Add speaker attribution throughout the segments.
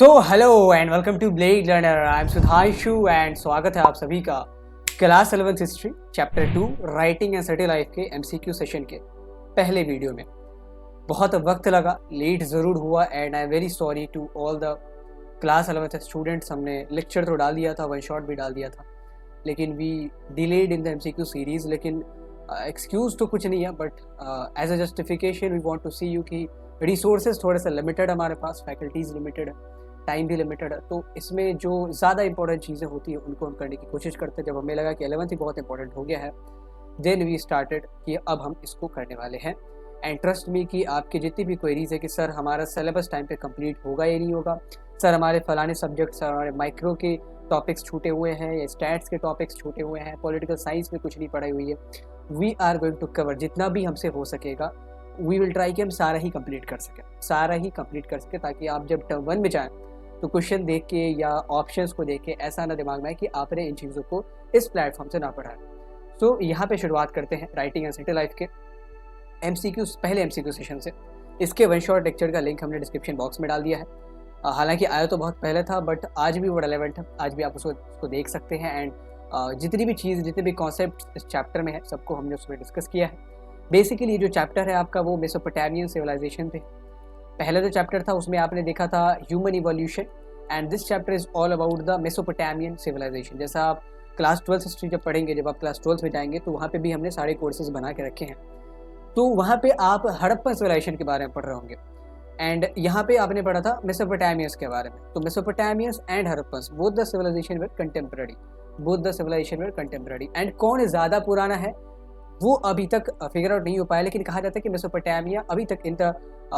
Speaker 1: So hello and welcome to blade learner. I am Sudhanshu and स्वागत है आप सभी का class 11th history chapter 2 writing and city life के एमसीक्यू सेशन के पहले वीडियो में। बहुत वक्त लगा, लेट ज़रूर हुआ and I am very sorry to all the class 11th students. हमने लेक्चर तो डाल दिया था, वन शॉट भी डाल दिया था, लेकिन we delayed in the MCQ series. लेकिन एक्सक्यूज़ तो कुछ नहीं है, but as a justification we want to see you कि रिसोर्सेज थोड़े से लिमिटेड हमारे पास, फैकल्टीज़ लिमिटेड है, टाइम भी लिमिटेड है। तो इसमें जो ज़्यादा इंपॉर्टेंट चीज़ें होती हैं उनको हम करने की कोशिश करते हैं। जब हमें लगा कि 11th ही बहुत इंपॉर्टेंट हो गया है, देन वी स्टार्टेड कि अब हम इसको करने वाले हैं। एंड ट्रस्ट मी कि आपके जितनी भी क्वेरीज है कि सर हमारा सिलेबस टाइम पे कंप्लीट होगा या नहीं होगा, सर हमारे फलाने सब्जेक्ट, सर हमारे माइक्रो के टॉपिक्स छूटे हुए हैं या स्टैट्स के टॉपिक्स छूटे हुए हैं, पॉलिटिकल साइंस में कुछ नहीं पढ़ाई हुई है, we are going to cover जितना भी हमसे हो सकेगा। वी विल ट्राई कि हम सारा ही कंप्लीट कर सकें, ताकि आप जब टर्म 1 में जाएँ तो क्वेश्चन देख के या ऑप्शंस को देख के ऐसा ना दिमाग में आए कि आपने इन चीज़ों को इस प्लेटफॉर्म से ना पढ़ा है। तो यहाँ पे शुरुआत करते हैं राइटिंग एंड सिटी लाइफ के एमसीक्यूज़, पहले एमसीक्यू सेशन से। इसके वन शॉट लेक्चर का लिंक हमने डिस्क्रिप्शन बॉक्स में डाल दिया है। हालांकि आया तो बहुत पहले था, बट आज भी वो रेलेवेंट है, आज भी आप उसको देख सकते हैं। एंड जितनी भी चीज़, जितने भी कॉन्सेप्ट इस चैप्टर में है, सबको हमने उसमें डिस्कस किया है। बेसिकली जो चैप्टर है आपका वो मेसोपोटामियन सिविलाइजेशन पे। पहला जो चैप्टर था उसमें आपने देखा था human evolution, and this chapter is all about the Mesopotamian civilisation. जैसा आप क्लास 12 हिस्ट्री जब पढ़ेंगे, जब आप क्लास 12 में जाएंगे तो वहाँ पे भी हमने सारे कोर्सेज बना के रखे हैं। तो वहाँ पे आप हड़प्पन सिविलाइजेशन के बारे में पढ़ रहे होंगे, एंड यहाँ पे आपने पढ़ा था मेसोपोटामियंस के बारे में। तो Mesopotamians and Harappans both the civilisation were contemporary, and कौन ज़्यादा पुराना है वो अभी तक फिगर आउट नहीं हो पाया। लेकिन कहा जाता है कि मेसोपोटामिया अभी तक in the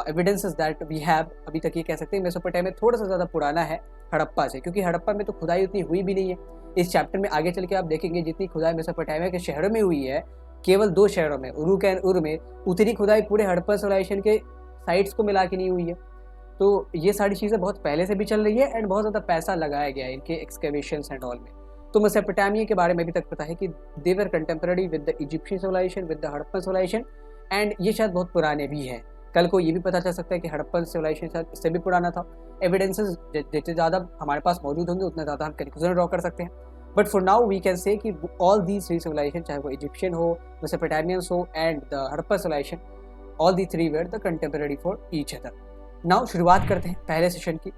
Speaker 1: evidences that we have, अभी तक ये कह सकते हैं मेसोपोटामिया थोड़ा सा ज़्यादा पुराना है हड़प्पा से, क्योंकि हड़प्पा में तो खुदाई उतनी हुई भी नहीं है। इस चैप्टर में आगे चल के आप देखेंगे जितनी खुदाई मेसोपोटामिया के शहरों में हुई है, केवल 2 शहरों में, उरुक एंड उर में, उतनी खुदाई पूरे हड़प्पा सिविलाइजेशन के साइट्स को मिला के नहीं हुई है। तो ये सारी चीज़ें बहुत पहले से भी चल रही है एंड बहुत ज़्यादा पैसा लगाया गया है इनके एक्सकेवेशंस एंड ऑल में। तो मेसोपोटामिया के बारे में अभी तक पता है कि they were contemporary with the Egyptian civilisation, with the Harappan civilisation, and ये शायद बहुत पुराने भी हैं। कल को ये भी पता चल सकता है कि हड़प्पन सिविलाइजेशन शायद इससे भी पुराना था। एविडेंसेस जितने ज़्यादा हमारे पास मौजूद होंगे उतना ज़्यादा हम कंक्लूजन ड्रॉ कर सकते हैं। But for now we can say कि ऑल दीज 3 सिविलाइजेशन, चाहे वो इजिप्शियन हो, मेसोपोटामियंस हो and the Harappan civilisation, all the 3 were the contemporary for each other. Now शुरुआत करते हैं पहले सेशन की।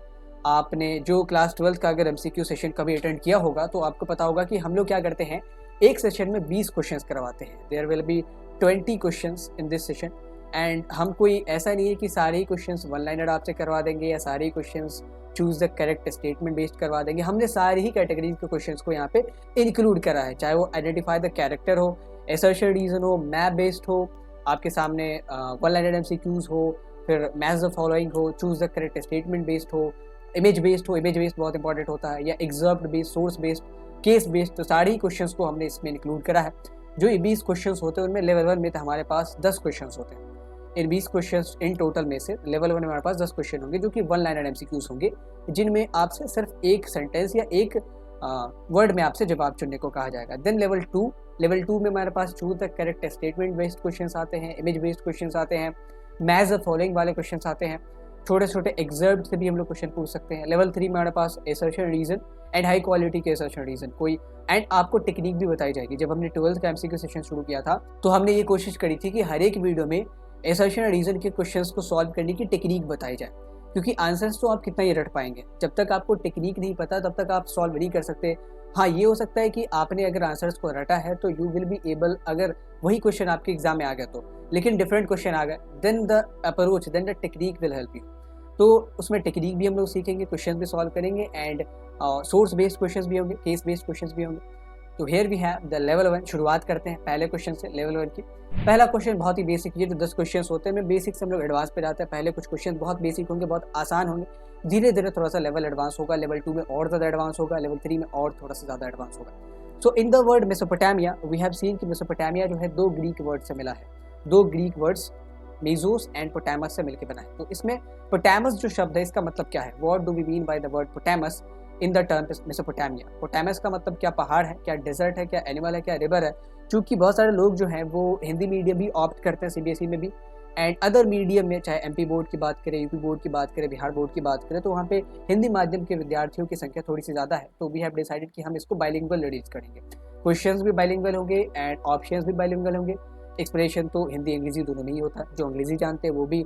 Speaker 1: आपने जो क्लास 12 का अगर एमसीक्यू सेशन कभी अटेंड किया होगा तो आपको पता होगा कि हम लोग क्या करते हैं, एक सेशन में 20 क्वेश्चंस करवाते हैं। There will be 20 questions in this session, and हम कोई ऐसा नहीं है कि सारे ही क्वेश्चंस वन लाइनर आपसे करवा देंगे या सारे ही questions choose the correct statement based करवा देंगे। हमने सारी ही कैटेगरीज के क्वेश्चंस को यहाँ पे इंक्लूड करा है, चाहे वो आइडेंटिफाई द कैरेक्टर हो, असर्शन रीजन हो, मैप बेस्ड हो, आपके सामने वन लाइनर एमसीक्यूज हो, फिर मैच द फॉलोइंग हो, choose the correct statement based हो, इमेज बेस्ड हो, इमेज बेस्ड बहुत इंपॉर्टेंट होता है, या excerpt based, source based, case based. तो सारे ही क्वेश्चंस को हमने इसमें इंक्लूड करा है। जो ये 20 क्वेश्चंस होते हैं उनमें लेवल 1 में तो हमारे पास 10 क्वेश्चंस होते हैं। इन 20 क्वेश्चंस इन टोटल में से लेवल 1 में हमारे पास 10 क्वेश्चन होंगे जो कि वन लाइनर एमसीक्यूज होंगे, जिनमें आपसे सिर्फ एक सेंटेंस या एक वर्ड में आपसे जवाब चुनने को कहा जाएगा। देन लेवल 2 में हमारे पास choose the correct statement based questions आते हैं, इमेज बेस्ड क्वेश्चंस आते हैं, मैच द फॉलोइंग वाले क्वेश्चंस आते हैं, छोटे छोटे एग्जर्व से भी हम लोग क्वेश्चन पूछ सकते हैं। लेवल 3 में हमारे पास assertion reason and high quality के असर्शन रीजन कोई, एंड आपको टेक्निक भी बताई जाएगी। जब हमने 12th का एमसीक्यू सेशन शुरू किया था तो हमने ये कोशिश करी थी कि हर एक वीडियो में असर्शन रीजन के क्वेश्चंस को सॉल्व करने की टेक्निक बताई जाए, क्योंकि आंसर्स तो आप कितना ही रट पाएंगे, जब तक आपको टेक्निक नहीं पता तब तक आप सॉल्व नहीं कर सकते। हाँ, ये हो सकता है कि आपने अगर आंसर्स को रटा है तो यू विल बी एबल, अगर वही क्वेश्चन आपके एग्जाम में आ गया तो, लेकिन डिफरेंट क्वेश्चन आ गए, then the approach, then the technique will help you. तो उसमें टेक्निक भी हम लोग सीखेंगे, क्वेश्चन भी सॉल्व करेंगे, एंड सोर्स बेस्ड क्वेश्चंस भी होंगे, केस बेस्ड क्वेश्चंस भी होंगे। तो here we have the level 1। शुरुआत करते हैं पहले क्वेश्चन से, लेवल 1 की। पहला क्वेश्चन बहुत ही बेसिक, ये जो 10 क्वेश्चंस होते हैं, मैं बेसिक से हम लोग एडवांस पे जाते हैं। पहले कुछ क्वेश्चन बहुत बेसिक होंगे, बहुत आसान होंगे, धीरे धीरे थोड़ा सा लेवल एडवांस होगा, लेवल 2 में और ज़्यादा एडवांस होगा, लेवल 3 में और थोड़ा सा ज़्यादा एडवांस होगा। So in the word Mesopotamia we have seen कि मेसोपोटामिया जो है 2 ग्रीक वर्ड से मिला है, 2 Greek words mesos and potamos से मिलकर बना है। तो इसमें पोटामस जो शब्द है इसका मतलब क्या है, what do we mean by the word potamos in the term Mesopotamia. Potamos का मतलब क्या पहाड़ है, क्या डेजर्ट है, क्या एनिमल है, क्या रिवर है। चूँकि बहुत सारे लोग जो हैं वो हिंदी मीडियम भी ऑप्ट करते हैं, सीबीएसई में भी, एंड अदर मीडियम में, चाहे एमपी बोर्ड की बात करें, यूपी बोर्ड की बात करें, बिहार बोर्ड की बात करें, तो वहाँ पे हिंदी माध्यम के विद्यार्थियों की संख्या थोड़ी सी ज़्यादा है। तो वी हैव डिसाइडेड कि हम इसको बाइलिंगुअल रिलीज करेंगे। क्वेश्चंस भी बाइलिंगुअल होंगे एंड ऑप्शंस भी बाइलिंगुअल होंगे। एक्सप्रेशन तो हिंदी अंग्रेजी दोनों में ही होता है। जो अंग्रेजी जानते हैं वो भी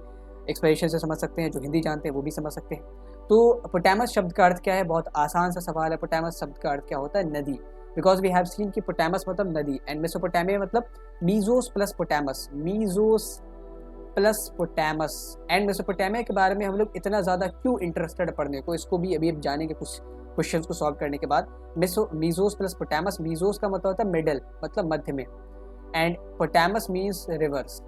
Speaker 1: एक्सप्रेशन से समझ सकते हैं, जो हिंदी जानते हैं वो भी समझ सकते हैं। तो पोटैमस शब्द का अर्थ क्या है? बहुत आसान सा सवाल है। पोटैमस शब्द का अर्थ क्या होता है? नदी। बिकॉज वी हैव सीन कि पोटैमस मतलब नदी एंड मेसोपोटामिया मतलब Mizos plus पोटैमस, Mizos plus पोटैमस। And Mesopotamia के बारे में हम लोग इतना ज़्यादा क्यों इंटरेस्टेड पढ़ने को, इसको भी अभी जानेंगे कुछ क्वेश्चंस को सॉल्व करने के बाद। मीजोस प्लस पोटैमस, मीजोस का मतलब होता है मिडल, मतलब मध्य में, एंड पोटैमस मीन्स रिवर्स।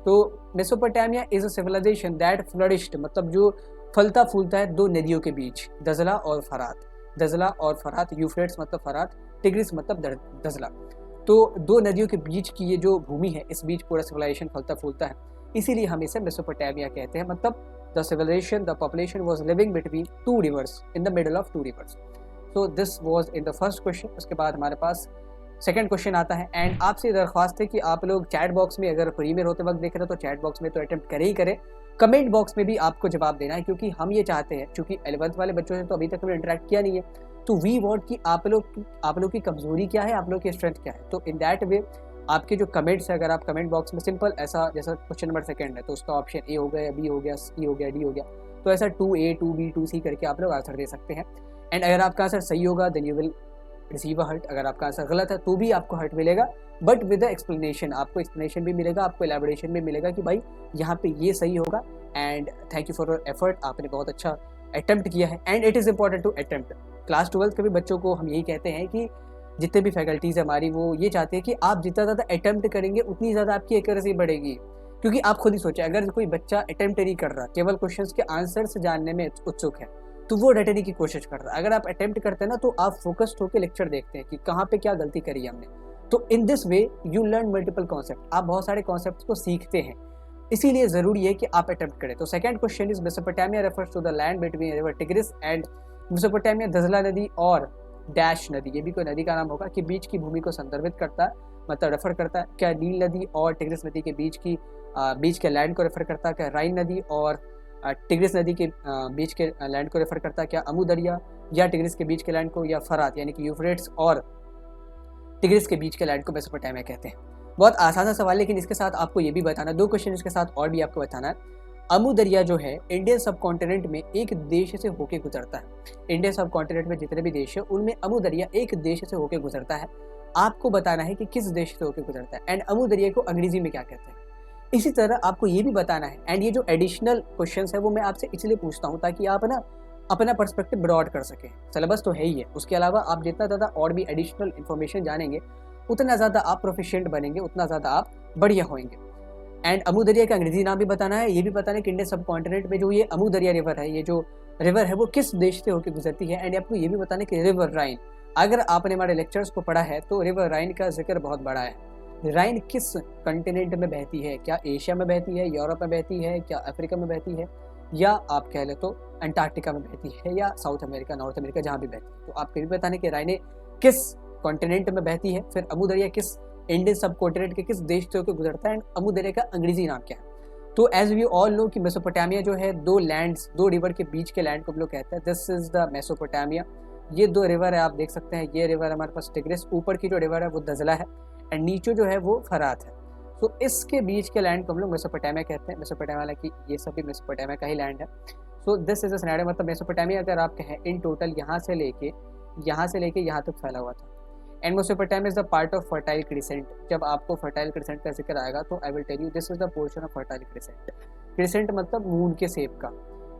Speaker 1: तो Mesopotamia is a civilisation that flourished, मतलब जो फलता फूलता है दो नदियों के बीच, दजला और फरात। दजला और फरात, यूफ्रेट्स मतलब फरात, टिग्रिस मतलब दजला। तो दो नदियों के बीच की ये जो भूमि है, इस बीच पूरा सिविलाइजेशन फलता फूलता है, इसीलिए हम इसे मेसोपोटामिया कहते हैं। मतलब the civilisation, the population was living between two rivers, in the middle of two rivers. तो this was in the first question. उसके बाद हमारे पास सेकंड क्वेश्चन आता है। एंड आपसे दरख्वास्त है कि आप लोग चैट बॉक्स में, अगर प्रीमियर होते वक्त देख रहे हो तो चैट बॉक्स में तो अटेम्प्ट करें ही करें, कमेंट बॉक्स में भी आपको जवाब देना है, क्योंकि हम ये चाहते हैं, क्योंकि 11th वाले बच्चों से तो अभी तक हमने इंटरेक्ट किया नहीं है, तो वी वॉन्ट कि आप लोग की कमजोरी क्या है, आप लोग की स्ट्रेंथ क्या है। तो इन दैट वे आपके जो कमेंट्स है, अगर आप कमेंट बॉक्स में सिंपल ऐसा, जैसा क्वेश्चन नंबर सेकंड है तो उसका ऑप्शन ए हो गया, बी हो गया, सी हो गया, डी हो गया, तो ऐसा 2A 2B 2C करके आप लोग आंसर दे सकते हैं। एंड अगर आपका आंसर सही होगा then you will receive a heart, अगर आपका आंसर गलत है तो भी आपको हर्ट मिलेगा, बट विद एक्सप्लेनेशन। आपको एक्सप्लेनेशन भी मिलेगा, आपको एलैबोरेशन भी मिलेगा कि भाई यहाँ पे ये सही होगा। And thank you for your effort, आपने बहुत अच्छा अटेम्प्ट किया है। And it is important to attempt. Class 12th के भी बच्चों को हम यही कहते हैं कि जितने भी फैकल्टीज़ है हमारी, वो ये चाहते हैं कि आप जितना ज़्यादा अटेम्प्ट करेंगे उतनी ज़्यादा आपकी एक्यूरेसी बढ़ेगी। क्योंकि आप खुद ही सोचें, अगर कोई बच्चा अटेम्प्ट नहीं कर रहा, केवल क्वेश्चंस के आंसर्स जानने में उत्सुक है, तो वो रटने की कोशिश कर रहा है। अगर आप अटेम्प्ट करते हैं ना, तो आप फोकस्ड होकर लेक्चर देखते हैं कि कहाँ पे क्या गलती करी हमने। तो in this way you learn multiple concept, आप बहुत सारे कॉन्सेप्ट को सीखते हैं, इसीलिए ज़रूरी है कि आप अटेम्प्ट करें। तो second question is Mesopotamia refers to the land between river Tigris and Mesopotamia, दजला नदी और डैश नदी, ये भी कोई नदी का नाम होगा, कि बीच की भूमि को संदर्भित करता है, मतलब रेफर करता है। क्या नील नदी और टिग्रिस नदी के बीच के लैंड को रेफर करता है? क्या राइन नदी और टिग्रिस नदी के बीच के लैंड को रेफर करता है? क्या अमू दरिया या टिग्रिस के बीच के लैंड को, या फरात यानी कि यूफ्रेट्स और टिग्रिस के बीच के लैंड को मेसोपोटामिया कहते हैं? बहुत आसान सा सवाल, लेकिन इसके साथ आपको ये भी बताना, दो क्वेश्चन इसके साथ और भी आपको बताना है। अमू दरिया जो है इंडियन सब कॉन्टिनेंट में एक देश से होके गुजरता है। इंडियन सब कॉन्टिनेंट में जितने भी देश है उनमें अमू दरिया एक देश से होके गुजरता है। आपको बताना है कि किस देश से होके गुजरता है, एंड अमू दरिया को अंग्रेजी में क्या कहते हैं। इसी तरह आपको ये भी बताना है। एंड ये जो एडिशनल क्वेश्चंस है वो मैं आपसे इसलिए पूछता हूँ ताकि आप ना अपना पर्सपेक्टिव ब्रॉड कर सकें। सिलेबस तो है ही है, उसके अलावा आप जितना ज़्यादा और भी एडिशनल इन्फॉर्मेशन जानेंगे उतना ज़्यादा आप प्रोफिशिएंट बनेंगे, उतना ज़्यादा आप बढ़िया होंगे। एंड अमू दरिया का अंग्रेजी नाम भी बताना है, ये भी बताना है कि इंडियन सब कॉन्टिनेंट में जो ये अमू दरिया रिवर है, ये जो रिवर है वो किस देश से होकर गुजरती है। एंड आपको ये भी बताना है कि रिवर राइन, अगर आपने हमारे लेक्चर्स को पढ़ा है तो रिवर राइन का जिक्र बहुत बड़ा है। राइन किस कंटिनेंट में बहती है? क्या एशिया में बहती है, यूरोप में बहती है, क्या अफ्रीका में बहती है, या आप कह ले तो अंटार्कटिका में बहती है, या साउथ अमेरिका, नॉर्थ अमेरिका, जहाँ भी बहती है। तो आपको भी बताना है कि राइने किस कॉन्टिनेंट में बहती है, फिर अमू दरिया किस इंडियन सब कॉन्टिनेंट के किस देश से होकर गुजरता है, एंड अमू दरिया का अंग्रेजी नाम क्या है। तो एज वी ऑल नो कि मेसोपोटामिया जो है दो लैंड्स, दो रिवर के बीच के लैंड को हम लोग कहते हैं, दिस इज द मेसोपोटामिया। ये दो रिवर है, आप देख सकते हैं, ये रिवर हमारे पास टिग्रिस, ऊपर की जो रिवर है वो दजला है, एंड नीचे जो है वो फरात है। तो इसके बीच के लैंड को हम लोग मेसोपोटामिया कहते हैं। मेसोपोटामिया की ये सब भी मेसोपोटामिया का ही लैंड है। So this is a scenario, मतलब मेसोपोटामिया अगर आप कहें इन टोटल यहाँ से लेके यहाँ तक फैला हुआ था। And Mesopotamia is the part of fertile crescent. जब आपको फर्टाइल क्रिसेंट का जिक्र आएगा तो I will tell you this is the portion of fertile crescent. Crescent मतलब मून के शेप का।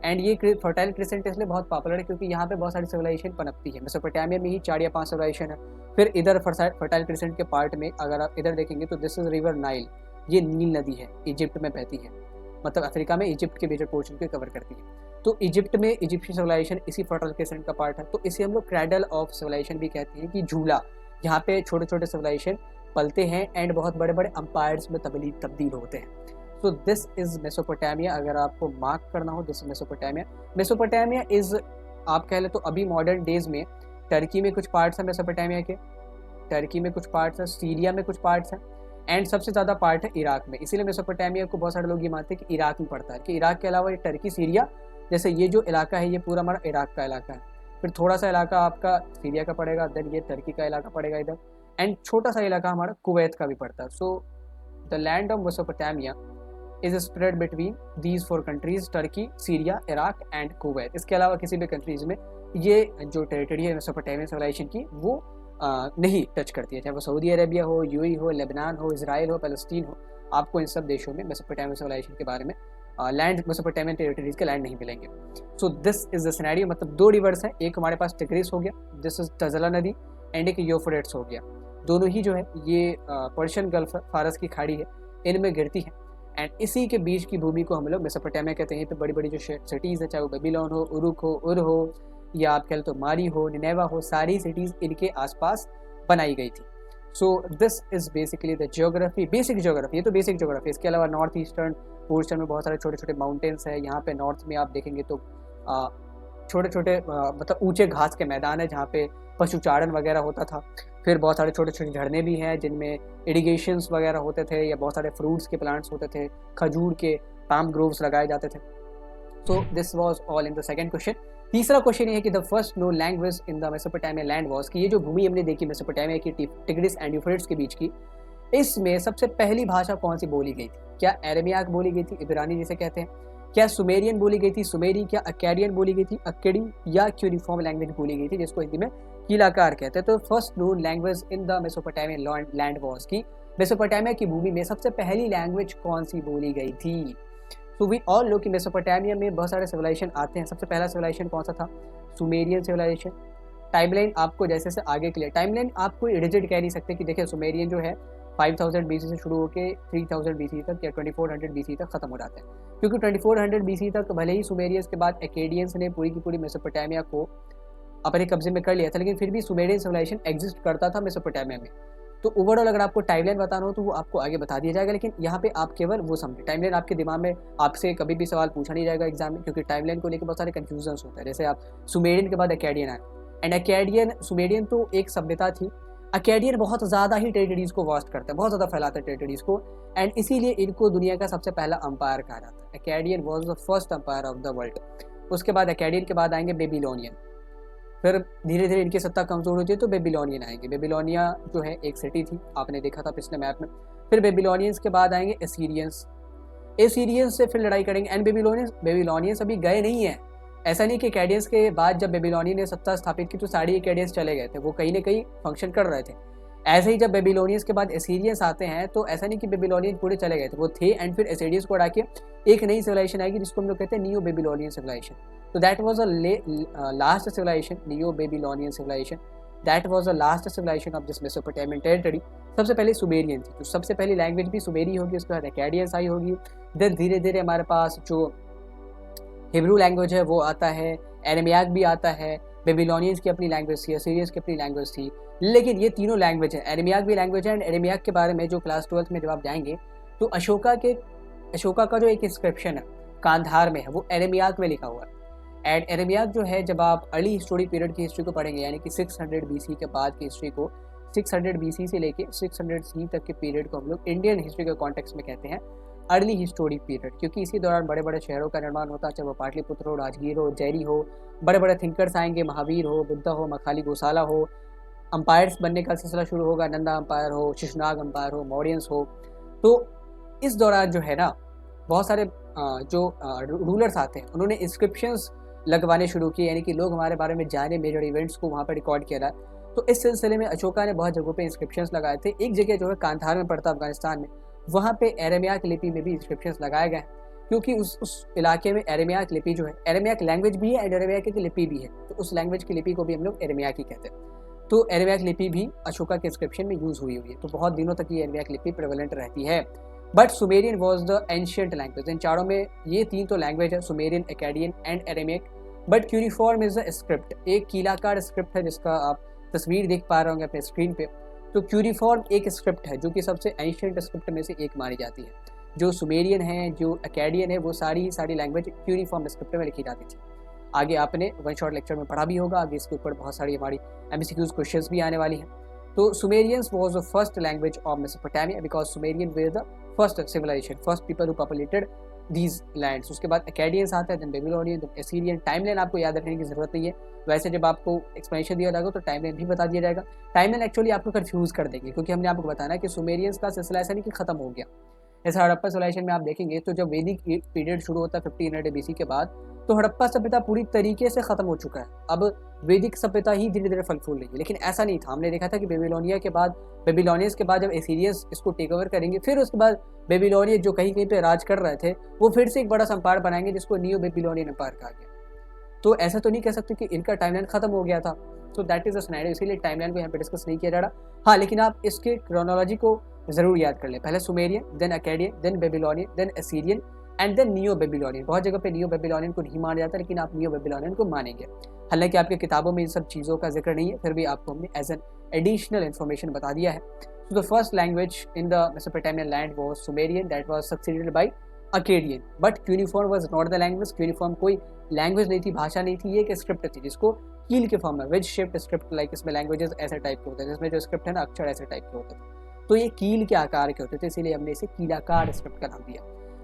Speaker 1: एंड ये फर्टाइल क्रिसेंट इसलिए बहुत पॉपुलर है क्योंकि यहाँ पे बहुत सारी सिविलाइजेशन पनपती है। मेसोपोटामिया में ही 4 या 5 सिविलाइजेशन है। फिर इधर फर्टाइल क्रिसेंट के पार्ट में अगर आप इधर देखेंगे तो दिस इज रिवर नाइल, ये नील नदी है, इजिप्ट में बहती है, मतलब अफ्रीका में इजिप्ट के मेजर पोर्शन को कवर करती है। तो इजिप्ट में इजिप्शियन सिविलाइजेशन इसी फर्टाइल क्रिसेंट का पार्ट है। तो इसे हम लोग क्रैडल ऑफ सिविलाइजेशन भी कहते हैं, कि झूला, यहाँ पे छोटे छोटे सिविलाइजेशन पलते हैं एंड बहुत बड़े बड़े अंपायर्स में तब्दील होते हैं। So this is Mesopotamia. अगर आपको मार्क करना हो, this is Mesopotamia. Mesopotamia is, आप कह ले तो अभी मॉडर्न डेज में टर्की में कुछ पार्ट्स हैं मेसोपोटामिया के, टर्की में कुछ पार्ट्स हैं, सीरिया में कुछ पार्ट्स हैं, एंड सबसे ज़्यादा पार्ट है इराक में, इसीलिए मेसोपोटामिया को बहुत सारे लोग ये मानते हैं कि इराक में पड़ता है, कि इराक के अलावा ये टर्की, सीरिया, जैसे ये जो इलाका है ये पूरा हमारा इराक का इलाका है, फिर थोड़ा सा इलाका आपका सीरिया का पड़ेगा, देन ये टर्की का इलाका पड़ेगा इधर, एंड छोटा सा इलाका हमारा कुवैत का भी पड़ता है। So the land of Mesopotamia is spread between these 4 countries, Turkey, Syria, Iraq and Kuwait. इसके अलावा किसी भी कंट्रीज में ये जो टेरिटरी है मेसोपोटामियन सिविलाइजेशन की वो नहीं टच करती है, चाहे वो सऊदी अरेबिया हो, यूएई हो, लेबनान हो, इसराइल हो, पैलेस्टीन हो, आपको इन सब देशों में मेसोपोटामियन सिविलाइजेशन के बारे में लैंड, मेसोपोटामियन टेरिटरीज के लैंड नहीं मिलेंगे। So this is the scenario, मतलब 2 रिवर्स हैं, एक हमारे पास टिग्रिस हो गया, दिस इज तजला नदी, एंड एक यूफ्रेट्स हो गया, दोनों ही जो है ये पर्शियन गल्फ, फारस की खाड़ी है, इनमें गिरती है, एंड इसी के बीच की भूमि को हम लोग मेसोपोटामिया कहते हैं। यहाँ पे बड़ी बड़ी जो सिटीज़ है, चाहे वो बेबीलोन हो, उरुक हो, उर हो, या आप कह लो तो मारी हो, निनेवा हो, सारी सिटीज़ इनके आसपास बनाई गई थी। So this is basically the geography, basic geography, ये तो बेसिक जियोग्राफी। इसके अलावा नॉर्थ ईस्टर्न पोर्शन में बहुत सारे छोटे छोटे माउंटेन्स है, यहाँ पे नॉर्थ में आप देखेंगे तो छोटे छोटे मतलब ऊंचे घास के मैदान है जहाँ पे पशुचारण वगैरह होता था, फिर बहुत सारे छोटे छोटे झरने भी हैं जिनमें इरिगेशंस वगैरह होते थे, या बहुत सारे फ्रूट्स के प्लांट्स होते थे, खजूर के पाम ग्रोव्स लगाए जाते थे। So this was all in the second question. तीसरा क्वेश्चन ये है कि the first known language in the Mesopotamia land was, कि ये जो भूमि हमने देखी मेसोपोटामिया की टिग्रिस एंड यूफ्रेट्स के बीच की, इसमें सबसे पहली भाषा कौन सी बोली गई थी? क्या एरेमियाक बोली गई थी, इब्रानी जिसे कहते हैं? क्या सुमेरियन बोली गई थी, सुमेरी? क्या अकेडियन बोली गई थी, अकेडी? या क्यूनिफॉर्म लैंग्वेज बोली गई थी जिसको हिंदी में कीलाकार कहते हैं? तो first known language in the Mesopotamian land was, की मेसोपोटामिया की भूमि में सबसे पहली लैंग्वेज कौन सी बोली गई थी? सो वी ऑल नो कि मेसोपोटामिया में बहुत सारे सिविलाइजेशन आते हैं। सबसे पहला सिविलाइजेशन कौन सा था? Sumerian civilisation. टाइमलाइन आपको जैसे से आगे के लिए, टाइमलाइन आप कोई रिजिड कह नहीं सकते कि देखिए सुमेरियन जो है 5000 BC से शुरू होकर 3000 BC तक या 2400 BC तक खत्म हो जाता है, क्योंकि 2400 BC तक भले ही सुमेरियंस के बाद एकेडियंस ने पूरी की पूरी मेसोपोटामिया को अपने कब्जे में कर लिया था, लेकिन फिर भी सुमेरियन सिविलाइजेशन एग्जिस्ट करता था मेसोपोटामिया में। तो ओवरऑल अगर आपको टाइमलाइन बताना हो तो वो आपको आगे बता दिया जाएगा, लेकिन यहाँ पे आप केवल वो समझे। टाइमलाइन आपके दिमाग में आपसे कभी भी सवाल पूछा नहीं जाएगा एग्जाम में, क्योंकि टाइमलाइन को लेकर बहुत सारे कन्फ्यूजन होते हैं। जैसे आप सुमेरियन के बाद अकेडियन आए, एंड अकेडियन, सुमेरियन तो एक सभ्यता थी, अकेडियन बहुत ज़्यादा ही टेरिटरीज को वास्ट करता है, बहुत ज़्यादा फैलाता है टेरिटरीज को, एंड इसीलिए इनको दुनिया का सबसे पहला अंपायर कहा जाता है। Akkadian was the first umpire of the world. उसके बाद अकेडियन के बाद आएंगे बेबीलोनियन, फिर धीरे धीरे इनकी सत्ता कमज़ोर होती है तो बेबीलोनियन आएंगे। बेबीलोनिया जो है एक सिटी थी, आपने देखा था पिछले मैप में। फिर बेबीलोनियंस के बाद आएंगे एसीरियंस, एसीरियंस से फिर लड़ाई करेंगे, एंड बेबीलोनियंस अभी गए नहीं है। ऐसा नहीं कि अकेडियंस के बाद जब बेबीलोनियन ने सत्ता स्थापित की तो सारे अकेडियंस चले गए थे, वो कहीं ना कहीं फंक्शन कर रहे थे। ऐसे ही जब बेबीलोनियंस के बाद एसीरियंस आते हैं तो ऐसा नहीं कि बेबीलोनियन पूरे चले गए थे, वो थे, एंड फिर एसीरियंस को हटा के एक नई सिविलाइजेशन आएगी जिसको हम लोग कहते हैं नियो बेबीलोनियन सिविलाइजेशन। तो that was a last civilisation, neo Babylonian civilisation, that was the last civilisation of this Mesopotamian territory. सबसे पहले सुमेरियन थी, तो सबसे पहली लैंग्वेज भी सुमेरी होगी, उसके बाद अकेडियंस आई होगी, देन धीरे धीरे हमारे पास जो हिब्रू लैंग्वेज है वो आता है, एरेमियाक भी आता है, बेबीलोनियंस की अपनी लैंग्वेज थी, असीरियंस की अपनी लैंग्वेज थी। लेकिन ये तीनों लैंग्वेज है, एरेमियाक भी लैंग्वेज है, एंड एरेमियाक के बारे में जो क्लास 12th में जब आप जाएंगे तो अशोका का जो एक इंस्क्रिप्शन है कांधार में है वो एरेमियाक में लिखा हुआ है। एंड एरेमियाक जो है, जब आप अर्ली हिस्टोरिक पीरियड की हिस्ट्री को पढ़ेंगे, यानी कि 600 BC के बाद की हिस्ट्री को, 600 BC से लेके 600 C तक के पीरियड को हम लोग इंडियन हिस्ट्री के कॉन्टेक्स्ट में कहते हैं अर्ली हिस्टोरिक पीरियड, क्योंकि इसी दौरान बड़े बड़े शहरों का निर्माण होता है, चाहे वो पाटलिपुत्र हो, राजगीर हो, जैरी हो, बड़े बड़े थिंकर्स आएंगे, महावीर हो, बुद्धा हो, मखाली गोसाला हो, अंपायर्स बनने का सिलसिला शुरू होगा, नंदा अंपायर हो, शिशुनाग अंपायर हो, मौर्यंस हो। तो इस दौरान जो है ना बहुत सारे जो रूलर्स आते हैं उन्होंने इंस्क्रिप्शंस लगवाने शुरू किए, यानी कि लोग हमारे बारे में जाने, मेजर इवेंट्स को वहाँ पर रिकॉर्ड किया। तो इस सिलसिले में अशोका ने बहुत जगहों पे इंस्क्रिप्शंस लगाए थे। एक जगह जो है कांधार में पड़ता अफगानिस्तान में, वहाँ पे एरेमियाक लिपि में भी इंस्क्रिप्शंस लगाए गए, क्योंकि उस इलाके में एरेमियाक लिपि जो है, एरेमियाक लैंग्वेज भी है एंड एरेमियाक की लिपि भी है, तो उस लैंग्वेज की लिपि को भी हम लोग एरेमियाक ही कहते हैं। तो एरेमियाक लिपि भी अशोका के इंस्क्रिप्शन में यूज़ हुई है, तो बहुत दिनों तक ये एरेमियाक लिपि प्रेवलेंट रहती है। But Sumerian was the ancient language. इन चारों में ये तीन तो लैंग्वेज है, Sumerian, Akkadian and Aramaic. But cuneiform is the script, एक कीलाकार स्क्रिप्ट है जिसका आप तस्वीर देख पा रहे होंगे अपने स्क्रीन पे। तो क्यूनिफॉर्म एक स्क्रिप्ट है जो कि सबसे एंशियंट स्क्रिप्ट में से एक मानी जाती है। जो सुमेरियन है, जो अकेडियन है, वो सारी लैंग्वेज क्यूनिफॉर्म स्क्रिप्ट में लिखी जाती थी। आगे आपने वन शॉट लेक्चर में पढ़ा भी होगा, आगे इसके ऊपर बहुत सारी हमारी MCQs क्वेश्चंस भी आने वाली हैं। तो Sumerians was the first language of Mesopotamia because Sumerian were the first civilisation, first people who populated these lands. उसके बाद अकेडियंस आता है, then Babylonian, then Assyrian. Timeline आपको याद रखने की जरूरत नहीं है, वैसे जब आपको एक्सप्लेनेशन दिया जाएगा तो टाइमलाइन भी बता दिया जाएगा। टाइमलाइन एक्चुअली आपको कंफ्यूज कर देंगे, क्योंकि हमने आपको बताना है कि सुमेरियंस का सिलसिला ऐसा नहीं कि खत्म हो गया। जैसे हड़प्पा सिविलाइजेशन में आप देखेंगे तो जब वैदिक पीरियड शुरू होता है 1500 BC के बाद, तो हड़प्पा सभ्यता पूरी तरीके से खत्म हो चुका है। अब वैदिक सभ्यता ही धीरे धीरे फल फूल रही है, लेकिन ऐसा नहीं था। हमने देखा था कि बेबीलोनिया के बाद, बेबीलोनियंस के बाद जब एसीरियंस इसको टेक ओवर करेंगे, फिर उसके बाद बेबीलोनियन जो कहीं कहीं पे राज कर रहे थे, वो फिर से एक बड़ा संपार बनाएंगे जिसको नियो बेबीलोनियन एम्पायर कहा गया। तो ऐसा तो नहीं कह सकते कि इनका टाइमलाइन खत्म हो गया था। So that is a scenario, इसीलिए टाइमलाइन को यहाँ पे डिस्कस नहीं किया जा रहा। हाँ, लेकिन आप इसके क्रोनोलॉजी को जरूर याद कर लें। पहले Sumerian, then Akkadian, then Babylonian, then Assyrian and then neo Babylonian. बहुत जगह पे नियो बेबीलोनियन को नहीं माना जाता, लेकिन आप नियो बेबीलोनियन को मानेंगे। हालांकि आपकी किताबों में इन सब चीज़ों का जिक्र नहीं है, फिर भी आपको हमने एज एन एडिशनल इन्फॉर्मेशन बता दिया है। So the first language in the Mesopotamian land was Sumerian, that was succeeded by Akkadian. But cuneiform was not the language. Cuneiform कोई लैंग्वेज नहीं थी, भाषा नहीं थी, ये एक स्क्रिप्ट थी जिसको कील के फॉर्म में, वेज शेप्ड स्क्रिप्ट, लाइक इसमें लैंग्वेजेस ऐसे टाइप के होते हैं, जिसमें जो स्क्रिप्ट है ना, अक्षर ऐसे टाइप के होते थे। तो ये कील के आकार के होते थे, इसीलिए हमने इसे कीलाकार स्क्रिप्ट का नाम दिया।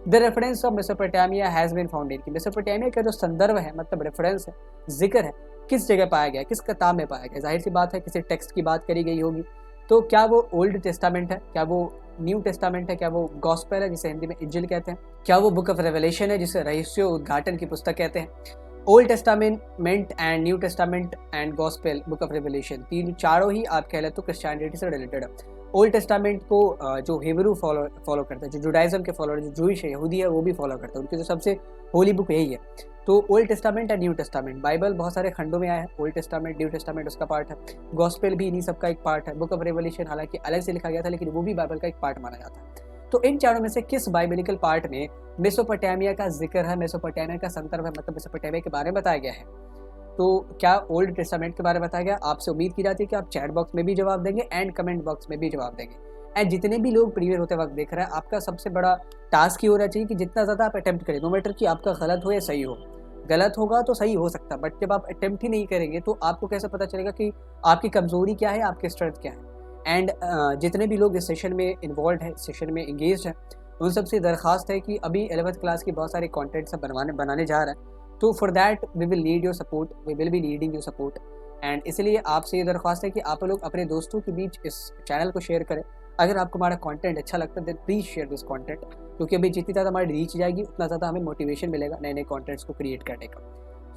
Speaker 1: The reference of Mesopotamia has been founded, कि मेसोपोटामिया का जो संदर्भ है, मतलब रेफरेंस है, जिक्र है, किस जगह पाया गया, किस किताब में पाया गया। जाहिर सी बात है किसी टेक्स्ट की बात करी गई होगी। तो क्या वो ओल्ड टेस्टामेंट है, क्या वो न्यू टेस्टामेंट है, क्या वो गॉस्पेल है जिसे हिंदी में इंजिल कहते हैं, क्या वो बुक ऑफ रेवलेशन है जिसे रहस्य उद्घाटन की पुस्तक कहते हैं। Old testament and new testament and gospel, book of revelation, तीन चारों ही आप कह लें तो क्रिश्चियनिटी से रिलेटेड है। ओल्ड टेस्टामेंट को जो हिब्रू फॉलो करता है, जो जुडाइज्म के फॉलोअर, जो जूइश है, यहूदी है, वो भी फॉलो करता है। उनकी जो सबसे होली बुक यही है। तो old testament and new testament, Bible बहुत सारे खंडों में आया है। ओल्ड टेस्टामेंट, न्यू टेस्टामेंट उसका पार्ट है। गॉस्पेल भी इन्हीं सबका एक पार्ट है। बुक ऑफ रेवलेशन हालांकि अलग से लिखा गया था, लेकिन वो भी बाइबल का एक पार्ट माना जाता है। तो इन चारों में से किस बाइबलिकल पार्ट में मेसोपोटामिया का जिक्र है, मेसोपोटामिया का संदर्भ है, मतलब मेसोपोटामिया के बारे में बताया गया है? तो क्या ओल्ड टेस्टामेंट के बारे में बताया गया? आपसे उम्मीद की जाती है कि आप चैट बॉक्स में भी जवाब देंगे एंड कमेंट बॉक्स में भी जवाब देंगे। एंड जितने भी लोग प्रीवियर होते वक्त देख रहे हैं, आपका सबसे बड़ा टास्क ही होना चाहिए कि जितना ज़्यादा आप अटेम्प्ट करें, नो मैटर कि आपका गलत हो या सही हो। गलत होगा तो सही हो सकता है, बट जब आप अटेम्प्ट ही नहीं करेंगे तो आपको कैसे पता चलेगा कि आपकी कमज़ोरी क्या है, आपकी स्ट्रेंथ क्या है। एंड जितने भी लोग इस सेशन में इन्वॉल्व हैं, सेशन में इंगेज हैं, उन सबसे दरख्वास्त है कि अभी 11th क्लास की बहुत सारे कॉन्टेंट सब बनाने जा रहा है। तो for that we will need your support, we will be needing your support. And इसलिए आपसे ये दरख्वास्त है कि आप लोग अपने दोस्तों के बीच इस चैनल को शेयर करें। अगर आपको हमारा कंटेंट अच्छा लगता है then please share this content, क्योंकि अभी जितनी ज़्यादा हमारी रीच जाएगी उतना ज़्यादा हमें मोटिवेशन मिलेगा नए नए कंटेंट्स को क्रिएट करने का।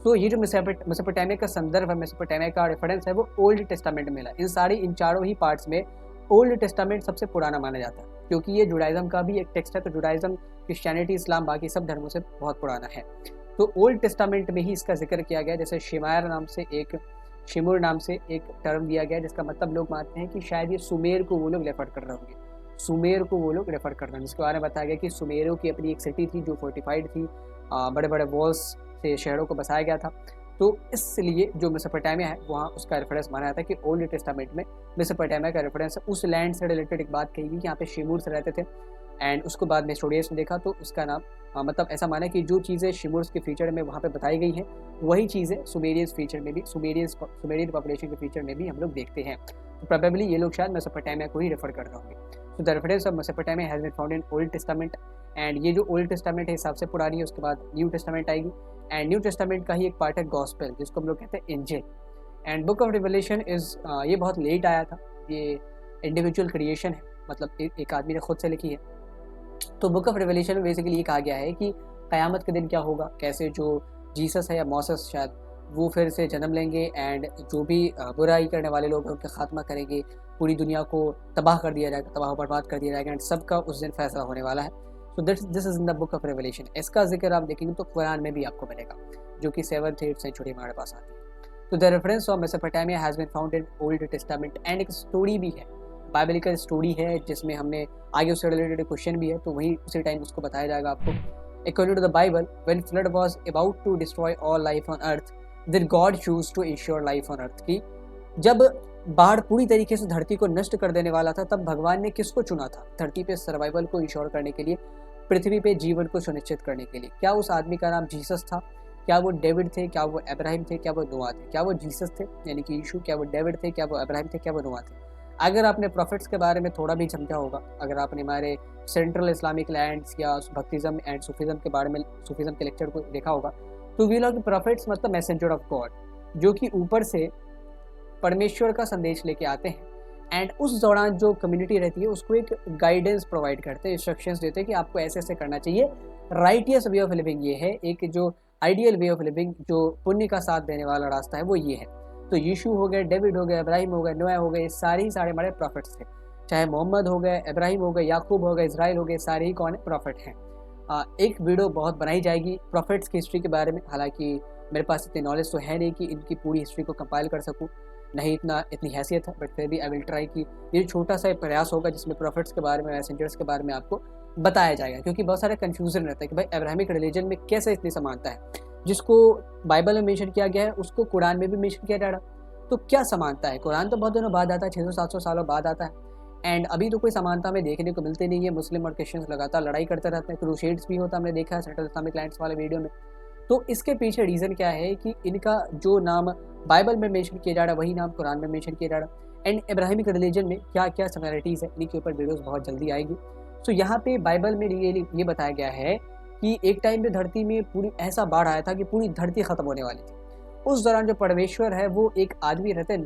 Speaker 1: तो ये जो मेसोपोटामिया का संदर्भ है, मेसोपोटामिया का रेफरेंस है, वो ओल्ड टेस्टामेंट में मिला। इन चारों ही पार्ट्स में ओल्ड टेस्टामेंट सबसे पुराना माना जाता है, क्योंकि ये जुडाइज्म का भी एक टेक्स्ट है। तो जुडाइज्म, क्रिश्चियनिटी, इस्लाम, बाकी सब धर्मों से बहुत पुराना है। तो ओल्ड टेस्टामेंट में ही इसका जिक्र किया गया। जैसे शिमुर नाम से एक टर्म दिया गया, जिसका मतलब लोग मानते हैं कि शायद ये सुमेर को वो लोग रेफर कर रहे होंगे, सुमेर को वो लोग रेफर कर रहे हैं, जिसके बारे में बताया गया कि सुमेरों की अपनी एक सिटी थी जो फोर्टिफाइड थी, बड़े बड़े वॉल्स से शहरों को बसाया गया था। तो इसलिए जो मेसोपोटामिया है वहाँ उसका रेफरेंस माना जाता है कि ओल्ड टेस्टामेंट में मेसोपोटामिया का रेफरेंस है। उस लैंड से रिलेटेड एक बात कही गई कि यहाँ पे शिमुर से रहते थे। एंड उसको बाद में स्टूडियस ने देखा तो उसका नाम मतलब ऐसा माना कि जो चीज़ें शिमुर्स के फीचर में वहाँ पे बताई गई हैं वही चीज़ें सुमेरियंस फीचर में भी, सुमेरियन पॉपुलेशन के फीचर में भी हम लोग देखते हैं। तो प्रोबेबली ये लोग शायद मेसोपोटामिया को ही रेफर कर रहे होंगे। So the reference of Mesopotamia has been found in old testament. And ये जो ओल्ड टेस्टामेंट है सबसे पुरानी है, उसके बाद न्यू टेस्टामेंट आएगी। एंड न्यू टेस्टामेंट का ही एक पार्ट है गॉस्पेल, जिसको हम लोग कहते हैं इंजिल। And book of revelation is ये बहुत लेट आया था, ये इंडिविजुअल क्रिएशन है, मतलब एक आदमी ने खुद से लिखी है। तो बुक ऑफ रिवलेशन में बेसिकली ये कहा गया है कि क़यामत के दिन क्या होगा, कैसे जो जीसस है या मौसस शायद वो फिर से जन्म लेंगे एंड जो भी बुराई करने वाले लोग हैं उनका खात्मा करेंगे, पूरी दुनिया को तबाह कर दिया जाएगा, तबाह बर्बाद कर दिया जाएगा एंड सबका उस दिन फैसला होने वाला है। So this is in the book of revelation. इसका जिक्र आप देखेंगे तो कुरान में भी आपको मिलेगा, जो कि 7th-8th सेंचुरी हमारे पास आती है। तो the reference of Mesopotamia has been found in old testament. And एक स्टोरी भी है, बाइबलिकल स्टोरी है, जिसमें हमने आगे उससे रिलेटेड क्वेश्चन भी है, तो वही उसी टाइम उसको बताया जाएगा आपको। According to the Bible, when flood was about to destroy all life on earth, then God chose to ensure life on earth। कि जब बाढ़ पूरी तरीके से धरती को नष्ट कर देने वाला था तब भगवान ने किसको चुना था धरती पे सर्वाइवल को इंश्योर करने के लिए, पृथ्वी पे जीवन को सुनिश्चित करने के लिए? क्या उस आदमी का नाम जीसस था? क्या वो डेविड थे? क्या वो अब्राहम थे? क्या वो नोआ थे? क्या वो जीसस थे यानी कि यीशु? क्या वो डेविड थे? क्या वो अब्राहम थे? क्या वो नोआ थे? अगर आपने प्रॉफिट्स के बारे में थोड़ा भी समझा होगा, अगर आपने हमारे सेंट्रल इस्लामिक लैंड्स या भक्तिज़म एंड सूफिज़म के बारे में, सूफिज़म के लेक्चर को देखा होगा, तो वी नो कि प्रॉफिट्स मतलब मैसेंजर ऑफ गॉड, जो कि ऊपर से परमेश्वर का संदेश लेके आते हैं। एंड उस दौरान जो कम्युनिटी रहती है उसको एक गाइडेंस प्रोवाइड करते हैं, इंस्ट्रक्शंस देते हैं कि आपको ऐसे ऐसे करना चाहिए। राइटियस वे ऑफ लिविंग ये है, एक जो आइडियल वे ऑफ लिविंग, जो पुण्य का साथ देने वाला रास्ता है वो ये है। तो यीशु हो गए, डेविड हो गए, इब्राहिम हो गए, नोआ हो गए, सारे ही सारे हमारे प्रॉफिट्स थे। चाहे मोहम्मद हो गए, इब्राहिम हो गए, याकूब हो गए, इसराइल हो गए, सारे ही कौन है? प्रॉफिट हैं। एक वीडियो बहुत बनाई जाएगी प्रॉफिट्स की हिस्ट्री के बारे में, हालांकि मेरे पास इतनी नॉलेज तो है नहीं कि इनकी पूरी हिस्ट्री को कंपाइल कर सकूं, नहीं इतनी हैसियत है, बट फिर भी आई विल ट्राई कि ये छोटा सा प्रयास होगा जिसमें प्रॉफिट्स के बारे में, मैसेंजर्स के बारे में आपको बताया जाएगा। क्योंकि बहुत सारे कन्फ्यूजन रहता है कि भाई अब्राहमिक रिलीजन में कैसे इतनी समानता है, जिसको बाइबल में मेंशन किया गया है उसको कुरान में भी मेंशन किया जा रहा, तो क्या समानता है? कुरान तो बहुत दिनों बाद आता है, 600-700 सालों बाद आता है, एंड अभी तो कोई समानता हमें देखने को मिलती नहीं है। मुस्लिम और क्रिश्चियंस लगातार लड़ाई करते रहते हैं, क्रूसेड्स भी होता हमने देखा है सेंट्रल इस्लामिक लैंड्स वाले वीडियो में। तो इसके पीछे रीज़न क्या है कि इनका जो नाम बाइबल में मेंशन किया जा रहा है वही नाम कुरान में मेंशन किया जा रहा है, एंड इब्राहिमिक रिलीजन में क्या क्या सिमिलरिटीज़ है, इन्हीं के ऊपर वीडियोस बहुत जल्दी आएगी। सो यहाँ पे बाइबल में ये बताया गया है कि एक टाइम पे धरती में पूरी ऐसा बाढ़ आया था कि पूरी धरती ख़त्म होने वाली थी। उस दौरान जो परमेश्वर है वो एक आदमी रहते हैं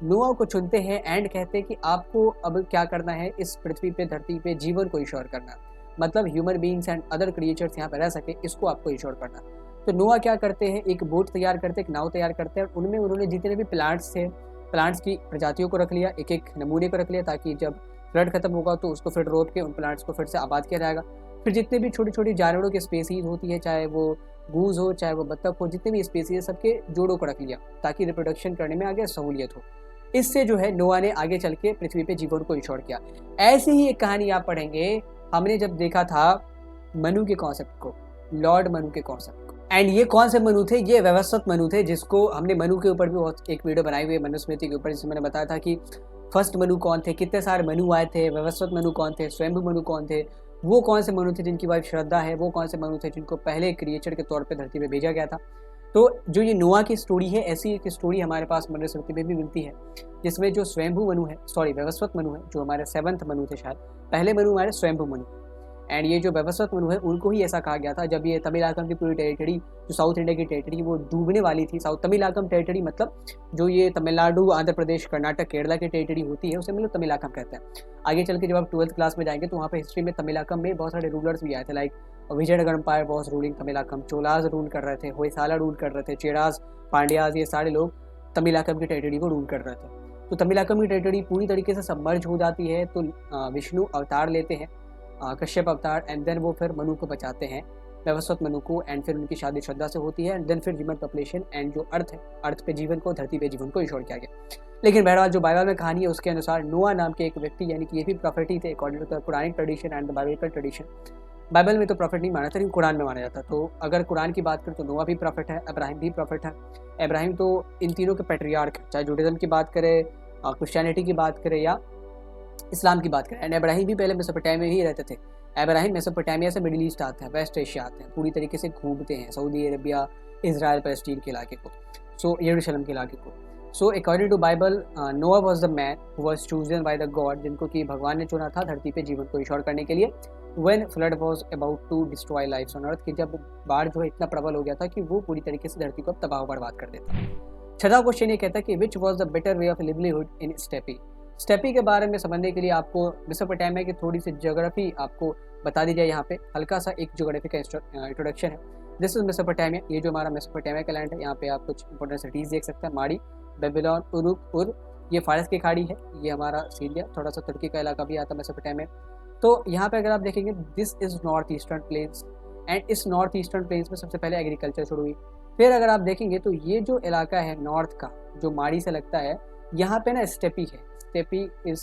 Speaker 1: नोआ को चुनते हैं एंड कहते हैं कि आपको अब क्या करना है, इस पृथ्वी पे, धरती पे जीवन को इंश्योर करना, मतलब human beings and other creatures यहाँ पे रह सके, इसको आपको इंश्योर करना। तो नोआ क्या करते हैं, एक बोट तैयार करते हैं, एक नाव तैयार करते हैं, और उनमें उन्होंने जितने भी प्लांट्स थे, प्लांट्स की प्रजातियों को रख लिया, एक एक नमूने को रख लिया, ताकि जब फ्लड खत्म होगा तो उसको फिर रोप के उन प्लांट्स को फिर से आबाद किया जाएगा। फिर जितने भी छोटी छोटी जानवरों की स्पेसीज होती है, चाहे वो गूज हो, चाहे वो बत्तख हो, जितने भी स्पेसीज है, सबके जोड़ों को रख लिया ताकि रिप्रोडक्शन करने में आगे सहूलियत हो। इससे जो है नोआ ने आगे चल के पृथ्वी पे जीवन को इंश्योर किया। ऐसी ही एक कहानी आप पढ़ेंगे, हमने जब देखा था मनु के कॉन्सेप्ट को, लॉर्ड मनु के कॉन्सेप्ट को, एंड ये कौन से मनु थे? ये व्यवस्थित मनु थे, जिसको हमने मनु के ऊपर भी एक वीडियो बनाई हुई है, मनुस्मृति के ऊपर, जिसमें मैंने बताया था कि फर्स्ट मनु कौन थे, कितने सारे मनु आए थे, व्यवस्थित मनु कौन थे, स्वयंभू मनु कौन थे, वो कौन से मनु थे जिनकी वाइफ श्रद्धा है, वो कौन से मनु थे जिनको पहले क्रिएचर के तौर पर धरती पर भेजा गया था। तो जो ये नोआ की स्टोरी है, ऐसी एक स्टोरी हमारे पास मनुस्मृति में भी मिलती है, जिसमें जो स्वयंभू मनु है, सॉरी व्यवस्थित मनु है, जो हमारे 7th मनु थे, शायद पहले मनु हमारे स्वयंभू मनु, एंड ये जो व्यवस्थित मनु है उनको ही ऐसा कहा गया था जब ये तमिलाकम की पूरी टेरिटरी, जो साउथ इंडिया की टेरिटरी, वो डूबने वाली थी। साउथ तमिलाकम टेरिटरी मतलब जो ये तमिलनाडु, आंध्र प्रदेश, कर्नाटक, केरला की टेरिटरी होती है, उसे मतलब तमिलाकम कहते हैं। आगे चल के जब आप 12th क्लास में जाएंगे तो वहाँ पे हिस्ट्री में तमिलाकम में बहुत सारे रूलर्स भी आए थे, like Vijayanagar empire was ruling Tamilakam, Cholas rule कर रहे थे, होयसाला रूल कर रहे थे, चेराज, पांड्याज, ये सारे लोग तमिलाकम की टेरिटरी को रूल कर रहे थे। तो तमिलाकम की टेरिटरी पूरी तरीके से सबमर्ज हो जाती है, तो विष्णु अवतार लेते हैं, कश्यप अवतार, एंड देन वो फिर मनु को बचाते हैं, व्यवस्थित मनु को, एंड फिर उनकी शादी श्रद्धा से होती है, एंड देन फिर ह्यूमन पॉपुलेशन एंड जो अर्थ है, अर्थ पे जीवन को, धरती पे जीवन को इंश्योर किया गया। लेकिन बहरहाल जो बाइबल में कहानी है उसके अनुसार नोआ नाम के एक व्यक्ति, यानी कि ये भी प्रॉफिट ही थे according to the Quranic tradition and the biblical tradition. Bible में तो प्रॉफिट नहीं माना था, लेकिन कुरान में माना जाता। तो अगर कुरान की बात करें तो नोआ भी प्रॉफिट है, इब्राहिम भी प्रॉफिट है। इब्राहिम तो इन तीनों के पैट्रियार्क है, चाहे जूडाइज्म की बात करें, क्रिश्चियनिटी की बात करें या इस्लाम की बात करें। एंड इब्राहिम भी पहले मेसोपोटामिया में ही रहते थे। इब्राहिम मेसोपोटामिया से मिडिल ईस्ट आते हैं, वेस्ट एशिया आते हैं, पूरी तरीके से घूमते हैं सऊदी अरबिया, इजराइल, पैलेस्टीन के इलाके को, सो यरूशलेम के इलाके को। सो अकॉर्डिंग टू बाइबल नोआ was the man who was chosen by the God, जिनको कि भगवान ने चुना था धरती पे जीवन को इंश्योर करने के लिए। When flood was about to destroy lifes on earth, कि जब बाढ़ जो है इतना प्रबल हो गया था कि वो पूरी तरीके से धरती को तबाह बर्बाद कर देता। छठा क्वेश्चन ये कहता है कि which was the better way of livelihood in steppe. Steppe के बारे में समझने के लिए आपको मेसोपोटामिया की थोड़ी सी ज्योग्राफी आपको बता दी जाए। यहाँ पे हल्का सा एक ज्योग्राफी का इंट्रोडक्शन है। दिस इज मेसोपोटामिया, ये जो हमारा मेसोपोटामिया का लैंड है, यहाँ पे आप कुछ इंपॉर्टेंट सिटीज़ देख सकते हैं, माड़ी, बेबीलोन, उरुक, उर, ये फारस की खाड़ी है, ये हमारा सीरिया, थोड़ा सा तुर्की का इलाका भी आता है मेसोपोटामिया। तो यहाँ पे अगर आप देखेंगे this is north eastern plains, and इस नॉर्थ ईस्टर्न प्लेन्स में सबसे पहले एग्रीकल्चर शुरू हुई। फिर अगर आप देखेंगे तो ये जो इलाका है नॉर्थ का, जो माड़ी से लगता है, यहाँ पे ना स्टेपी है। Steppe is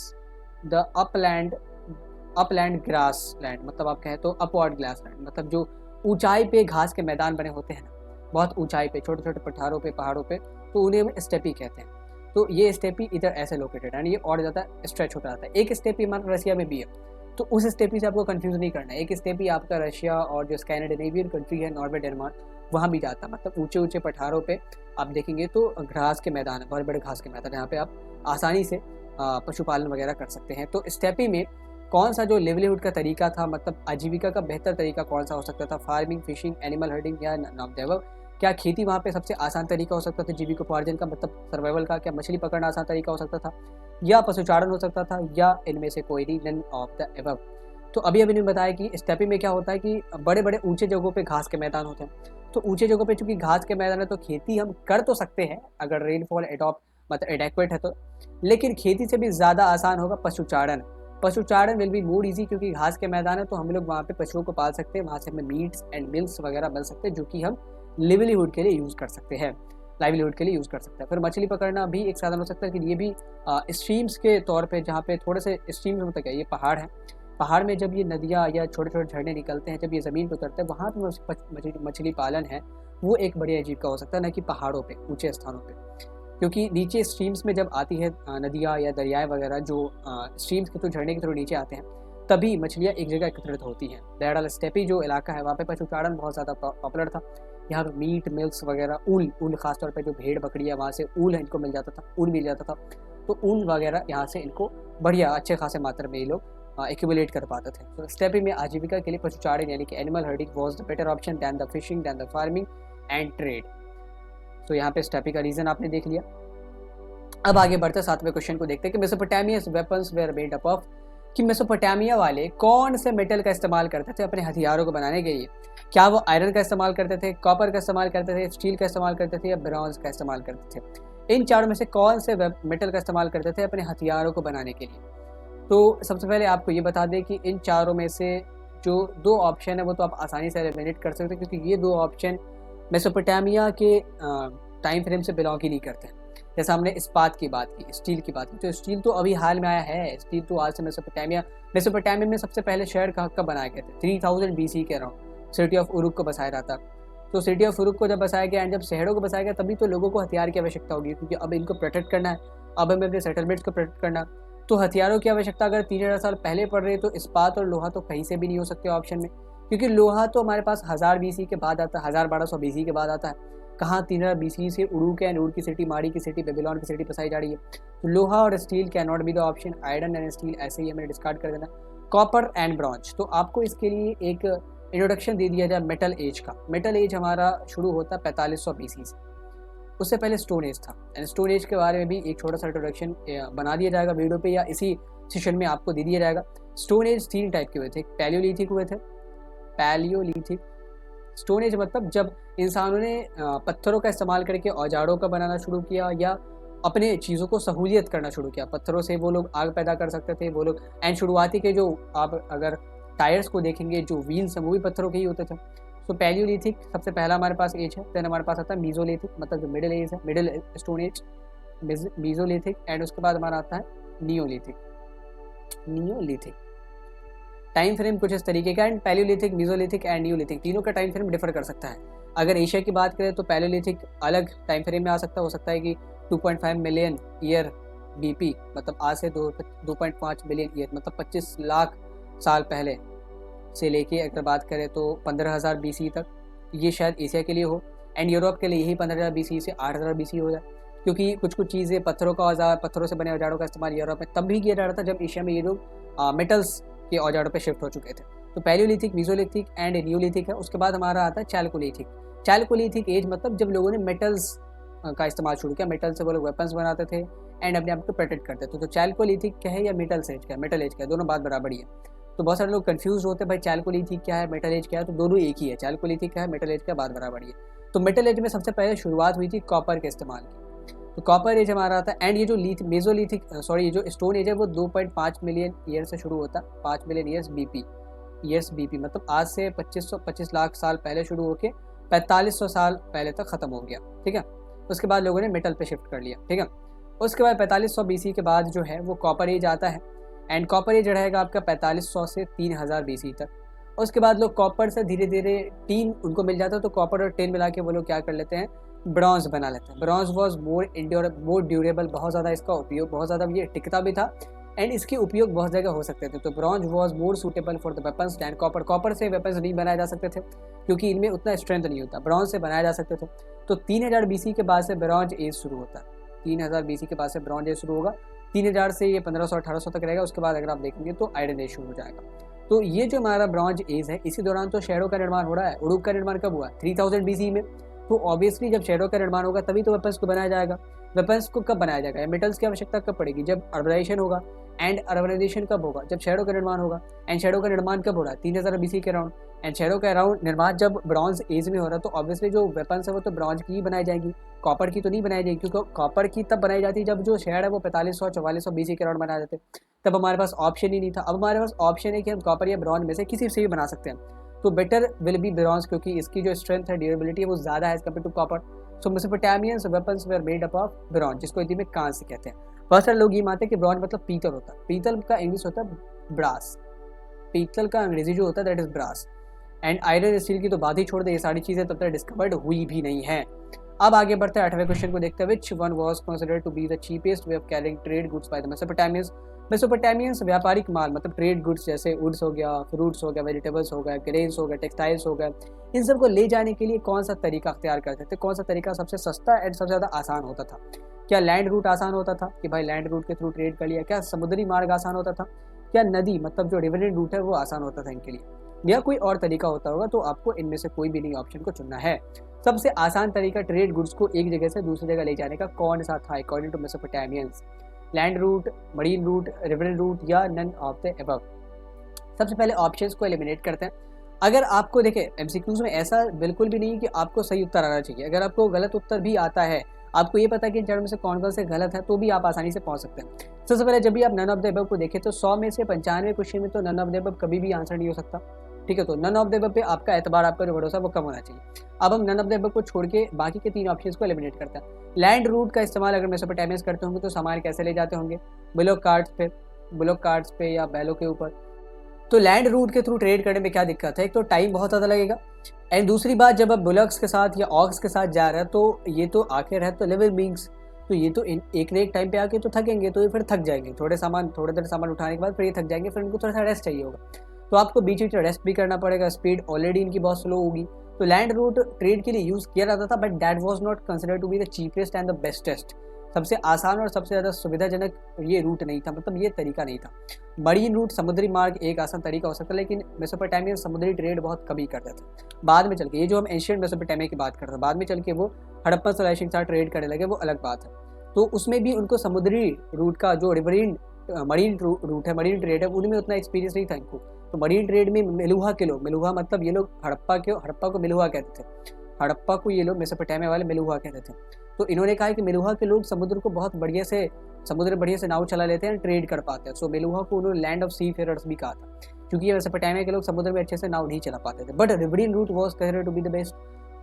Speaker 1: the upland grass land, मतलब आप कहें तो अपवर्ड ग्रास लैंड, मतलब जो ऊंचाई पे घास के मैदान बने होते हैं ना, बहुत ऊंचाई पे, छोटे छोटे पठारों पे, पहाड़ों पे, तो उन्हें हम स्टेपी कहते हैं। तो ये स्टेपी इधर ऐसे लोकेटेड है, ये और ज़्यादा स्ट्रेच होता रहता है। एक स्टेपी हमारा रशिया में भी है, तो उस स्टेपी से आपको कंफ्यूज नहीं करना है। एक स्टेपी आपका रशिया और जो स्कैंडिनेवियन कंट्री है, नॉर्वे, डेनमार्क, वहाँ भी जाता है। मतलब ऊंचे ऊंचे पठारों पे आप देखेंगे तो घास के मैदान है, बहुत बड़े घास के मैदान, यहाँ पे आप आसानी से पशुपालन वगैरह कर सकते हैं। तो स्टेपी में कौन सा जो लिवलीहुड का तरीका था, मतलब आजीविका का बेहतर तरीका कौन सा हो सकता था, फार्मिंग, फिशिंग, एनिमल हर्डिंग या नामदेव? क्या खेती वहाँ पे सबसे आसान तरीका हो सकता था जीविकोपार्जन का, मतलब सर्वाइवल का? क्या मछली पकड़ना आसान तरीका हो सकता था, या पशुचारण हो सकता था, या इनमें से कोई नहीं, नन ऑफ द एबव? तो अभी अभी ने बताया कि स्टेपी में क्या होता है कि बड़े बड़े ऊंचे जगहों पे घास के मैदान होते हैं। तो ऊंचे जगहों पे चूंकि घास के मैदान है तो खेती हम कर तो सकते हैं अगर रेनफॉल एडॉप्ट मतलब एडेक्वेट है तो, लेकिन खेती से भी ज़्यादा आसान होगा पशुचारण। पशुचारण विल बी मोर ईजी, क्योंकि घास के मैदान है तो हम लोग वहाँ पे पशुओं को पाल सकते हैं, वहाँ से हमें मीट्स एंड मिल्क्स वगैरह बन सकते हैं जो कि हम लिवलीहुड के लिए यूज़ कर सकते हैं, लाइवलीहुड के लिए यूज़ कर सकते हैं। फिर मछली पकड़ना भी एक साधन हो सकता है, कि ये भी स्ट्रीम्स के तौर पे, जहाँ पे थोड़े से स्ट्रीम्स मतलब क्या, ये पहाड़ है, पहाड़ में जब ये नदियाँ या छोटे छोटे झरने निकलते हैं, जब ये ज़मीन पर उतरते हैं, वहाँ पर मछली पालन है वो एक बढ़िया जीविका हो सकता है, न कि पहाड़ों पे, ऊंचे स्थानों पे। क्योंकि नीचे स्ट्रीम्स में जब आती है नदियाँ या दरियाएँ वगैरह, जो स्ट्रीम्स के थ्रू, झरने के थ्रू नीचे आते हैं, तभी मछलियाँ एक जगह एकत्रित होती हैं। दैराल स्टेपी जो इलाका है वहाँ पे पशुचारण बहुत ज़्यादा पॉपुलर था। यहाँ पर मीट, मिल्क्स वगैरह, ऊन खासतौर पर जो भेड़ बकरी है वहाँ से ऊन इनको मिल जाता था, ऊन मिल जाता था, तो ऊन वगैरह यहाँ से इनको बढ़िया अच्छे खासे मात्रा में ये लोग एक्यूमुलेट कर पाते थे। तो स्टेपी में आजीविका के लिए पशुचारण यानी कि animal herding was the better option than the fishing, than the farming and trade. तो यहाँ पे स्टेपी का रीजन आपने देख लिया। अब आगे बढ़ते 7वें क्वेश्चन को देखते हैं कि Mesopotamia's weapons were made up of, कि मेसोपोटामिया वाले कौन से मेटल का इस्तेमाल करते थे अपने हथियारों को बनाने के लिए? क्या वो आयरन का इस्तेमाल करते थे, कॉपर का इस्तेमाल करते थे, स्टील का इस्तेमाल करते थे, या ब्रॉन्ज का इस्तेमाल करते थे? इन चारों में से कौन से मेटल का इस्तेमाल करते थे अपने हथियारों को बनाने के लिए? तो सबसे पहले आपको ये बता दें कि इन चारों में से जो 2 ऑप्शन है वो तो आप आसानी से एलिमिनेट कर सकते हैं, क्योंकि ये 2 ऑप्शन मेसोपोटामिया के टाइम फ्रेम से बिलोंग ही नहीं करते हैं। जैसे हमने इस्पात की बात की, स्टील की बात की, तो स्टील तो अभी हाल में आया है, स्टील तो आज से मेसोपोटामिया में सबसे पहले शहर कब बनाए गए थे? 3000 BC के अराउंड सिटी ऑफ उरुक को बसाया जाता। तो सिटी ऑफ उरुक को जब बसाया गया एंड जब शहरों को बसाया गया, तभी तो लोगों को हथियार की आवश्यकता होगी, क्योंकि अब इनको प्रोटेक्ट करना है, अब हमें अपने सेटलमेंट्स को प्रोटेक्ट करना। तो हथियारों की आवश्यकता अगर 3000 साल पहले पड़ रही है, तो इस्पात और लोहा तो कहीं से भी नहीं हो सकते ऑप्शन में, क्योंकि लोहा तो हमारे पास 1000 BC के बाद आता है, 1200 BC के बाद आता है। कहाँ 3000 BC से उरुक एंड उर की सिटी, माड़ी की सिटी, बेबीलोन की सिटी बसाई जा रही है। तो लोहा और steel can not be the option, iron and steel ऐसे ही हमें डिस्कार्ड कर देना। कॉपर एंड ब्रॉन्ज, तो आपको इसके लिए एक इंट्रोडक्शन दे दिया जाए मेटल एज का। मेटल एज हमारा शुरू होता है 4500 BC से, उससे पहले स्टोन एज था, एंड स्टोन एज के बारे में भी एक छोटा सा इंट्रोडक्शन बना दिया जाएगा वीडियो पे, या इसी सेशन में आपको दे दिया जाएगा। स्टोन एज 3 टाइप के हुए थे, पैलियोलिथिक हुए थे, पैलियोलिथिक स्टोन एज मतलब जब इंसानों ने पत्थरों का इस्तेमाल करके औजारों का बनाना शुरू किया, या अपने चीज़ों को सहूलियत करना शुरू किया। पत्थरों से वो लोग आग पैदा कर सकते थे वो लोग, एंड शुरुआती के जो आप अगर टायर्स को देखेंगे, जो व्हील्स हैं वो भी पत्थरों के ही होते थे। तो पैलियोलिथिक सबसे पहला हमारे पास एज है। देन हमारे पास आता है मीजोलिथिक, मतलब जो मिडिल एज है, middle stone age, mesolithic, and उसके बाद हमारा आता है नियोलिथिक। नियोलिथिक टाइम फ्रेम कुछ इस तरीके का, and Palaeolithic, mesolithic and Neolithic तीनों का टाइम फ्रेम डिफर कर सकता है। अगर एशिया की बात करें तो पैलियोलिथिक अलग टाइम फ्रेम में आ सकता है, हो सकता है कि 2.5 मिलियन ईयर BP, मतलब आज से 2.5 मिलियन ईयर, मतलब 25 लाख साल पहले से लेके अगर बात करें तो 15,000 BC तक, ये शायद एशिया के लिए हो, एंड यूरोप के लिए यही 15,000 BC से 8,000 BC हो जाए, क्योंकि कुछ कुछ चीज़ें पत्थरों से बने औजारों का इस्तेमाल यूरोप में तब भी किया जा रहा था जब एशिया में ये लोग मेटल्स के औजारों पे शिफ्ट हो चुके थे। तो पैलियोलिथिक, मीजोलिथिक एंड नियोलिथिक है। उसके बाद हमारा आता है चैल्कोलिथिक। चैल्कोलिथिक एज मतलब जब लोगों ने मेटल्स का इस्तेमाल शुरू किया, मेटल से वो लोग वेपन्स बनाते थे एंड अपने आप को प्रोटेक्ट करते थे। तो चैल्कोलिथिक क्या है या मेटल्स एज क्या है? मेटल एज क्या है? दोनों बात बराबर ही है। तो बहुत सारे लोग कंफ्यूज होते हैं भाई चैल्कोलिथिक क्या है, मेटल एज क्या है, तो दोनों एक ही है। चैल्कोलिथिक क्या है, मेटल एज क्या, बात बराबर ही है। तो मेटल एज में सबसे पहले शुरुआत हुई थी कॉपर के इस्तेमाल की, तो कॉपर एज हमारा आता है। एंड ये जो ये जो स्टोन एज है वो 2.5 मिलियन ईयर से शुरू होता है, 5 मिलियन ईयर्स BP, मतलब आज से 25 लाख साल पहले शुरू होकर 4500 साल पहले तक ख़त्म हो गया, ठीक है। उसके बाद लोगों ने मेटल पे शिफ्ट कर लिया, ठीक है। उसके बाद 4500 BC के बाद जो है वो कॉपर एज आता है, एंड कॉपर एज रहेगा आपका 4500 से 3000 BC तक। उसके बाद लोग कॉपर से धीरे धीरे टीन उनको मिल जाता है, तो कॉपर और टिन मिला के वो लोग क्या कर लेते हैं, ब्रॉन्ज बना लेते हैं। ब्रॉन्ज वॉज मोर ड्यूरेबल, बहुत ज़्यादा इसका उपयोग, बहुत ज़्यादा ये टिकता भी था, एंड इसके उपयोग बहुत जगह हो सकते थे। तो bronze was more suitable for the weapons than copper. Copper से वेपन्स नहीं बनाए जा सकते थे क्योंकि इनमें उतना स्ट्रेंथ नहीं होता, ब्रॉन्ज से बनाए जा सकते थे। तो 3000 BC के बाद से ब्रॉन्ज एज शुरू होता है, 3000 BC के बाद से ब्रॉन्ज एज शुरू होगा। 3000 से ये 1500-1800 तक रहेगा। उसके बाद अगर आप देखेंगे तो आयरन एज शुरू हो जाएगा। तो ये जो हमारा ब्रॉन्ज एज है, इसी दौरान तो शैडो का निर्माण हो रहा है। उरुक का निर्माण कब हुआ? 3000 BC में। तो ऑब्वियसली जब शैडो का निर्माण होगा तभी तो वेपन्स को बनाया जाएगा। वेपन्स को कब बनाया जाएगा? मेटल्स की आवश्यकता कब पड़ेगी? जब अर्बनाइजेशन होगा। एंड अर्बनाइजेशन कब होगा? जब शैडो का निर्माण होगा। एंड शैडो का निर्माण कब हो रहा है? 3000 BC के अराउंड। एंड शैडो का अराउंड निर्माण जब ब्रॉन्ज एज में हो रहा है तो ऑब्वियसली जो वेपन्स है वो तो ब्रॉन्ज की ही बनाई जाएगी, कॉपर की तो नहीं बनाई जाएगी, क्योंकि कॉपर की तब बनाई जाती है जब जो शैड है वो 4500-4400 BC के अराउंड बना देते। तब हमारे पास ऑप्शन ही नहीं था। अब हमारे पास ऑप्शन है कि हम कॉपर या ब्रॉन्ज में से किसी से भी बना सकते हैं। तो बेटर विल बी ब्रॉन्ज, क्योंकि इसकी जो स्ट्रेंथ है, ड्यूरेबिलिटी है वो ज़्यादा है as compare to copper. So Mesopotamians weapons were made up of bronze, जिसको हिंदी में कांस्य कहते हैं। बहुत सारे लोग ये मानते हैं कि ब्रॉन्ज मतलब पीतल होता है। पीतल का इंग्लिश होता है ब्रास। पीतल का अंग्रेजी जो होता है that is brass. And iron steel की तो बात ही छोड़ दे, ये सारी चीज़ें तब तक डिस्कवर्ड हुई भी नहीं है। अब आगे बढ़ते हैं 8वें क्वेश्चन को देखते हैं। Which one was considered to be the cheapest way of carrying trade goods by the Mesopotamians. Mesopotamians व्यापारिक माल मतलब ट्रेड गुड्स जैसे वुड्स हो गया, फ्रूट्स हो गया, वेजिटेबल्स हो गया, ग्रेन्स हो गया, टेक्सटाइल्स हो गया, इन सब को ले जाने के लिए कौन सा तरीका अख्तियार करते थे? कौन सा तरीका सबसे सस्ता एंड सबसे ज़्यादा आसान होता था? क्या लैंड रूट आसान होता था कि भाई लैंड रूट के थ्रू ट्रेड कर लिया? क्या समुद्री मार्ग आसान होता था? क्या नदी मतलब जो रिवरन रूट है वो आसान होता था इनके लिए? या कोई और तरीका होता होगा? तो आपको इनमें से कोई भी नहीं ऑप्शन को चुनना है। सबसे आसान तरीका ट्रेड गुड्स को एक जगह से दूसरी जगह ले जाने का कौन सा था according to Mesopotamians? Land route, marine route, riverine route या नन ऑफ द अबव? सबसे पहले ऑप्शंस को एलिमिनेट करते हैं। अगर आपको देखें एमसीक्यूज में ऐसा बिल्कुल भी नहीं है कि आपको सही उत्तर आना चाहिए। अगर आपको गलत उत्तर भी आता है, आपको ये पता है कि इन चारों में से कौन कौन से गलत है, तो भी आप आसानी से पहुंच सकते हैं। सबसे पहले जब भी आप नन ऑफ द अबव को देखें तो 100 में से 95 क्वेश्चन में तो नन ऑफ द अबव कभी भी आंसर नहीं हो सकता। ठीक है, तो नन ऑफ द अबव पे आपका एतबार, आपका जो भरोसा वो कम होना चाहिए। अब हम नन ऑफ द अबव को छोड़ के बाकी के 3 ऑप्शंस को एलिमिनेट करते हैं। लैंड रूट का इस्तेमाल अगर मेसोपोटामियंस करते होंगे तो सामान कैसे ले जाते होंगे? बुलोक कार्ट्स पे या बैलों के ऊपर। तो लैंड रूट के थ्रू ट्रेड करने में क्या दिक्कत है? एक तो टाइम बहुत ज़्यादा लगेगा, एंड दूसरी बात जब आप बुलक्स के साथ या ऑक्स के साथ जा रहे हैं तो ये तो आखिर है तो लिविंग बींग्स, तो ये तो एक न एक टाइम पे आके तो थकेंगे, तो ये फिर थक जाएंगे। थोड़े देर सामान उठाने के बाद फिर ये थक जाएंगे, फिर इनको थोड़ा सा रेस्ट चाहिए होगा। तो आपको बीच बीच में रेस्ट भी करना पड़ेगा, स्पीड ऑलरेडी इनकी बहुत स्लो होगी। तो लैंड रूट ट्रेड के लिए यूज़ किया जाता था, but that was not considered to be the cheapest and the bestest. सबसे आसान और सबसे ज़्यादा सुविधाजनक ये रूट नहीं था, मतलब ये तरीका नहीं था। मरीन रूट, समुद्री मार्ग एक आसान तरीका हो सकता है, लेकिन मेसोपोटामियन समुद्री ट्रेड बहुत कभी करते थे। बाद में चल के ये जो हम एंशियंट मेसोपोटामिया की बात करते हैं, बाद में चल के वो हड़प्पन सिविलाइजेशन के साथ ट्रेड करने लगे, वो अलग बात है। तो उसमें भी उनको समुद्री रूट का जो रिवरीन मरीन रूट है, मरीन ट्रेड है, उनमें उतना एक्सपीरियंस नहीं था इनको। तो मरीन ट्रेड में मिलुहा मतलब ये लोग हड़प्पा को मिलुहा कहते थे। हड़प्पा को ये लोग मेसोपोटामिया वाले मिलुहा कहते थे। तो इन्होंने कहा कि मिलुहा के लोग समुद्र बढ़िया से नाव चला लेते हैं, ट्रेड कर पाते हैं। सो मिलुहा को उन्होंने लैंड ऑफ सी फेयरर्स भी कहा था, क्योंकि ये मेसोपोटामिया के लोग समुद्र में अच्छे से नाव नहीं चला पाते थे। But riverine route was considered to be the best.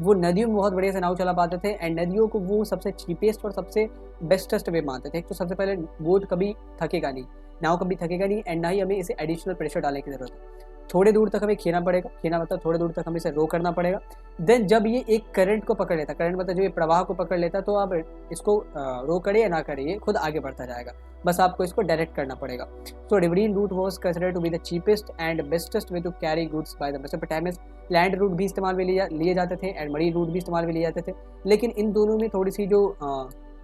Speaker 1: वो नदियों में बहुत बढ़िया से नाव चला पाते थे, एंड नदियों को वो सबसे चीपेस्ट और सबसे बेस्टेस्ट वे मानते थे। तो सबसे पहले बोट कभी थकेगा नहीं, नाव कभी थकेगा नहीं, एंड ना ही हमें इसे एडिशनल प्रेशर डालने की जरूरत है। थोड़े दूर तक हमें खेना पड़ेगा, खेना मतलब थोड़े दूर तक हमें इसे रो करना पड़ेगा। देन जब ये एक करंट को पकड़ लेता, करंट मतलब जो ये प्रवाह को पकड़ लेता, तो आप इसको रो करे या ना करे, ये खुद आगे बढ़ता जाएगा, बस आपको इसको डायरेक्ट करना पड़ेगा। तो riverine route was considered to be the cheapest and bestest way to carry goods by the Mesopotamians. Land route भी इस्तेमाल में लिए जाते थे, एंड मरीन रूट भी इस्तेमाल में लिए जाते थे, लेकिन इन दोनों में थोड़ी सी जो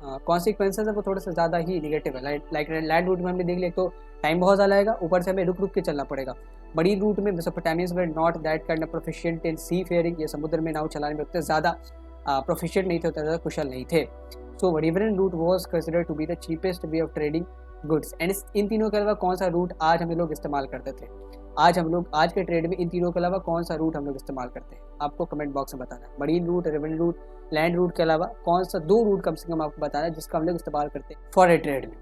Speaker 1: कॉन्सिक्वेंसेज है वो थोड़े से ज़्यादा ही निगेटिव है। लाइक लैंड रूट में हमने देख लिया तो टाइम बहुत ज़्यादा लगेगा, ऊपर से हमें रुक के चलना पड़ेगा। मरीन रूट में Mesopotamians were not that kind of proficient in sea faring, ये समुद्र में नाव चलाने में उतने ज़्यादा प्रोफिशिएंट नहीं थे, उतने ज़्यादा कुशल नहीं थे। So riverine route was considered to be the cheapest way of trading goods. And इन तीनों के अलावा कौन सा रूट आज हम लोग इस्तेमाल करते थे? आज के ट्रेड में इन तीनों के अलावा कौन सा रूट हम लोग इस्तेमाल करते हैं? आपको कमेंट बॉक्स में बताना है। Marine route, riverine route, land route के अलावा कौन सा 2 रूट कम से कम आपको बताना है जिसका हम लोग इस्तेमाल करते हैं फॉर ए ट्रेड में।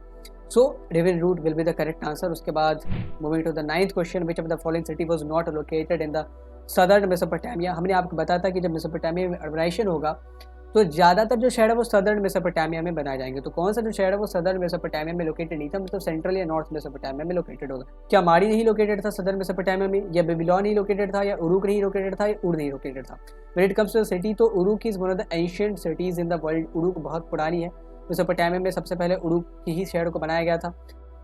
Speaker 1: So riverine route will be the correct answer. उसके बाद moving to the 9th question, which of the following city was not located in the southern Mesopotamia. हमने आपको बताया था कि जब मेसोपोटामिया में अर्बनाइजेशन होगा तो ज़्यादातर जो शहर है वो सदर्न मेसोपोटामिया में बनाए जाएंगे। तो कौन सा जो शहर है वो सदर्न मेसोपोटामिया में लोकेटेड नहीं था, मतलब सेंट्रल या नॉर्थ मेसोपोटामिया में लोकेटेड होगा। क्या मारी नहीं लोकेटेड था सदर्न मेसोपोटामिया में, या बेबीलोन नहीं लोकेटेड था, या उरुक नहीं लोकेटेड था, या उर नहीं लोकेटेड था? When it comes to the city, तो Uruk is one of the ancient cities in the world. Uruk बहुत पुरानी है। मेसोपोटामिया में सबसे पहले उरुक की ही शहर को बनाया गया था।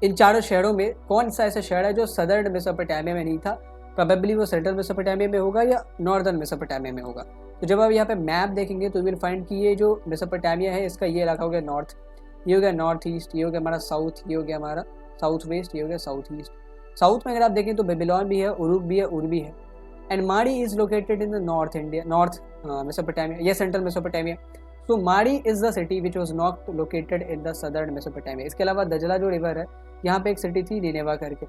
Speaker 1: इन चारों शहरों में कौन सा ऐसा शहर है जो सदर्न मेसोपोटामिया में नहीं था? प्रोबेबली वो सेंट्रल मेसोपोटामिया में होगा या नॉर्दर्न मेसोपोटामिया में होगा। तो जब आप यहाँ पे मैप देखेंगे तो विल फाइंड कि ये जो मेसोपोटामिया है इसका ये इलाका हो गया नॉर्थ, ये हो गया नॉर्थ ईस्ट, ये हो गया हमारा साउथ, ये हो गया हमारा साउथ वेस्ट, ये हो गया साउथ ईस्ट। साउथ में अगर आप देखें तो बेबीलोन भी है, उरुक भी है, उर भी है। एंड माड़ी is located in the north India, north Mesopotamia या सेंट्रल मेसोपोटामिया। सो माड़ी is the city which was not located in the southern Mesopotamia. इसके अलावा दजला जो रिवर है, यहाँ पे एक सिटी थी निनेवा करके।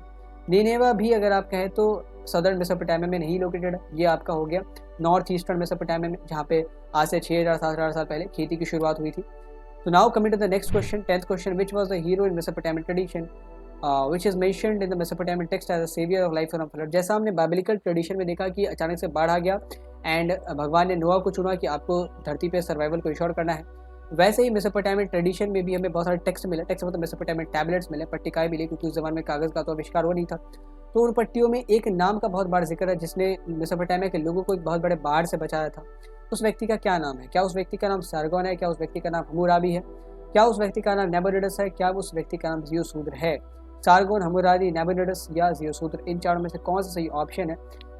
Speaker 1: निनेवा भी अगर आप कहें तो सदर्न मेसोपोटामिया में नहीं लोकेटेड है, ये आपका हो गया नॉर्थ ईस्टर्न मेसोपोटामिया में, जहाँ पे आज से 6000-7000 साल पहले खेती की शुरुआत हुई थी। So now coming to the next question, 10th question, which was the hero in Mesopotamian tradition, which is mentioned in the Mesopotamian text as a savior of life from flood। जैसा हमने बाइबलिकल ट्रेडिशन में देखा कि अचानक से बाढ़ आ गया and भगवान ने नोआ को चुना कि आपको धरती पे सर्वाइवल को इंश्योर करना है, वैसे ही मेसोपोटामियन ट्रेडिशन में भी हमें बहुत सारे टेक्स्ट मिले। टेक्स्ट मतलब मेसोपोटामियन टैबलेट्स मिले, पट्टिकाएं मिली, क्योंकि उस जमाने में कागज़ का तो आविष्कार हो नहीं था। तो उन पट्टियों में एक नाम का बहुत बड़ा जिक्र है जिसने मेसोपोटामिया के लोगों को एक बहुत बड़े बाढ़ से बचाया था। उस व्यक्ति का क्या नाम है? क्या उस व्यक्ति का नाम सारगोन है? क्या उस व्यक्ति का नाम हम्मुराबी है? क्या उस व्यक्ति का नाम नेबुनिडस है? क्या उस व्यक्ति का नाम ज़ियोसूद्र है? सारगोन, हम्मुराबी, नेबुनिडस या ज़ियोसूद्र, इन चारों में से कौन सा सही ऑप्शन है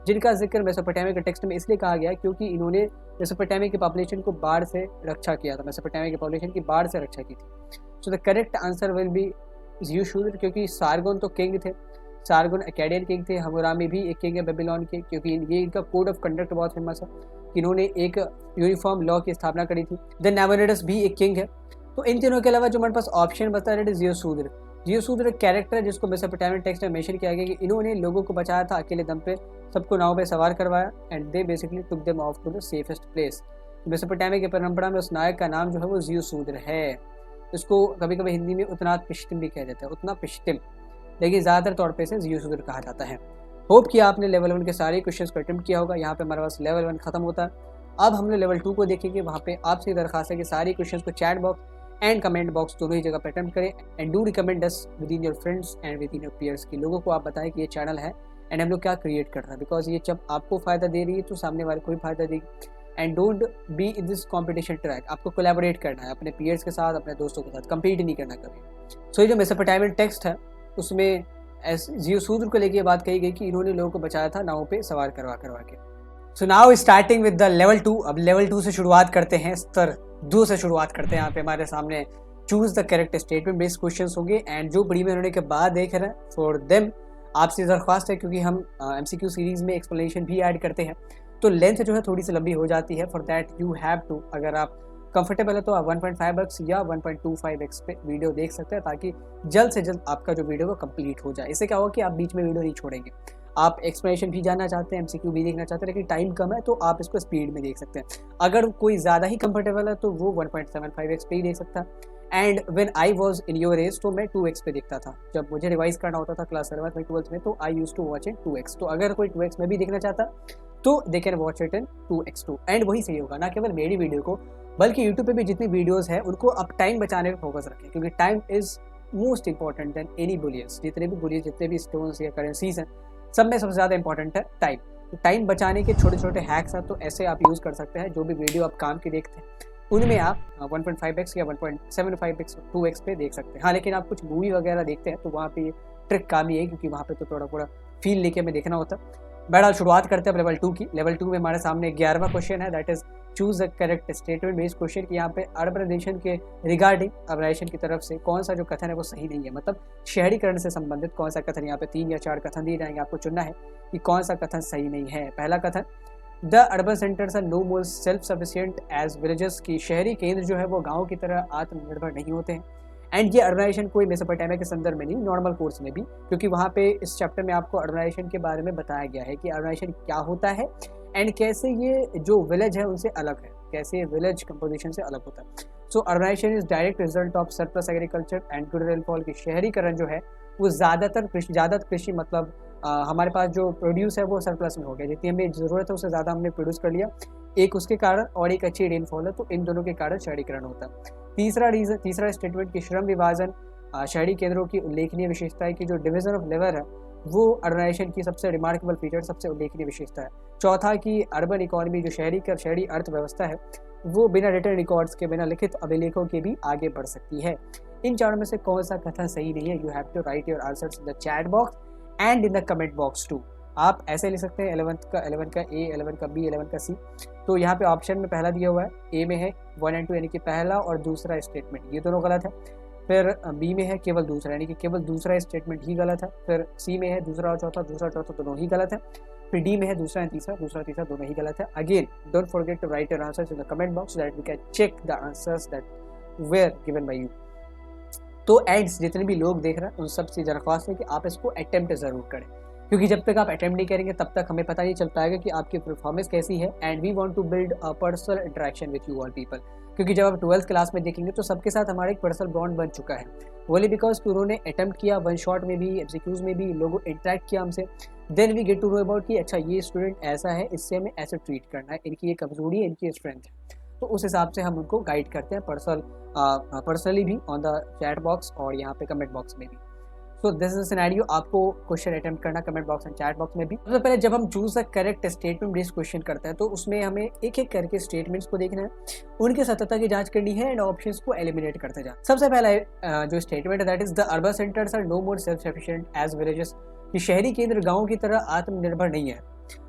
Speaker 1: जिनका जिक्र मेसोपोटामिया के टेक्स्ट में इसलिए कहा गया क्योंकि इन्होंने मेसोपोटामिया की पॉपुलेशन को बाढ़ से रक्षा किया था, मेसोपोटामिया की पॉपुलेशन की बाढ़ से रक्षा की थी। So the correct answer will be Ziusudra, क्योंकि सारगोन तो किंग थे, सारगोन अकेडियन किंग थे, हम्मुराबी भी एक किंग है बेबीलोन के, क्योंकि ये इनका कोड ऑफ कंडक्ट बहुत फेमस है कि इन्होंने एक यूनिफॉर्म लॉ की स्थापना करी थी। देन नेबुनिडस भी एक किंग है। तो इन तीनों के अलावा जो हमारे पास ऑप्शन बता है ज़ियोसूद्र। ज़ियोसूद्र एक कैरेक्टर है जिसको मेसोपोटामियन टेक्स्ट में मेंशन किया गया कि इन्होंने लोगों को बचाया था अकेले दम पे, सबको नाव पे सवार करवाया and they basically took them off to the safest place. Mesopotamia की परंपरा में उस नायक का नाम जो है वो ज़ियोसूद्र है। इसको कभी कभी हिंदी में उतनात पिश्तिम भी कह देते हैं, उतना पिश्तिम, लेकिन ज़्यादातर तौर पर इसे ज़ियोसूद्र कहा जाता है। होप कि आपने लेवल 1 के सारे क्वेश्चंस को अटेम्प्ट किया होगा। यहाँ पे हमारे पास लेवल 1 खत्म होता है। अब हम लोग लेवल 2 को देखेंगे। वहाँ पे आपसे दरखास्त है कि सारे क्वेश्चंस को chat box and comment box दोनों ही जगह पर अटेम्प्ट करें and do recommend us with in your friends and with in your peers की लोगों को आप बताएं कि ये चैनल है एंड हम लोग क्या क्रिएट कर रहे हैं, बिकॉज ये जब आपको फ़ायदा दे रही है तो सामने वाले को भी फ़ायदा देगी। And don't be in this competition track, आपको कोलैबोरेट करना है अपने पीयर्स के साथ, अपने दोस्तों के साथ, कम्पीट नहीं करना कभी। सो ये जो मेसोपोटामियन टेक्स्ट है उसमें ज़ियोसूद्र को लेके बात कही गई कि इन्होंने लोगों को बचाया था नाव पे सवार करवा के। So now starting with the level 2। अब लेवल 2 से शुरुआत करते हैं, स्तर 2 से शुरुआत करते हैं। यहाँ पे हमारे सामने choose the correct statement based questions होंगे एंड जो बड़ी में होने के बाद देख रहे हैं फॉर देम आपसे दरख्वास्त है, क्योंकि हम MCQ सीरीज में एक्सप्लेनेशन भी ऐड करते हैं तो लेंथ जो है थोड़ी सी लंबी हो जाती है। For that you have to, अगर आप कंफर्टेबल है तो आप 1.5x या 1.25x पे वीडियो देख सकते हैं ताकि जल्द से जल्द आपका जो वीडियो वो कंप्लीट हो जाए। इससे क्या होगा कि आप बीच में वीडियो नहीं छोड़ेंगे। आप एक्सप्लेनेशन भी जानना चाहते हैं, MCQ भी देखना चाहते हैं, लेकिन टाइम कम है तो आप इसको स्पीड में देख सकते हैं। अगर कोई ज़्यादा ही कंफर्टेबल है तो वो 1.75x पे ही देख सकता है। And when I was in your age तो मैं 2x पे देखता था, जब मुझे रिवाइज करना होता था क्लास 7th में 12th में, तो I use to watch in 2x। तो अगर कोई 2x में भी देखना चाहता तो they can watch it in 2x2 and वही सही होगा, ना केवल मेरी वीडियो को बल्कि यूट्यूब पे भी जितनी वीडियोस हैं उनको अब टाइम बचाने पर फोकस रखें, क्योंकि time is most important then any bullions. जितने भी बुलियंस, जितने भी स्टोन्स या करेंसीज हैं, सब में सबसे ज़्यादा इंपॉर्टेंट है टाइम। तो टाइम बचाने के छोटे छोटे हैक्स हैं, तो ऐसे आप यूज़ कर सकते हैं। जो भी वीडियो आप काम की देखते हैं उनमें आप 1.5x या 1.75x 2x पे देख सकते हैं। हाँ, लेकिन आप कुछ मूवी वगैरह देखते हैं तो वहाँ पे ये ट्रिक काम ही है, क्योंकि वहाँ पे तो थोड़ा फील लेके हमें देखना होता है। बहरहाल शुरुआत करते हैं लेवल 2 की। लेवल 2 में हमारे सामने 11वां क्वेश्चन है, that is choose the correct statement based question कि यहाँ पे अर्बनाइजेशन के रिगार्डिंग अर्बनाइजेशन की तरफ से कौन सा जो कथन है वो सही नहीं है, मतलब शहरीकरण से संबंधित कौन सा कथन। यहाँ पे 3 या 4 कथन दिए जाएंगे, आपको चुनना है कि कौन सा कथन सही नहीं है। पहला कथन, the urban centres are no more self sufficient as villages, की शहरी केंद्र जो है वो गाँव की तरह आत्मनिर्भर नहीं होते हैं। एंड ये अर्बनाइजेशन कोई मेसोपोटामिया के संदर्भ में नहीं, नॉर्मल कोर्स में भी, क्योंकि वहाँ पे इस चैप्टर में आपको अर्बनाइजेशन के बारे में बताया गया है कि अर्बनाइजेशन क्या होता है एंड कैसे ये जो विलेज है उनसे अलग है, कैसे विलेज कंपोजिशन से अलग होता है। So urbanisation is direct result of surplus agriculture and good rainfall. की शहरीकरण जो है वो ज़्यादातर कृषि मतलब हमारे पास जो प्रोड्यूस है वो सरप्लस में हो गया, जितनी हमें ज़रूरत है उससे ज़्यादा हमने प्रोड्यूस कर लिया, एक उसके कारण और एक अच्छी रेनफॉल है, तो इन दोनों के कारण शहरीकरण होता है। तीसरा स्टेटमेंट की श्रम विभाजन शहरी केंद्रों की उल्लेखनीय विशेषता है कि जो डिवीजन ऑफ लेबर है वो अर्बनाइजेशन की सबसे रिमार्केबल फीचर, सबसे उल्लेखनीय विशेषता है। चौथा कि अर्बन इकोनॉमी जो शहरी अर्थव्यवस्था है वो बिना रिटर्न रिकॉर्ड्स के, बिना लिखित अभिलेखों के भी आगे बढ़ सकती है। इन चारों में से कौन सा कथन सही नहीं है? You have to write your answers in the chat box and in the comment box too. आप ऐसे लिख सकते हैं 11 का ए, 11 का बी, 11 का सी। तो यहाँ पे ऑप्शन में पहला दिया हुआ है, ए में है 1 और 2, यानी कि पहला और दूसरा स्टेटमेंट, ये दोनों गलत है। फिर बी में है केवल दूसरा, यानी कि केवल दूसरा स्टेटमेंट ही गलत है। फिर सी में है दूसरा और चौथा दोनों ही गलत है। फिर डी में है दूसरा और तीसरा दोनों ही गलत है। Again don't forget to write your answers in the comment box that we can check the answers that were given by you. तो एड्स जितने भी लोग देख रहे हैं उन सब से दरख्वास्त है कि आप इसको अटेम्प्ट ज़रूर करें, क्योंकि जब तक आप अटेम्प्ट नहीं करेंगे तब तक हमें पता नहीं चल पाएगा कि आपकी परफॉर्मेंस कैसी है। And we want to build a personal interaction with you all people, क्योंकि जब आप 12th क्लास में देखेंगे तो सबके साथ हमारा एक पर्सनल बॉन्ड बन चुका है, ओनली बिकॉज कि उन्होंने अटेम्प्ट किया, वन शॉट में भी, एमसीक्यूज में भी लोगों इंटरेक्ट किया हमसे। Then we get to know about कि अच्छा ये स्टूडेंट ऐसा है, इससे हमें ऐसे ट्रीट करना है, इनकी ये कमजोरी है, इनकी स्ट्रेंथ है। तो उस हिसाब से हम उनको गाइड करते हैं पर्सनली भी ऑन द चैट बॉक्स और यहाँ पे कमेंट बॉक्स में भी। सो दिस इज सिनेरियो, आपको क्वेश्चन अटेम्प्ट करना comment box and chat box में भी। सबसे पहले जब हम choose the correct statement based question करते हैं तो उसमें हमें एक एक करके स्टेटमेंट्स को देखना है, उनकी सत्यता की जांच करनी है एंड ऑप्शंस को एलिमिनेट करते जाना। सबसे पहला जो स्टेटमेंट है that is the urban centres are no more self sufficient as villages, कि शहरी केंद्र गाँव की तरह आत्मनिर्भर नहीं है।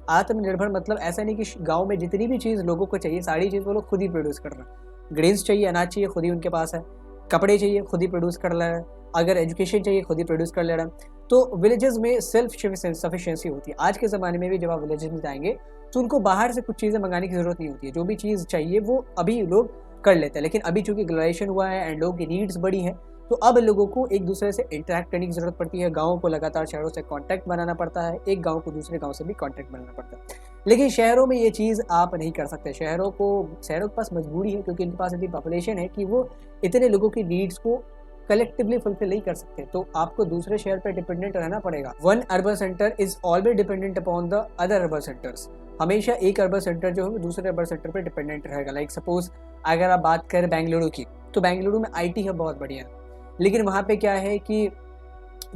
Speaker 1: आत्मनिर्भर मतलब ऐसा नहीं कि गाँव में जितनी भी चीज़ लोगों को चाहिए सारी चीज़ वो लोग खुद ही प्रोड्यूस कर रहे हैं। ग्रेन्स चाहिए, अनाज चाहिए, खुद ही उनके पास है। कपड़े चाहिए, खुद ही प्रोड्यूस कर ले रहे हैं। अगर एजुकेशन चाहिए, खुद ही प्रोड्यूस कर ले रहे हैं। तो विलेजेस में सेल्फ सफिशिएंसी होती है। आज के ज़माने में भी जब आप विलेजेस में जाएंगे तो उनको बाहर से कुछ चीज़ें मंगाने की ज़रूरत नहीं होती है। जो भी चीज़ चाहिए वो अभी लोग कर लेते हैं, लेकिन अभी चूँकि ग्लोबलाइजेशन हुआ है एंड लोगों की नीड्स बढ़ी है तो अब लोगों को एक दूसरे से इंटरेक्ट करने की ज़रूरत पड़ती है। गाँव को लगातार शहरों से कॉन्टैक्ट बनाना पड़ता है, एक गाँव को दूसरे गाँव से भी कॉन्टैक्ट बनाना पड़ता है। लेकिन शहरों में ये चीज़ आप नहीं कर सकते। शहरों के पास मजबूरी है, क्योंकि इनके पास इतनी पॉपुलेशन है कि वो इतने लोगों की नीड्स को कलेक्टिवली फुलफिल नहीं कर सकते, तो आपको दूसरे शहर पर डिपेंडेंट रहना पड़ेगा। One urban centre is always dependent upon the other urban centres. हमेशा एक अर्बन सेंटर जो है दूसरे अर्बन सेंटर पर डिपेंडेंट रहेगा। लाइक सपोज अगर आप बात करें बेंगलुरु की, तो बेंगलुरु में IT हब बहुत बढ़िया है, लेकिन वहाँ पे क्या है कि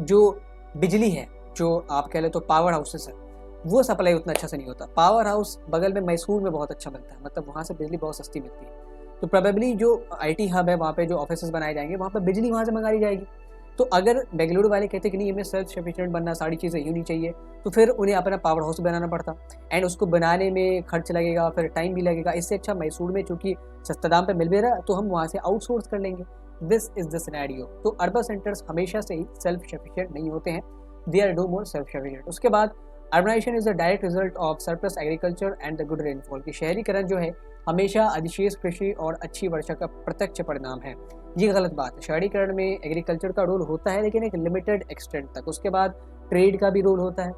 Speaker 1: जो बिजली है, जो आप कह ले तो पावर हाउसेस है, वो सप्लाई उतना अच्छा से नहीं होता। पावर हाउस बगल में मैसूर में बहुत अच्छा बनता है, मतलब वहाँ से बिजली बहुत सस्ती मिलती है। तो प्रोबेबली जो IT हब है वहाँ पे जो ऑफिस बनाए जाएंगे वहाँ पे बिजली वहाँ से मंगाई जाएगी। तो अगर बेंगलुरु वाले कहते कि नहीं हमें सेल्फ सफिशिएंट बनना, सारी चीज़ें यूँ नहीं चाहिए, तो फिर उन्हें अपना पावर हाउस बनाना पड़ता एंड उसको बनाने में खर्च लगेगा, फिर टाइम भी लगेगा। इससे अच्छा मैसूर में चूँकि सस्ता दाम पे मिल भी रहा है तो हम वहाँ से आउटसोर्स कर लेंगे। This is the scenario. तो अर्बन सेंटर्स हमेशा से ही सेल्फ सफिशिएंट नहीं होते हैं, they are no more self sufficient. उसके बाद urbanisation is the direct result of surplus agriculture and the good rainfall, की शहरीकरण जो है हमेशा अधिशेष कृषि और अच्छी वर्षा का प्रत्यक्ष परिणाम है। ये गलत बात है। शहरीकरण में एग्रीकल्चर का रोल होता है लेकिन एक लिमिटेड एक्सटेंट तक। उसके बाद ट्रेड का भी रोल होता है,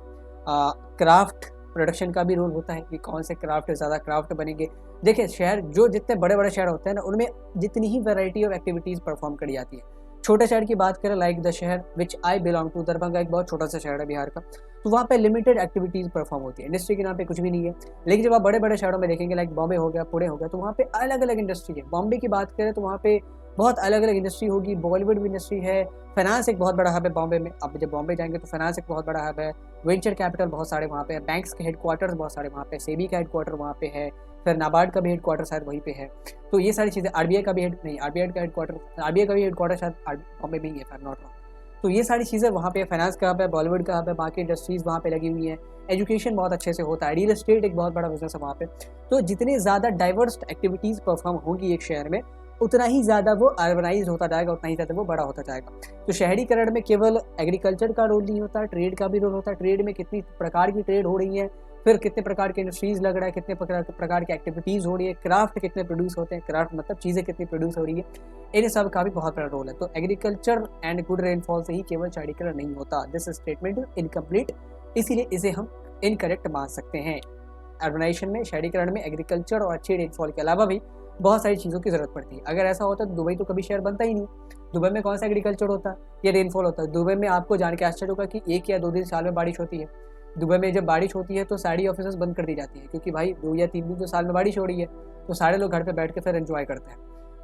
Speaker 1: क्राफ्ट प्रोडक्शन का भी रोल होता है कि कौन से क्राफ्ट ज़्यादा क्राफ्ट बनेंगे। देखिए शहर जो जितने बड़े बड़े शहर होते हैं ना उनमें जितनी ही वैरायटी ऑफ एक्टिविटीज़ परफॉर्म करी जाती है। छोटे शहर की बात करें लाइक द शहर विच आई बिलोंग टू, दरभंगा एक बहुत छोटा सा शहर है बिहार का, तो वहाँ पे लिमिटेड एक्टिविटीज़ परफॉर्म होती है। इंडस्ट्री के नाम पे कुछ भी नहीं है। लेकिन जब आप बड़े बड़े शहरों में देखेंगे लाइक बॉम्बे हो गया, पुणे हो गया, तो वहाँ पे अलग अलग इंडस्ट्री है। बॉम्बे की बात करें तो वहाँ पे बहुत अलग अलग इंडस्ट्री होगी, बॉलीवुड भी इंडस्ट्री है, फाइनेंस एक बहुत बड़ा हब है बॉम्बे में। अब जब बॉम्बे जाएंगे तो फाइनेंस एक बहुत बड़ा हब है, वेंचर कैपिटल बहुत सारे वहाँ पे है, बैंक्स के हेडक्वार्टर्स बहुत सारे वहाँ पे, सेबी का हेडक्वार्टर वहाँ पे है, फिर नाबार्ड का भी हेडक्वार्टर शायद वहीं पे है। तो ये सारी चीज़ें, आरबीआई का भी हेडक्वार्टर शायद बॉम्बे में ही है, नॉट रॉन्ग। तो ये सारी चीज़ें वहाँ पे, फाइनेंस का हब है, बॉलीवुड का हब है, बाकी इंडस्ट्रीज़ वहाँ पे लगी हुई हैं, एजुकेशन बहुत अच्छे से होता है, रियल एस्टेट एक बहुत बड़ा बिजनेस है वहाँ पे। तो जितनी ज़्यादा डाइवर्स एक्टिविटीज़ परफॉर्म होंगी एक शहर में उतना ही ज़्यादा वो अर्बनाइज होता जाएगा, उतना ही ज़्यादा वो बड़ा होता जाएगा। तो शहरीकरण में केवल एग्रीकल्चर का रोल नहीं होता, ट्रेड का भी रोल होता है। ट्रेड में कितनी प्रकार की ट्रेड हो रही है, फिर कितने प्रकार के इंडस्ट्रीज़ लग रहा है, कितने प्रकार की एक्टिविटीज़ हो रही है, क्राफ्ट कितने प्रोड्यूस होते हैं, क्राफ्ट मतलब चीज़ें कितनी प्रोड्यूस हो रही है, इन सब का भी बहुत बड़ा रोल है। तो एग्रीकल्चर एंड गुड रेनफॉल से ही केवल शहरीकरण नहीं होता। दिस स्टेटमेंट इज इनकम्प्लीट, इसीलिए इसे हम इनकरेक्ट मान सकते हैं। अर्बनाइजेशन में, शहरीकरण में एग्रीकल्चर और अच्छे रेनफॉल के अलावा भी बहुत सारी चीज़ों की ज़रूरत पड़ती है। अगर ऐसा होता तो दुबई तो कभी शहर बनता ही नहीं। दुबई में कौन सा एग्रीकल्चर होता है या रेनफॉल होता है? दुबई में आपको जान के आश्चर्य होगा कि 1 या 2 दिन साल में बारिश होती है। दुबई में जब बारिश होती है तो सारी ऑफिसेस बंद कर दी जाती है, क्योंकि भाई 2 या 3 दिन तो साल में बारिश हो रही है, तो सारे लोग घर पे बैठ के फिर एंजॉय करते हैं।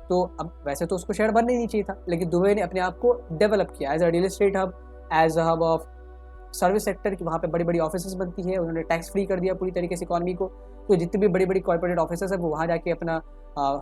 Speaker 1: तो अब वैसे तो उसको शहर बनना ही नहीं चाहिए था, लेकिन दुबई ने अपने आप को डेवलप किया as a real estate hub, as a hub of service sector की। वहाँ पे बड़ी बड़ी ऑफिसेस बनती है, उन्होंने टैक्स फ्री कर दिया पूरी तरीके से इकॉनमी को। तो जितनी भी बड़ी बड़ी कॉर्पोरेट ऑफिसेस है वो वहाँ जाके अपना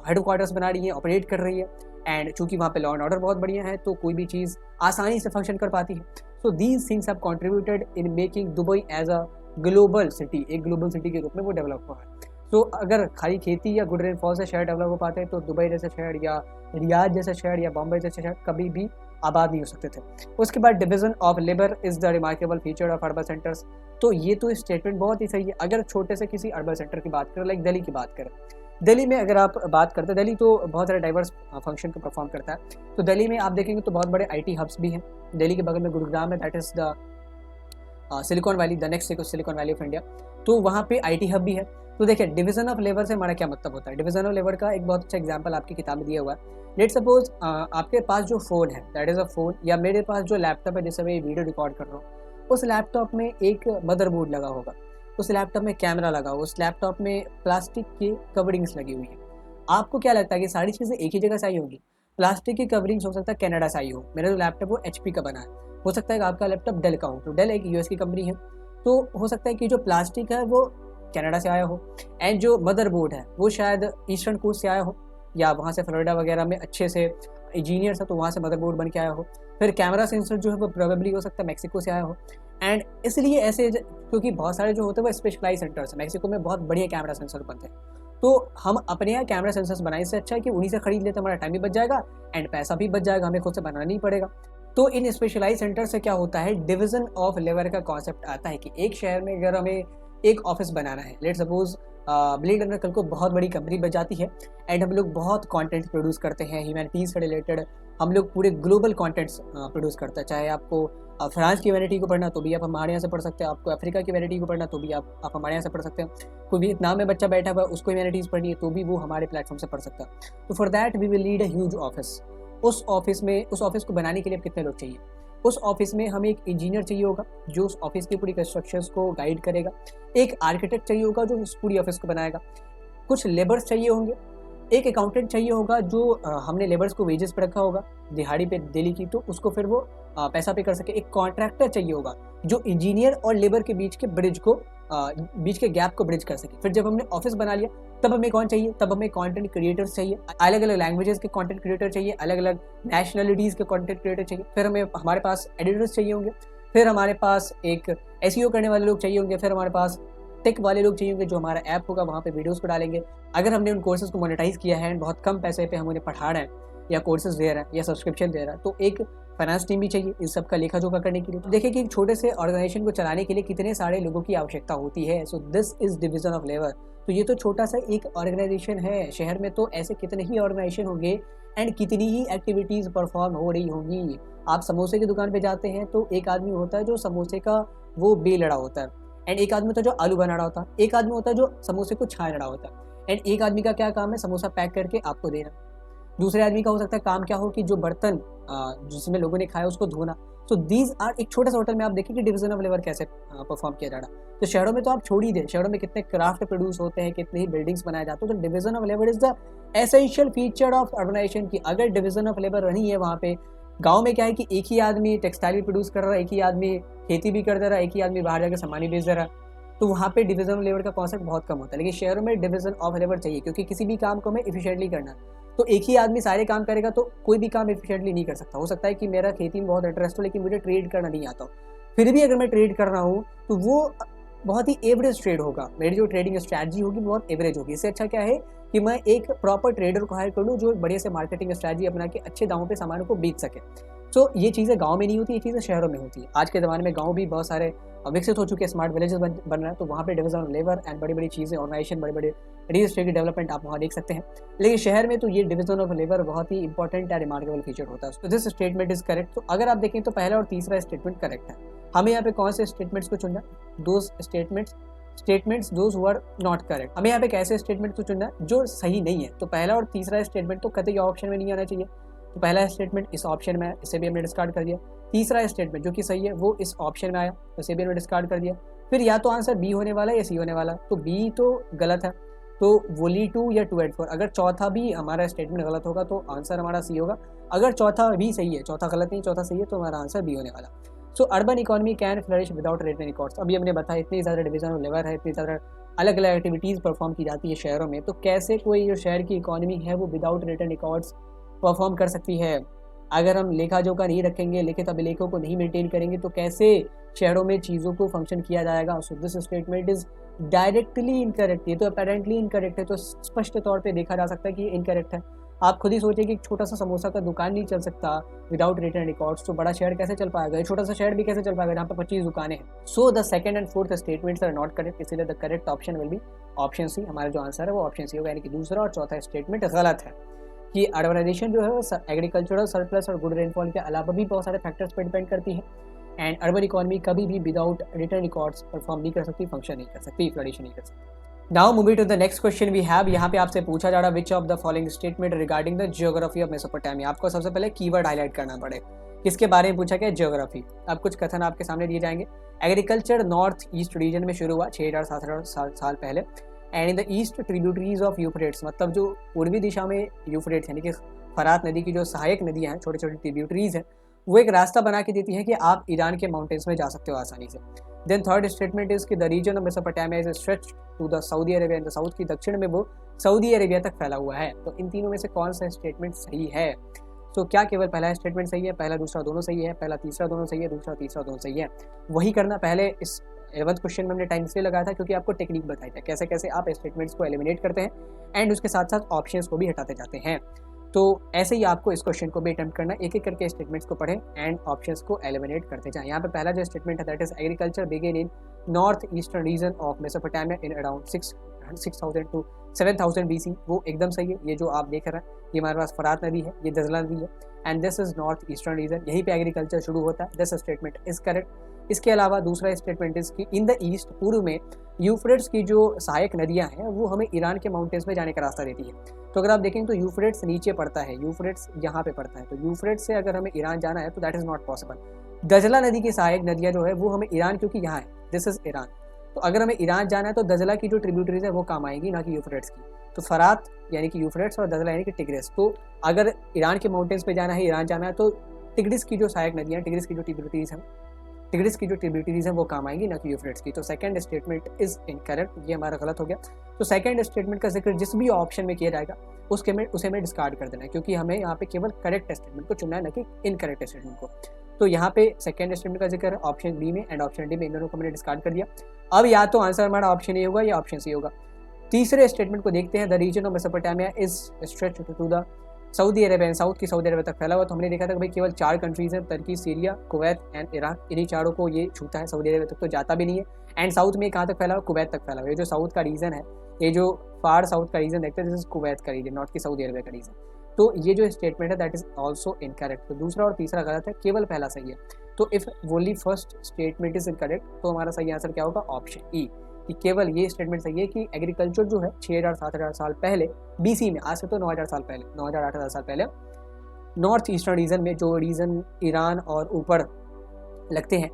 Speaker 1: हेडक्वार्टर्स बना रही है, ऑपरेट कर रही है। एंड चूंकि वहाँ पे लॉ एंड ऑर्डर बहुत बढ़िया है तो कोई भी चीज़ आसानी से फंक्शन कर पाती है। So these things have contributed in making Dubai as a global city, एक ग्लोबल सिटी के रूप में वो डेवलप हुआ है। तो अगर खाली खेती या गुड रेनफॉल से शहर डेवलप हो पाते हैं तो दुबई जैसे शहर या रियाद जैसे शहर या बॉम्बे जैसे शहर कभी भी आबाद नहीं हो सकते थे। उसके बाद division of labour is the remarkable feature of urban centres. तो ये तो स्टेटमेंट बहुत ही सही है। अगर छोटे से किसी अर्बन सेंटर की बात करें, लाइक दिल्ली की बात करें, दिल्ली में अगर आप बात करते हैं, दिल्ली तो बहुत सारे डाइवर्स फंक्शन को परफॉर्म करता है। तो दिल्ली में आप देखेंगे तो बहुत बड़े IT हब्स भी हैं। दिल्ली के बगल में गुरुग्राम है, that is the silicon valley, the next silicon valley of India. तो वहाँ पे IT हब भी है। तो देखिए डिवीजन ऑफ लेबर से हमारा क्या मतलब होता है। डिवीजन ऑफ लेबर का एक बहुत अच्छा एग्जांपल आपकी किताब में दिया हुआ है। लेट सपोज आपके पास जो फ़ोन है, दैट इज़ अ फ़ोन, या मेरे पास जो लैपटॉप है जिससे मैं ये वीडियो रिकॉर्ड कर रहा हूँ, उस लैपटॉप में एक मदरबोर्ड लगा होगा, उस लैपटॉप में कैमरा लगा होगा, उस लैपटॉप में प्लास्टिक की कवरिंग्स लगी हुई है। आपको क्या लगता है कि सारी चीज़ें एक ही जगह से आई होंगी? प्लास्टिक की कवरिंग्स हो सकता है कनाडा से आई हो, मेरा जो लैपटॉप वो HP का बना है, हो सकता है कि आपका लैपटॉप डेल का हो, तो डेल एक US की कंपनी है, तो हो सकता है कि जो प्लास्टिक है वो कनाडा से आया हो, एंड जो मदरबोर्ड है वो शायद ईस्टर्न कोस्ट से आया हो, या वहाँ से फ्लोरिडा वगैरह में अच्छे से इंजीनियर्स है तो वहाँ से मदरबोर्ड बन के आया हो। फिर कैमरा सेंसर जो है वो प्रोबेबली हो सकता है मैक्सिको से आया हो। एंड इसलिए ऐसे क्योंकि बहुत सारे जो होते हैं वो स्पेशलाइज सेंटर्स है, मैक्सिको में बहुत बढ़िया कैमरा सेंसर बनते हैं, तो हम अपने यहाँ कैमरा सेंसर्स बनाने से अच्छा है कि उन्हीं से खरीद लेते, हमारा टाइम भी बच जाएगा एंड पैसा भी बच जाएगा, हमें खुद से बनाना नहीं पड़ेगा। तो इन स्पेशलाइज सेंटर से क्या होता है, डिवीजन ऑफ लेबर का कॉन्सेप्ट आता है कि एक शहर में अगर हमें एक ऑफिस बनाना है, लेट सपोज ब्लेड रनर कल को बहुत बड़ी कंपनी बन जाती है एंड हम लोग बहुत कंटेंट प्रोड्यूस करते हैं ह्यूमैनिटीज़ से रिलेटेड, हम लोग पूरे ग्लोबल कंटेंट्स प्रोड्यूस करते हैं। चाहे आपको फ्रांस की ह्यूमैनिटी को पढ़ना तो भी आप हमारे यहाँ से पढ़ सकते हैं, आपको अफ्रीका की ह्यूमैनिटी को पढ़ना तो भी आप हमारे यहाँ से पढ़ सकते हैं, कोई वियतनाम में बच्चा बैठा हुआ है उसको ह्यूमैनिटीज़ पढ़नी है तो भी वो हमारे प्लेटफॉर्म से पढ़ सकता है। तो for that we will lead a huge office. उस ऑफिस को बनाने के लिए कितने लोग चाहिए? उस ऑफिस में हमें एक इंजीनियर चाहिए होगा जो उस ऑफिस की पूरी कंस्ट्रक्शंस को गाइड करेगा, एक आर्किटेक्ट चाहिए होगा जो उस पूरी ऑफिस को बनाएगा, कुछ लेबर्स चाहिए होंगे, एक अकाउंटेंट चाहिए होगा जो हमने लेबर्स को वेजेस पे रखा होगा दिहाड़ी पे डेली की, तो उसको फिर वो पैसा पे कर सके, एक कॉन्ट्रैक्टर चाहिए होगा जो इंजीनियर और लेबर के बीच के बीच के गैप को ब्रिज कर सके। फिर जब हमने ऑफिस बना लिया तब हमें कौन चाहिए, तब हमें कंटेंट क्रिएटर्स चाहिए, अलग अलग लैंग्वेजेस के कंटेंट क्रिएटर चाहिए, अलग अलग नेशनलिटीज़ के कंटेंट क्रिएटर चाहिए, फिर हमारे पास एडिटर्स चाहिए होंगे, फिर हमारे पास एक SEO करने वाले लोग चाहिए होंगे, फिर हमारे पास टेक वाले लोग चाहिए होंगे जो हमारा ऐप होगा वहाँ पे वीडियोस को डालेंगे। अगर हमने उन कोर्सेज को मोनेटाइज किया है, बहुत कम पैसे पे हम उन्हें पढ़ा रहे हैं या कोर्सेज दे रहे हैं या सब्सक्रिप्शन दे रहे हैं, तो एक फाइनेंस टीम भी चाहिए इस सब का लेखा जोखा करने के लिए। तो देखिए कि एक छोटे से ऑर्गेनाइजेशन को चलाने के लिए कितने सारे लोगों की आवश्यकता होती है। So this is division of labour. तो ये तो छोटा सा एक ऑर्गेनाइजेशन है, शहर में तो ऐसे कितने ही ऑर्गेनाइजेशन होंगे एंड कितनी ही एक्टिविटीज़ परफॉर्म हो रही होंगी। आप समोसे की दुकान पे जाते हैं तो एक आदमी होता है जो समोसे का वो बेल लड़ा होता है, एंड एक आदमी होता है जो आलू बना रहा होता है, एक आदमी होता है जो समोसे को छान रहा होता है, एंड एक आदमी का क्या काम है, समोसा पैक करके आपको देना। दूसरे आदमी का हो सकता है काम क्या हो कि जो बर्तन जिसमें लोगों ने खाया उसको धोना। तो दीज आर, एक छोटे से होटल में आप देखिए कि डिवीजन ऑफ लेबर कैसे परफॉर्म किया जा रहा है। तो शहरों में तो आप छोड़ ही दें, शहरों में कितने क्राफ्ट प्रोड्यूस होते हैं, कितने ही बिल्डिंग्स बनाए जाते हैं। तो division of labour is the essential feature of urbanisation की अगर डिवीजन ऑफ लेबर नहीं है वहाँ पे। गाँव में क्या है कि एक ही आदमी टेक्सटाइल प्रोड्यूस कर रहा है, एक ही आदमी खेती भी कर दे रहा है, एक ही आदमी बाहर जाकर सामान ही बेच दे रहा है, तो वहाँ पे डिवीजन ऑफ लेबर का कॉन्सेप्ट बहुत कम होता है। लेकिन शहरों में डिवीजन ऑफ लेबर चाहिए क्योंकि किसी भी काम को हमें इफिशिएंटली करना है। तो एक ही आदमी सारे काम करेगा तो कोई भी काम एफिशिएंटली नहीं कर सकता। हो सकता है कि मेरा खेती में बहुत इंटरेस्ट हो लेकिन मुझे ट्रेड करना नहीं आता हो, फिर भी अगर मैं ट्रेड कर रहा हूँ तो वो बहुत ही एवरेज ट्रेड होगा, मेरी जो ट्रेडिंग स्ट्रैटेजी होगी बहुत एवरेज होगी। इससे अच्छा क्या है कि मैं एक प्रॉपर ट्रेडर को हायर कर लूँ जो बढ़िया से मार्केटिंग स्ट्रैटेजी अपना के अच्छे दामों पे सामानों को बेच सके। तो ये चीज़ें गाँव में नहीं होती, ये चीज़ें शहरों में होती है। आज के ज़माने में गाँव भी बहुत सारे विकसित हो चुके हैं, स्मार्ट विलेजेस बन रहे हैं, तो वहाँ पे डिवीजन ऑफ लेबर एंड बड़ी बड़ी चीज़ें ऑर्गेनाइजेशन, बड़े बड़े रियल एस्टेट की डेवलपमेंट आप वहाँ देख सकते हैं। लेकिन शहर में तो ये डिवीजन ऑफ लेबर बहुत ही इंपॉर्टेंट एंड रिमार्केबल फीचर होता है। तो दिस स्टेटमेंट इज करेक्ट। तो अगर आप देखें तो पहला और तीसरा स्टेटमेंट करेक्ट है। हमें यहाँ पे कौन से स्टेटमेंट्स को चुनना, those statements those who are not correct. हमें यहाँ पे कैसे स्टेटमेंट को चुनना जो सही नहीं है। तो पहला और तीसरा स्टेटमेंट तो कतई ऑप्शन में नहीं आना चाहिए। तो पहला स्टेटमेंट इस ऑप्शन में है, इसे भी हमने डिस्कार्ड कर दिया। तीसरा स्टेटमेंट जो कि सही है वो इस ऑप्शन में आया, इसे भी हमने डिस्कार्ड कर दिया। फिर या तो आंसर बी होने वाला है या सी होने वाला है। तो बी तो गलत है, तो वोली 2 या 2 एंड 4। अगर चौथा भी हमारा स्टेटमेंट गलत होगा तो आंसर हमारा सी होगा। अगर चौथा भी सही है, चौथा गलत नहीं चौथा सही है, तो हमारा आंसर बी होने वाला। सो urban economy can flourish without rate and records. अभी हमने बताया इतनी ज़्यादा डिवीजन ऑफ लेबर है, इतनी ज़्यादा अलग अलग एक्टिविटीज़ परफॉर्म की जाती है शहरों में, तो कैसे कोई जो शहर की इकोनॉमी है वो without rate and records perform कर सकती है। अगर हम लेखा जोखा नहीं रखेंगे, लिखित अभिलेखों को नहीं मेंटेन करेंगे तो कैसे शहरों में चीज़ों को फंक्शन किया जाएगा। So this statement is directly incorrect, ये तो अपेरेंटली इनकरेक्ट है, तो स्पष्ट तौर पे देखा जा सकता है कि ये इनकरेक्ट है। आप खुद ही सोचिए कि एक छोटा सा समोसा का दुकान नहीं चल सकता विदाउट रिटर्न रिकॉर्ड्स, तो बड़ा शहर कैसे चल पाएगा, छोटा सा शहर भी कैसे चल पाएगा जहाँ पे 25 दुकानें हैं। So the second and fourth statements are not correct, इसीलिए the correct option will be option C. हमारा जो आंसर है वो ऑप्शन सी होगा, यानी कि दूसरा और चौथा स्टेटमेंट गलत है कि अर्बनाइजेशन जो है वो एग्रीकल्चरल सरप्लस और गुड रेनफॉल के अलावा भी बहुत सारे फैक्टर्स पर डिपेंड करती है। एंड अर्बन इकोनॉमी कभी भी विदाउट रिटर्न रिकॉर्ड्स परफॉर्म नहीं कर सकती, फंक्शन नहीं कर सकती, फ्लरिश नहीं कर सकती। Now moving to the next question we have, यहाँ पे आपसे पूछा जा रहा है which of the following statement regarding the geography of Mesopotamia. आपको सबसे पहले कीवर्ड हाईलाइट करना पड़े, किसके बारे में पूछा गया, जियोग्राफी। अब कुछ कथन आपके सामने दिए जाएंगे। एग्रीकल्चर नॉर्थ ईस्ट रीजन में शुरू हुआ 6000-7000 साल पहले, and in the east tributaries of Euphrates, मतलब जो पूर्वी दिशा में यूफ्रेट्स यानी कि फरात नदी की जो सहायक नदियां हैं, छोटी छोटी ट्रिब्यूटरीज हैं, वो एक रास्ता बना के देती है कि आप ईरान के माउंटेन्स में जा सकते हो आसानी से। देन थर्ड स्टेटमेंट इज कि the region of Mesopotamia is stretched to the Saudi Arabia in the south, की दक्षिण में वो सऊदी अरेबिया तक फैला हुआ है। तो इन तीनों में से कौन सा स्टेटमेंट सही है? तो क्या केवल पहला स्टेटमेंट सही है, पहला दूसरा दोनों सही है, पहला तीसरा दोनों सही है, दूसरा तीसरा दोनों सही है? वही करना। पहले इस 11th क्वेश्चन में हमने टाइम इसलिए लगाया था क्योंकि आपको टेक्निक बताई था कैसे कैसे आप स्टेटमेंट्स को एलिमिनेट करते हैं एंड उसके साथ साथ ऑप्शंस को भी हटाते जाते हैं। तो ऐसे ही आपको इस क्वेश्चन को भी अटेम्प्ट करना, एक एक करके स्टेटमेंट्स को पढ़ें एंड ऑप्शंस को एलिमिनेट करते जाएं। यहाँ पे पहला जो स्टेटमेंट है that is agriculture begin in north eastern region of Mesopotamia in around 6000 to 7000 BC, वो एकदम सही है। ये जो आप देख रहे हैं ये हमारे पास फरात नदी है, ये दजला नदी है, and this is north eastern region, यहीं पे एग्रीकल्चर शुरू होता है। This statement is correct. इसके अलावा दूसरा स्टेटमेंट इज कि इन द ईस्ट, पूर्व में यूफ्रेट्स की जो सहायक नदियां हैं वो हमें ईरान के माउंटेन्स में जाने का रास्ता देती है। तो अगर आप देखेंगे तो यूफ्रेट्स नीचे पड़ता है, यूफ्रेट्स यहाँ पे पड़ता है, तो यूफ्रेट्स से अगर हमें ईरान जाना है तो दैट इज नॉट पॉसिबल। दजला नदी की सहायक नदियां जो है वो हमें ईरान, क्योंकि यहाँ है, दिस इज ईरान, तो अगर हमें ईरान जाना है तो दजला की जो ट्रिब्यूटरीज है वो काम आएंगी, ना कि यूफ्रेट्स की। तो फरात यानी कि यूफ्रेट्स और दजला यानी कि टिग्रिस, तो अगर ईरान के माउंटेन्स पे जाना है, ईरान जाना है, तो टिग्रिस की जो सहायक नदियाँ, टिग्रिस की जो ट्रिब्यूटरीज हैं वो काम आएंगी, ना कि यूफ्रेट्स की। तो सेकंड स्टेटमेंट इज इनकरेक्ट, ये हमारा गलत हो गया। तो सेकंड स्टेटमेंट का जिक्र जिस भी ऑप्शन में किया जाएगा उसे में डिस्कार्ड कर देना है, क्योंकि हमें यहाँ पे केवल करेक्ट स्टेटमेंट को चुनना है, ना कि इनकरेक्ट स्टेटमेंट को। तो यहाँ पे सेकंड स्टेटमेंट का जिक्र ऑप्शन बी में एंड ऑप्शन डी में, इन दोनों को मैंने डिस्कार्ड कर दिया। अब या तो आंसर हमारा ऑप्शन ए होगा या ऑप्शन सी होगा। तीसरे स्टेटमेंट को देखते हैं, the region of Mesopotamia is stretched to the Saudi Arabia, south की सऊदी अरेबिया तक फैला हुआ। तो हमने देखा था कि भाई केवल 4 कंट्रीज हैं, तुर्की, सीरिया, कुवैत एंड इराक, इन्हीं चारों को ये छूता है, सऊदी अरेबिया तक तो जाता भी नहीं है। एंड साउथ में कहाँ तक फैला हुआ, कुवैत तक फैला हुआ है। ये जो साउथ का रीजन है, ये जो फार साउथ का रीजन देखते हैं, दिस इज कुवैत का रीजन, नॉट की सऊदी अरेबिया का रीजन। तो ये जो स्टेटमेंट है दैट इज ऑल्सो इनकरेक्ट। तो दूसरा और तीसरा गलत है, केवल पहला सही है। तो if only first statement is incorrect, तो हमारा सही आंसर क्या होगा, ऑप्शन ई, कि केवल ये स्टेटमेंट सही है कि एग्रीकल्चर जो है 6000-7000 साल पहले BC में, आज से तो 9000 साल पहले, 9000-8000 साल पहले, नॉर्थ ईस्टर्न रीजन में, जो रीजन ईरान और ऊपर लगते हैं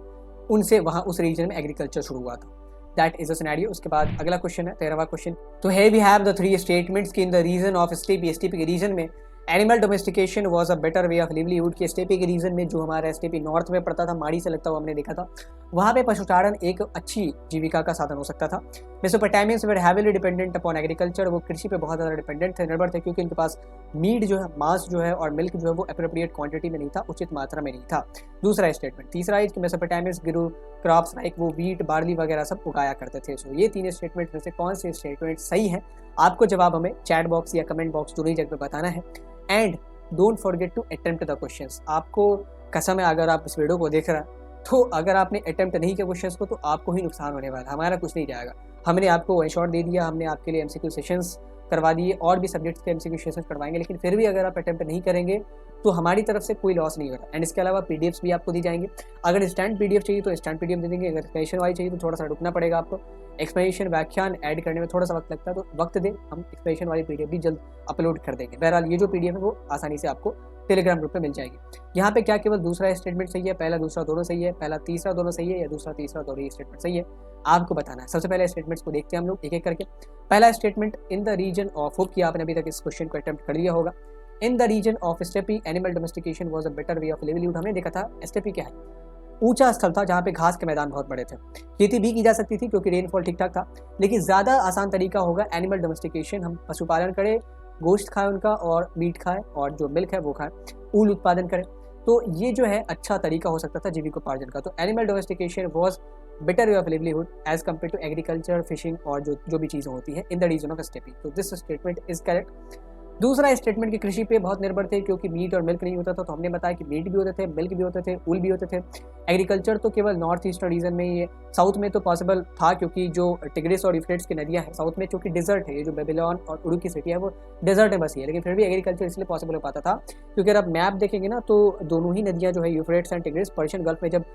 Speaker 1: उनसे, वहाँ उस रीजन में एग्रीकल्चर शुरू हुआ था। That is a scenario. उसके बाद अगला क्वेश्चन है 13वां क्वेश्चन। तो है वी हैव द 3 स्टेटमेंट्स की in the region of steppe के रीजन में animal domestication was a better way of livelihood, के स्टेपी के रीजन में, जो हमारा स्टेपी नॉर्थ में पड़ता था, माड़ी से लगता हुआ हमने देखा था, वहाँ पे पशुचारण एक अच्छी जीविका का साधन हो सकता था। मेसोपोटामियंस वर हैवीली डिपेंडेंट अपॉन एग्रीकल्चर, वो कृषि पे बहुत ज़्यादा डिपेंडेंट थे, निर्भर थे, क्योंकि इनके पास मीट जो है, मांस जो है और मिल्क जो है वो अप्रोप्रिएट क्वांटिटी में नहीं था, उचित मात्रा में नहीं था। दूसरा स्टेटमेंट। तीसरा है कि मेसोपोटामियंस ग्रू क्रॉप्स लाइक वो वीट, बार्ली वगैरह सब उगाया करते थे। सो ये 3 स्टेटमेंट में से कौन से स्टेटमेंट सही है, आपको जवाब हमें चैट बॉक्स या कमेंट बॉक्स दोनों ही जगह पे बताना है। And don't forget to attempt the questions. आपको कसम है, अगर आप इस वीडियो को देख रहे हैं तो अगर आपने अटेम्प्ट नहीं किया क्वेश्चंस को तो आपको ही नुकसान होने वाला है, हमारा कुछ नहीं जाएगा। हमने आपको वन शॉट दे दिया, हमने आपके लिए MCQ सेशंस करवा दिए और भी सब्जेक्ट्स के MCQ सेशंस करवाएंगे, लेकिन फिर भी अगर आप अटेम्प्ट नहीं करेंगे तो हमारी तरफ से कोई लॉस नहीं होगा। एंड इसके अलावा PDFs भी आपको दी जाएंगे। अगर इंस्टेंट PDF चाहिए तो इंस्टेंट PDF दे देंगे, अगर एक्सप्लेनेशन वाली चाहिए तो थोड़ा सा रुकना पड़ेगा आपको, एक्सप्लेनेशन व्याख्यान ऐड करने में थोड़ा सा वक्त लगता है, तो वक्त दे, हम एक्सप्लेनेशन वाली PDF भी जल्द अपलोड कर देंगे। बहरहाल ये जो PDF है वो आसानी से आपको टेलीग्राम ग्रुप पे मिल जाएगी। यहाँ पे क्या केवल दूसरा स्टेटमेंट सही है, पहला दूसरा दोनों सही है, पहला तीसरा दोनों सही है, या दूसरा तीसरा दोनों ही स्टेटमेंट सही है, आपको बताना है। सबसे पहले स्टेटमेंट्स को देखते हैं हम लोग एक एक करके। पहला statement, in the region of, hope कि आपने अभी तक इस क्वेश्चन को अटेम्प्ट कर लिया होगा। In the region of steppe animal domestication was a better way of livelihood. हमने देखा था स्टेपी क्या है, ऊंचा स्थल था जहाँ पे घास के मैदान बहुत बड़े थे, खेती भी की जा सकती थी क्योंकि रेनफॉल ठीक ठाक था, लेकिन ज़्यादा आसान तरीका होगा एनिमल डोमेस्टिकेशन, हम पशुपालन करें, गोश्त खाएं उनका और मीट खाएं और जो मिल्क है वो खाएं, ऊल उत्पादन करें। तो ये जो है अच्छा तरीका हो सकता था जीविकोपार्जन का। तो animal domestication was better way of livelihood as compare to agriculture, fishing और जो भी चीज़ें होती है in the region of steppe. तो दिस स्टेटमेंट इज करेक्ट। दूसरा स्टेटमेंट की कृषि पे बहुत निर्भर थे क्योंकि मीट और मिल्क नहीं होता था, तो हमने बताया कि मीट भी होते थे, मिल्क भी होते थे, ऊल भी होते थे। एग्रीकल्चर तो केवल नॉर्थ ईस्टर्न रीजन में ही है, साउथ में तो पॉसिबल था क्योंकि जो टिग्रिस और यूफ्रेट्स की नदियां हैं साउथ में, चूंकि डेजर्ट है, ये जो बेबीलोन और उड़ू की सिटी है वो डेजर्ट में बसी है, लेकिन फिर भी एग्रीकल्चर इसलिए पॉसिबल हो पाता था क्योंकि अगर आप मैप देखेंगे ना तो दोनों ही नदियाँ जो है Euphrates and tigris Persian gulf में जब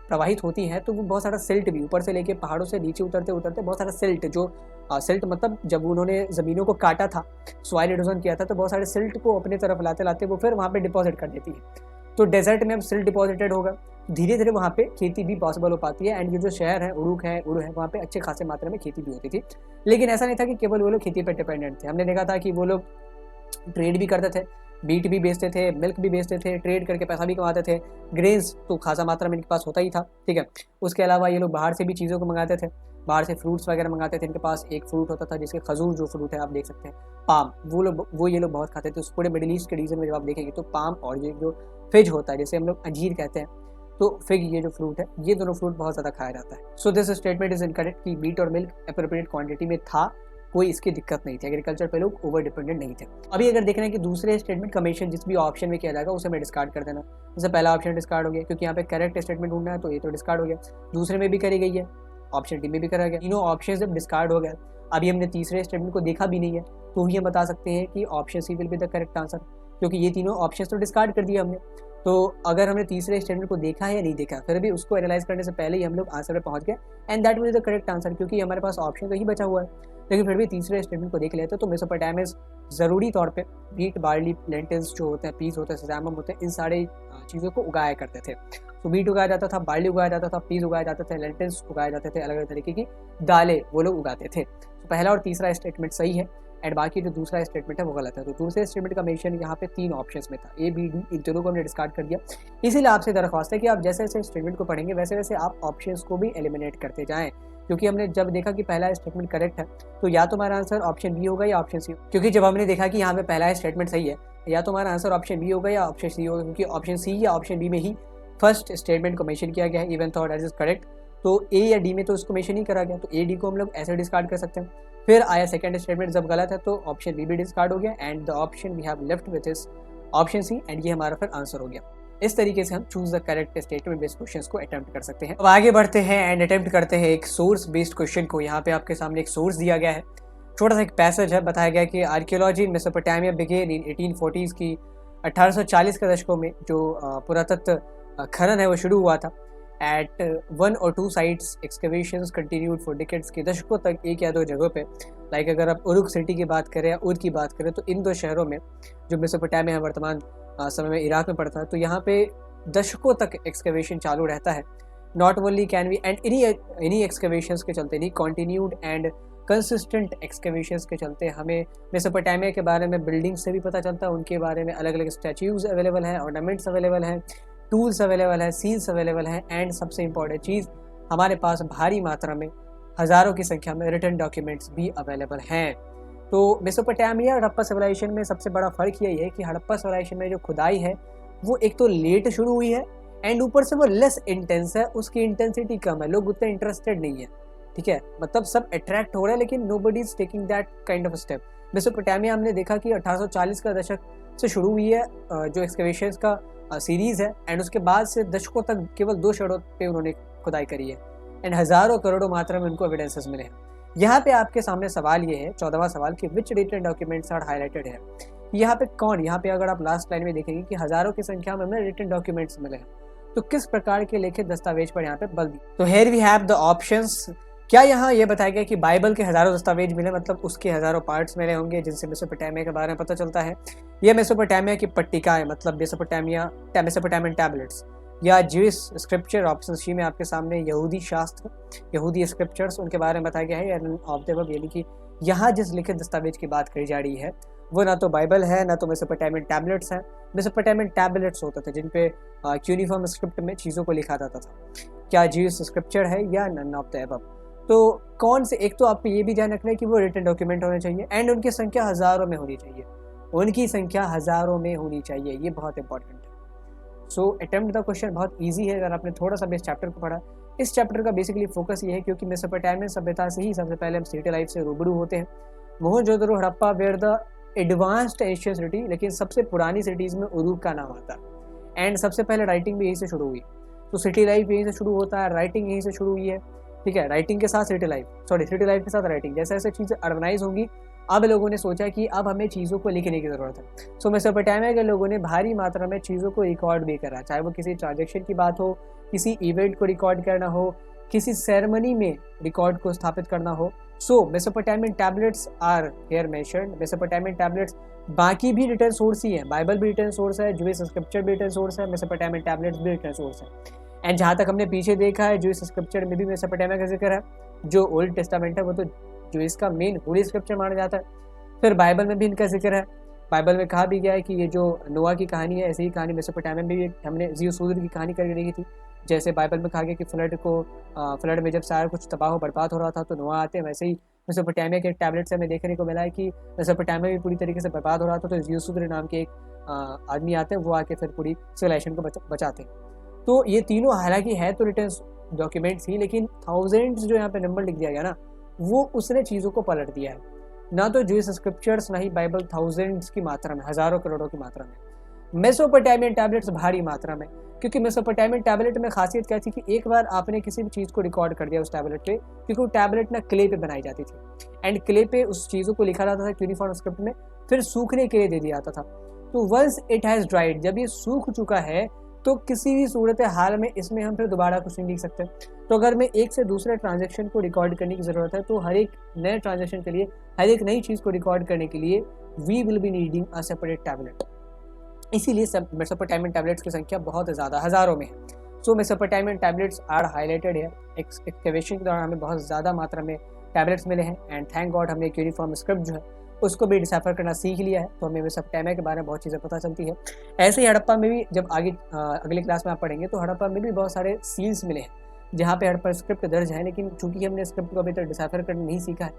Speaker 1: प्रवाहित होती हैं तो वो बहुत सारा सिल्ट भी ऊपर से लेके पहाड़ों से नीचे उतरते उतरते बहुत सारा सिल्ट, जो सिल्ट मतलब जब उन्होंने ज़मीनों को काटा था, सॉइल इरोजन किया था, तो बहुत सारे सिल्ट को अपनी तरफ लाते लाते वो फिर वहाँ पे डिपॉजिट कर देती है। तो डेजर्ट में अब सिल्ट डिपॉजिटेड होगा, धीरे धीरे वहाँ पे खेती भी पॉसिबल हो पाती है। एंड ये जो शहर है उड़ू है वहाँ पे अच्छे खासे मात्रा में खेती भी होती थी। लेकिन ऐसा नहीं था कि केवल वो लोग खेती पर डिपेंडेंट थे, हमने देखा था कि वो लोग ट्रेड भी करते थे, मीट भी बेचते थे, मिल्क भी बेचते थे, ट्रेड करके पैसा भी कमाते थे। ग्रेन्स तो खासा मात्रा में इनके पास होता ही था, ठीक है। उसके अलावा ये लोग बाहर से भी चीज़ों को मंगाते थे, बाहर से फ्रूट्स वगैरह मंगाते थे। इनके पास एक फ्रूट होता था जिसके खजूर जो फ्रूट है आप देख सकते हैं, पाम, वो ये लोग बहुत खाते थे। उस पूरे मिडिल ईस्ट के रीजन में जब आप देखेंगे तो पाम और ये जो फिज होता है जिसे हम लोग अंजीर कहते हैं, तो फिग ये जो फ्रूट है, ये दोनों फ्रूट बहुत ज़्यादा खाया जाता है। So this statement is incorrect कि मीट और मिल्क अप्रोप्रिएट क्वांटिटी में था, कोई इसकी दिक्कत नहीं थी, एग्रीकल्चर पे लोग ओवर डिपेंडेंट नहीं थे। अभी अगर देख रहे हैं कि दूसरे स्टेटमेंट कमीशन जिस भी ऑप्शन में किया जाएगा उसे हमें डिस्कार्ड कर देना। जैसे पहला ऑप्शन डिस्कार्ड हो गया क्योंकि यहाँ पे करेक्ट स्टेटमेंट ढूंढना है, तो ये तो डिस्कार्ड हो गया। दूसरे में भी करी गई है, ऑप्शन डी में भी करा गया, तीनों ऑप्शन जब डिस्कार्ड हो गया, अभी हमने तीसरे स्टेटमेंट को देखा भी नहीं है, तो ही हम बता सकते हैं कि option C will be the correct answer, क्योंकि ये तीनों ऑप्शन तो डिस्कार्ड कर दिए हमने। तो अगर हमने तीसरे स्टेटमेंट को देखा है या नहीं देखा, फिर भी उसको एनालाइज करने से पहले ही हम लोग आंसर पे पहुंच गए, and that will be the correct answer, क्योंकि हमारे पास ऑप्शन तो ही बचा हुआ है। लेकिन फिर भी तीसरे स्टेटमेंट को देख लेते तो मेसोपोटामिया ज़रूरी तौर पे व्हीट, बार्ली, लेंटिल्स जो होते हैं, पीस होते हैं, सेसामम होते हैं, इन सारे चीज़ों को उगाया करते थे। तो व्हीट उगाया जाता था, बार्ली उगाया जाता था, पीस उगाए जाते थे, लेंटिल्स उगाए जाते थे, अलग अलग तरीके की दालें वो लोग उगाते थे। तो पहला और तीसरा स्टेटमेंट सही है, एंड बाकी जो दूसरा स्टेटमेंट है वो गलत है। तो दूसरे स्टेटमेंट का मेंशन यहाँ पे 3 ऑप्शंस में था, ए बी डी, इन तीनों को हमने डिस्कार्ड कर दिया। इसीलिए आपसे दरख्वास्त है कि आप जैसे जैसे स्टेटमेंट को पढ़ेंगे वैसे वैसे आप ऑप्शंस को भी एलिमिनेट करते जाएं, क्योंकि हमने जब देखा कि पहला स्टेटमेंट करेक्ट है तो या तो हमारा आंसर ऑप्शन बी होगा या ऑप्शन सी, क्योंकि जब हमने देखा कि यहाँ पे पहला स्टेटमेंट सही है, या तो हमारा आंसर ऑप्शन बी होगा या ऑप्शन सी होगा, क्योंकि ऑप्शन सी या ऑप्शन बी में ही फर्स्ट स्टेटमेंट को मेंशन किया गया है, even thought as is correct. तो ए या डी में तो उसको मेंशन नहीं करा गया, तो ए डी को हम लोग ऐसे डिस्कार्ड कर सकते हैं। फिर आया सेकंड स्टेटमेंट जब गलत है तो ऑप्शन बी भी डिस्कार्ड हो गया, and the option we have left with is option C, एंड ये हमारा फिर आंसर हो गया। इस तरीके से हम choose the correct statement based questions को अटेम्प्ट कर सकते हैं। अब आगे बढ़ते हैं एंड अटेम्प्ट करते हैं एक सोर्स बेस्ड क्वेश्चन को। यहाँ पे आपके सामने एक सोर्स दिया गया है, छोटा सा एक पैसेज है, बताया गया कि archaeology in Mesopotamia began in 1840s की 1840 के दशकों में जो पुरातत्व खनन है वो शुरू हुआ था। At 1 or 2 sites excavations continued for decades, के दशकों तक एक या दो जगहों पे, लाइक अगर आप उरुक सिटी की बात करें या उर की बात करें, तो इन दो शहरों में जो मेसोपोटामिया वर्तमान समय में इराक में पड़ता है, तो यहाँ पे दशकों तक एक्सकवेशन चालू रहता है। Not only can we and इन्हीं एक्सकवेशंस के चलते, इन्हीं कॉन्टिन्यूड एंड कंसिस्टेंट एक्सकवेशंस के चलते हमें मेसोपोटामिया के बारे में बिल्डिंग से भी पता चलता है, उनके बारे में अलग अलग स्टैच्यूज अवेलेबल हैं, ऑर्नामेंट्स अवेलेबल हैं, टूल्स अवेलेबल है, सीन्स अवेलेबल हैं, एंड सबसे इम्पॉर्टेंट चीज़ हमारे पास भारी मात्रा में हज़ारों की संख्या में रिटन डॉक्यूमेंट्स भी अवेलेबल हैं। तो मेसोपोटामिया और हड़प्पा सिविलाइजेशन में सबसे बड़ा फ़र्क यही है कि हड़प्पा सिविलाइजेशन में जो खुदाई है वो एक तो लेट शुरू हुई है, एंड ऊपर से वो लेस इंटेंस है, उसकी इंटेंसिटी कम है, लोग उतने इंटरेस्टेड नहीं है, ठीक है। मतलब सब अट्रैक्ट हो रहे हैं लेकिन nobody is taking that kind of step. Mesopotamia हमने देखा कि 1840 का दशक से शुरू हुई है जो एक्सकवेशंस का सीरीज़ है, एंड उसके बाद से दशकों तक केवल 2 शहरों पे उन्होंने खुदाई करी है, एंड हज़ारों करोड़ों मात्रा में उनको एविडेंसेस मिले हैं। यहाँ पे आपके सामने सवाल ये है, 14वां सवाल, कि विच रिटन डॉक्यूमेंट्स आर हाईलाइटेड है। यहाँ पे कौन, यहाँ पे अगर आप लास्ट लाइन में देखेंगे कि हज़ारों की संख्या में हमें रिटन डॉक्यूमेंट्स मिले हैं, तो किस प्रकार के लिखित दस्तावेज पर यहाँ पे बल दी। तो here we have the options. क्या यहाँ ये बताया गया कि बाइबल के हज़ारों दस्तावेज मिले, मतलब उसके हज़ारों पार्ट्स मिले होंगे जिनसे मेसोपोटामिया के बारे में पता चलता है। ये मेसोपोटामिया की पट्टिकाएं, मतलब मेसोपोटामियन टैबलेट्स या ज्यूइश स्क्रिप्चर, ऑप्शन सी में आपके सामने यहूदी शास्त्र, यहूदी स्क्रिप्चर्स, उनके बारे में बताया गया है, यानी कि यहाँ जिस लिखित दस्तावेज की बात करी जा रही है वो ना तो बाइबल है ना तो मेसोपोटामियन टैबलेट्स हैं। मेसोपोटामियन टैबलेट्स होते थे जिन पे यूनिफॉर्म स्क्रिप्ट में चीज़ों को लिखा जाता था। क्या ज्यूइश स्क्रिप्चर है या नन ऑफ द अबव। तो कौन से, एक तो आपको ये भी ध्यान रखना है कि वो रिटन डॉक्यूमेंट होने चाहिए, एंड उनकी संख्या हज़ारों में होनी चाहिए, उनकी संख्या हज़ारों में होनी चाहिए, ये बहुत इंपॉर्टेंट है। सो अटेम्प्ट द क्वेश्चन बहुत इजी है, अगर आपने थोड़ा सा भी इस चैप्टर को पढ़ा इस चैप्टर का बेसिकली फोकस ये है क्योंकि मेसोपोटामियन सभ्यता से ही सबसे पहले हम सिटी लाइफ से रूबरू होते हैं। Mohenjodaro, Harappa were the advanced Asian city, लेकिन सबसे पुरानी सिटीज़ में उरूक का नाम आता है। एंड सबसे पहले राइटिंग भी यहीं से शुरू हुई, तो सिटी लाइफ यहीं से शुरू होता है, राइटिंग यहीं से शुरू हुई है। ठीक है, राइटिंग के साथ सिटी लाइफ, सिटी लाइफ के साथ राइटिंग, जैसे जैसे चीज़ें अर्बनाइज होंगी अब लोगों ने सोचा कि अब हमें चीज़ों को लिखने की ज़रूरत है। सो मेसोपोटामिया के लोगों ने भारी मात्रा में चीज़ों को रिकॉर्ड भी करा, चाहे वो किसी ट्रांजेक्शन की बात हो, किसी इवेंट को रिकॉर्ड करना हो, किसी सेरेमनी में रिकॉर्ड को स्थापित करना हो। So Mesopotamian tablets are here mentioned. Mesopotamian tablets बाकी भी रिटर्न सोर्स ही है, बाइबल भी रिटर्न सोर्स है, जूइश स्क्रिप्चर भी रिटर्न सोर्स है, मेसोपोटामियन टैबलेट्स भी रिटर्न सोर्स है। एंड जहाँ तक हमने पीछे देखा है, जूइश स्क्रिप्चर में भी मेसोपोटामिया का जिक्र है। जो ओल्ड टेस्टामेंट है वो तो जूइश का मेन होली स्क्रिप्चर माना जाता है। फिर बाइबल में भी इनका जिक्र है, बाइबल में कहा भी गया है कि ये जो नोआ की कहानी है, ऐसी ही कहानी मेसोपोटामिया में भी हमने ज़ीउसूद्र की कहानी करके देखी थी। जैसे बाइबल में कहा गया कि फ्लड में जब सारा कुछ तबाह बर्बाद हो रहा था तो नोआ आते हैं, वैसे ही मेसोपोटामिया के टैबलेट से हमें देखने को मिला है कि मेसोपोटामिया भी पूरी तरीके से बर्बाद हो रहा था, तो ज़ीउसूद्र नाम के एक आदमी आते हैं, वो आके फिर पूरी सिविलाइजेशन को बचाते हैं। तो ये तीनों हालांकि है तो रिटर्न डॉक्यूमेंट्स ही, लेकिन थाउजेंड्स जो यहाँ पे नंबर लिख दिया गया ना, वो उसने चीज़ों को पलट दिया है। ना तो जूइश स्क्रिप्चर्स, ना ही बाइबल थाउजेंड्स की मात्रा में, हज़ारों करोड़ों की मात्रा में। मेसोपोटामियन टैबलेट्स भारी मात्रा में, क्योंकि मेसोपोटामियन टैबलेट में खासियत क्या थी कि एक बार आपने किसी भी चीज़ को रिकॉर्ड कर दिया उस टैबलेट पे, क्योंकि वो टैबलेट ना क्ले पे बनाई जाती थी एंड क्ले पे उस चीज़ों को लिखा जाता था यूनिफॉर्म स्क्रिप्ट में, फिर सूखने के लिए दे दिया जाता था। तो वंस इट हैज़ ड्राइड, जब ये सूख चुका है तो किसी भी सूरत हाल में इसमें हम फिर दोबारा कुछ नहीं लिख सकते। तो अगर मैं एक से दूसरे ट्रांजेक्शन को रिकॉर्ड करने की ज़रूरत है, तो हर एक नए ट्रांजेक्शन के लिए, हर एक नई चीज़ को रिकॉर्ड करने के लिए we will be needing a separate tablet. इसीलिए सब मेसोपोटामियन टैबलेट्स की संख्या बहुत ज़्यादा, हज़ारों में है। सो मेसोपोटामियन टैबलेट्स आर हाईलाइटेड है। एक्सकैवेशन के दौरान हमें बहुत ज़्यादा मात्रा में टैबलेट्स मिले हैं एंड थैंक गॉड हमने एक यूनिफॉर्म स्क्रिप्ट जो है उसको भी डिसाइफर करना सीख लिया है, तो हमें मेसोपोटामिया के बारे में बहुत चीज़ें पता चलती है। ऐसे ही हड़प्पा में भी, जब आगे अगले क्लास में आप पढ़ेंगे, तो हड़प्पा में भी बहुत सारे सील्स मिले हैं जहाँ पे हड़प्पा स्क्रिप्ट दर्ज है, लेकिन चूंकि हमने स्क्रिप्ट को अभी तक डिसाइफर करना नहीं सीखा है,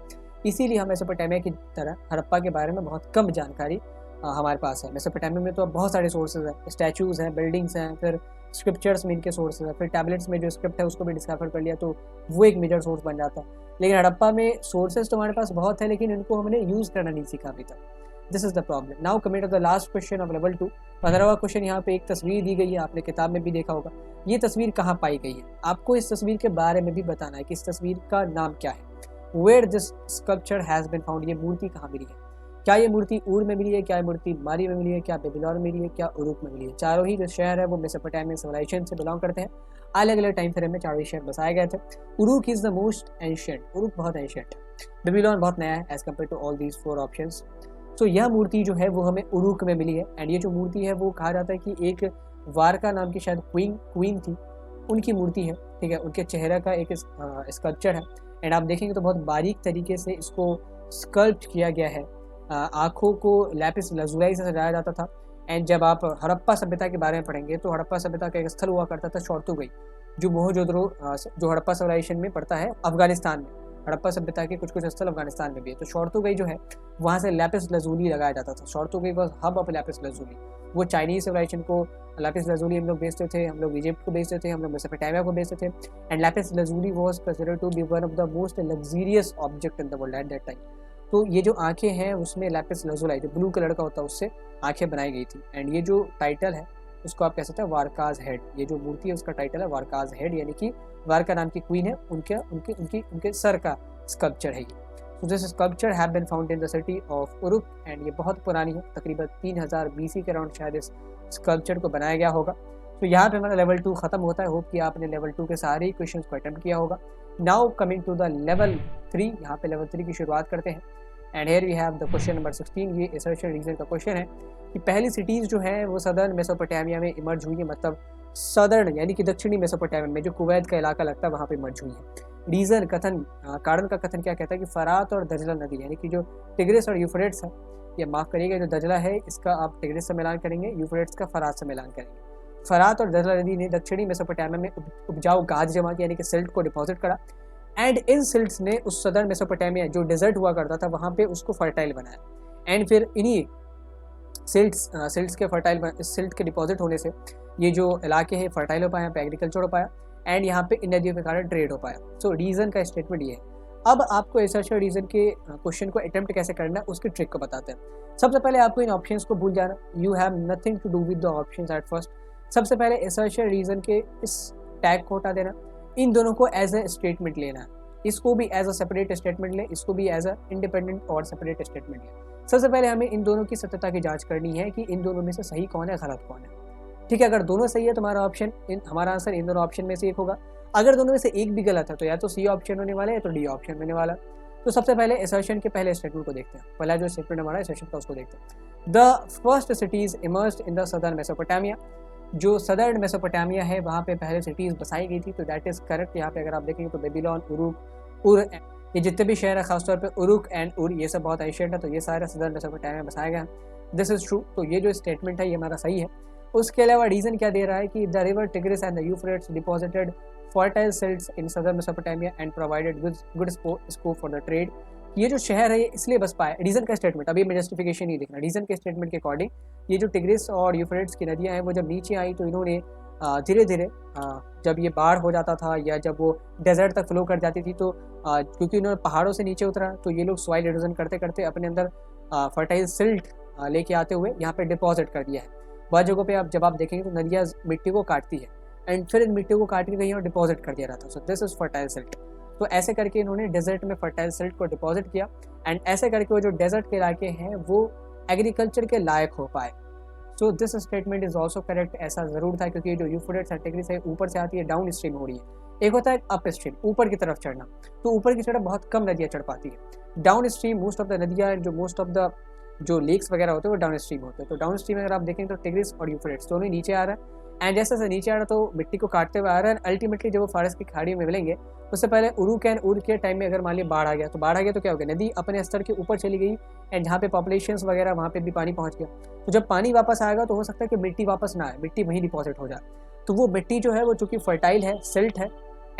Speaker 1: इसीलिए हम मेसोपोटामिया की तरह हड़प्पा के बारे में बहुत कम जानकारी हमारे पास है। मेसोपोटामिया में तो बहुत सारे सोर्सेज हैं, स्टैचूज़ हैं, बिल्डिंग्स हैं, फिर स्क्रिप्चर्स में इनके सोर्सेज हैं, फिर टैबलेट्स में जो स्क्रिप्ट है उसको भी डिस्कवर कर लिया तो वो एक मेजर सोर्स बन जाता है। लेकिन हड़प्पा में सोर्सेज तो हमारे पास बहुत है, लेकिन इनको हमने यूज़ करना नहीं सीखा अभी तक। This is the problem. Now coming to the last question of level 2। 15वां क्वेश्चन, यहाँ पे एक तस्वीर दी गई है, आपने किताब में भी देखा होगा। ये तस्वीर कहाँ पाई गई है, आपको इस तस्वीर के बारे में भी बताना है कि इस तस्वीर का नाम क्या है। Where this sculpture has been found, ये मूर्ति कहाँ मिली है। क्या ये मूर्ति ऊर में मिली है, क्या ये मूर्ति माली में मिली है, क्या बेबीलोन में मिली है, क्या उरूक में मिली है। चारों ही जो शहर है वो मेसोपोटामियन सिविलाइजेशन से बिलोंग करते हैं। अलग अलग टाइम फ्रेम में चारों ही शहर बसाए गए थे। Uruk is the most ancient, Uruk बहुत एंशियंट है। बेबीलोन बहुत नया है as compare to all these 4 options. So यह मूर्ति जो है वो हमें उरूक में मिली है एंड ये जो मूर्ति है वो कहा जाता है कि एक वारका नाम की शायद क्वीन थी, उनकी मूर्ति है। ठीक है, उनके चेहरे का एक स्कल्पचर है एंड आप देखेंगे तो बहुत बारीक तरीके से इसको स्कल्प्ट किया गया है। आँखों को लैपिस लजुलाई से सजाया जाता था। एंड जब आप हड़प्पा सभ्यता के बारे में पढ़ेंगे तो हड़प्पा सभ्यता का एक स्थल हुआ करता था शोर्तुगाई, जो मोहनजोदड़ो जो हड़प्पा सिविलाइजेशन में पड़ता है अफगानिस्तान में। हड़प्पा सभ्यता के कुछ कुछ स्थल अफगानिस्तान में भी है। तो शोर्तुगाई जो है वहाँ से लैपिस लजुली लगाया जाता था। Shortugai was hub of lapis lazuli. वो चाइनीज सिविलाइजेशन को लैपिस लजुली हम लोग बेचते थे, हम लोग इजिप्ट को बेचते थे, हम लोग मेसोपोटामिया को बेचते थे। And lapis lazuli was considered to be one of the most luxurious object in the world at that time. तो ये जो आंखें हैं उसमें लैपिस लजुलाई जो ब्लू कलर का होता है उससे आंखें बनाई गई थी। एंड ये जो टाइटल है उसको आप कह सकते हैं वारकाज हेड। ये जो मूर्ति है उसका टाइटल है वारकाज हेड, यानी कि वारका नाम की क्वीन है, उनके सर का स्कल्पचर है ये। So this sculpture have been found in the city of Uruk and ये बहुत पुरानी है, तकरीबन 3000 BC के अराउंड शायद इस स्कल्पचर को बनाया गया होगा। तो यहाँ पे हमारा लेवल 2 खत्म होता है। होप कि आपने लेवल 2 के सारे ही क्वेश्चन को अटेम्प्ट किया होगा। Now coming to the level 3, यहाँ पे लेवल 3 की शुरुआत करते हैं। And here we have the question number 16। ये असर्शन रीजन का क्वेश्चन है कि पहली सिटीज़ जो है वो सदर्न मेसोपोटामिया में इमर्ज हुई है, मतलब सदर्न यानी कि दक्षिणी मेसोपोटामिया में जो कुवैत का इलाका लगता है वहाँ पे इमर्ज हुई है। रीज़न कथन, कारण का कथन क्या कहता है कि फरात और दजला नदी यानी कि जो टिग्रिस और यूफ्रेट्स है, ये माफ़ करिएगा, जो दजला है इसका आप टिग्रिस से मिलान करेंगे, यूफ्रेट्स का फरात से मिलान करेंगे। फरात और दजला नदी ने दक्षिणी मेसोपोटामिया में उपजाऊ गाद जमा किया यानी कि सिल्ट को डिपॉजिट करा। एंड इन सिल्ट्स ने उस सदर्न मेसोपोटामिया जो डेजर्ट हुआ करता था वहाँ पे उसको फर्टाइल बनाया। एंड फिर इन्हीं सिल्ट्स के फर्टाइल सिल्ट के डिपॉजिट होने से ये जो इलाके हैं फर्टाइल हो पाए, यहाँ पे एग्रीकल्चर हो पाया। एंड यहाँ पे इन नदियों के कारण ट्रेड हो पाया। सो रीज़न का स्टेटमेंट ये है। अब आपको असर्शन रीज़न के क्वेश्चन को अटेम्प्ट कैसे करना है उसकी ट्रिक को बताते हैं। सबसे पहले आपको इन ऑप्शंस को भूल जाना, you have nothing to do with the options at first. सबसे पहले असर्शन रीज़न के इस टैग को हटा देना, इन दोनों को एज ए स्टेटमेंट लेना है, इसको भी एज अ सेपरेट स्टेटमेंट ले, इसको भी एज अ इंडिपेंडेंट और सेपरेट स्टेटमेंट ले। सबसे पहले हमें इन दोनों की सत्यता की जांच करनी है कि इन दोनों में से सही कौन है, गलत कौन है। ठीक है, अगर दोनों सही है तो हमारा आंसर इन दोनों ऑप्शन में से एक होगा। अगर दोनों में से एक भी गलत है तो या तो सी ऑप्शन होने वाला है या तो डी ऑप्शन होने वाला। तो सबसे पहले असर्शन के पहले स्टेटमेंट को देखते हैं। पहला जो स्टेटमेंट हमारा असर्शन का उसको देखते हैं। The first cities emerged in the southern Mesopotamia. जो सदर्न मेसोपोटामिया है वहाँ पे पहले सिटीज़ बसाई गई थी, तो दैट इज़ करेक्ट। यहाँ पे अगर आप देखेंगे तो बेबीलोन, उरुक, उर, ये जितने भी शहर है खासतौर पे उरुक एंड उर, ये सब बहुत एशियंट है, तो ये सारे सदर्न मेसोपोटामिया में बसाए गए हैं। This is true. तो ये जो स्टेटमेंट है ये हमारा सही है। उसके अलावा रीज़न क्या दे रहा है कि the river Tigris and the Euphrates deposited fertile silts in southern Mesopotamia and provided good scope for the trade. ये जो शहर है ये इसलिए बस पाए, रीज़न का स्टेटमेंट, अभी मैं जस्टिफिकेशन नहीं देखना, रीज़न के स्टेटमेंट के अकॉर्डिंग ये जो टिग्रिस और यूफ्रेट्स की नदियाँ हैं वो जब नीचे आई तो इन्होंने धीरे धीरे जब ये बाढ़ हो जाता था या जब वो डेजर्ट तक फ्लो कर जाती थी तो क्योंकि इन्होंने पहाड़ों से नीचे उतरा तो ये लोग सॉइल इरोजन करते करते अपने अंदर फर्टाइल सिल्ट लेके आते हुए यहाँ पे डिपॉजिट कर दिया है। बहुत जगहों पे आप जब आप देखेंगे तो नदियाँ मिट्टी को काटती है एंड फिर इन मिट्टी को काट के कहीं और डिपॉजिट कर दिया जाता है। So this is fertile silt. तो ऐसे करके इन्होंने डेजर्ट में फर्टाइल सिल्ट को डिपॉजिट किया एंड ऐसे करके वो जो डेजर्ट के इलाके हैं वो एग्रीकल्चर के लायक हो पाए। So this statement is also correct. ऐसा ज़रूर था क्योंकि जो यूफ्रेट्स एंड टिग्रिस है ऊपर से आती है, डाउन स्ट्रीम हो रही है। एक होता है अप स्ट्रीम, ऊपर की तरफ चढ़ना, तो ऊपर की तरफ बहुत कम नदियाँ चढ़ पाती है। Down stream most of the नदियाँ, जो मोस्ट ऑफ द जो लेक्स वगैरह होते हैं वो डाउन स्ट्रीम होते हैं। तो डाउन स्ट्रीम अगर आप देखें तो टिग्रिस और यूफ्रेट्स दोनों नीचे आ रहा है एंड जैसे नीचे आ रहा है तो मिट्टी को काटते हुए आ रहा है। अल्टीमेटली जब वो फारस की खाड़ी में मिलेंगे उससे पहले उरुक एंड उर के टाइम में अगर मान लिया बाढ़ आ गया तो बाढ़ आ गया तो क्या हो गया, नदी अपने स्तर के ऊपर चली गई एंड जहाँ पे पॉपुलेशंस वगैरह वहाँ पे भी पानी पहुँच गया। तो जब पानी वापस आएगा तो हो सकता है कि मिट्टी वापस ना आए, मिट्टी वहीं डिपॉजिट हो जाए। तो वो मिट्टी जो है वो चूँकि फर्टाइल है, सिल्ट है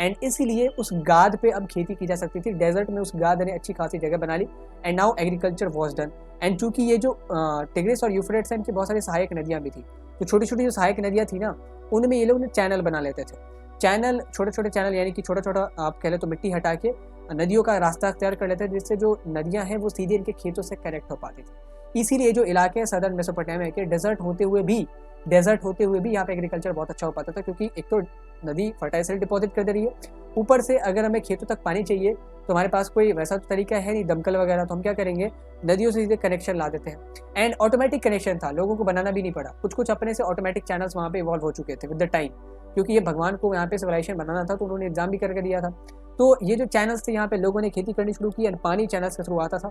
Speaker 1: एंड इसीलिए उस गाद पे अब खेती की जा सकती थी। डेजर्ट में उस गाद ने अच्छी खासी जगह बना ली and now agriculture was done. And चूँकि ये जो टिग्रिस और यूफ्रेट्स हैं इनकी बहुत सारी सहायक नदियाँ भी थी, तो छोटी छोटी जो सहायक नदियाँ थी ना उनमें ये लोग ने चैनल बना लेते थे। चैनल, छोटे छोटे चैनल, यानी कि छोटा छोटा आप कह लें तो मिट्टी हटा के नदियों का रास्ता तैयार कर लेते थे जिससे जो नदियाँ हैं वो सीधे इनके खेतों से कनेक्ट हो पाती थी। इसीलिए जो इलाके हैं सदर्न मेसोपोटामिया के डेजर्ट होते हुए भी यहाँ पे एग्रीकल्चर बहुत अच्छा हो पाता था क्योंकि एक तो नदी फर्टाइल सिल्ट डिपॉजिट कर दे रही है, ऊपर से अगर हमें खेतों तक पानी चाहिए तो हमारे पास कोई वैसा तो तरीका है नहीं दमकल वगैरह, तो हम क्या करेंगे, नदियों से सीधे कनेक्शन ला देते हैं एंड ऑटोमेटिक कनेक्शन था, लोगों को बनाना भी नहीं पड़ा। कुछ अपने से ऑटोमेटिक चैनल्स वहाँ पे इवॉल्व हो चुके थे विद द टाइम, क्योंकि ये भगवान को यहाँ पे सिविलाइजेशन बनाना था तो उन्होंने एग्जाम भी करके दिया था। तो ये जो चैनल्स थे यहाँ पे लोगों ने खेती करनी शुरू की एंड पानी चैनल्स के थ्रू आता था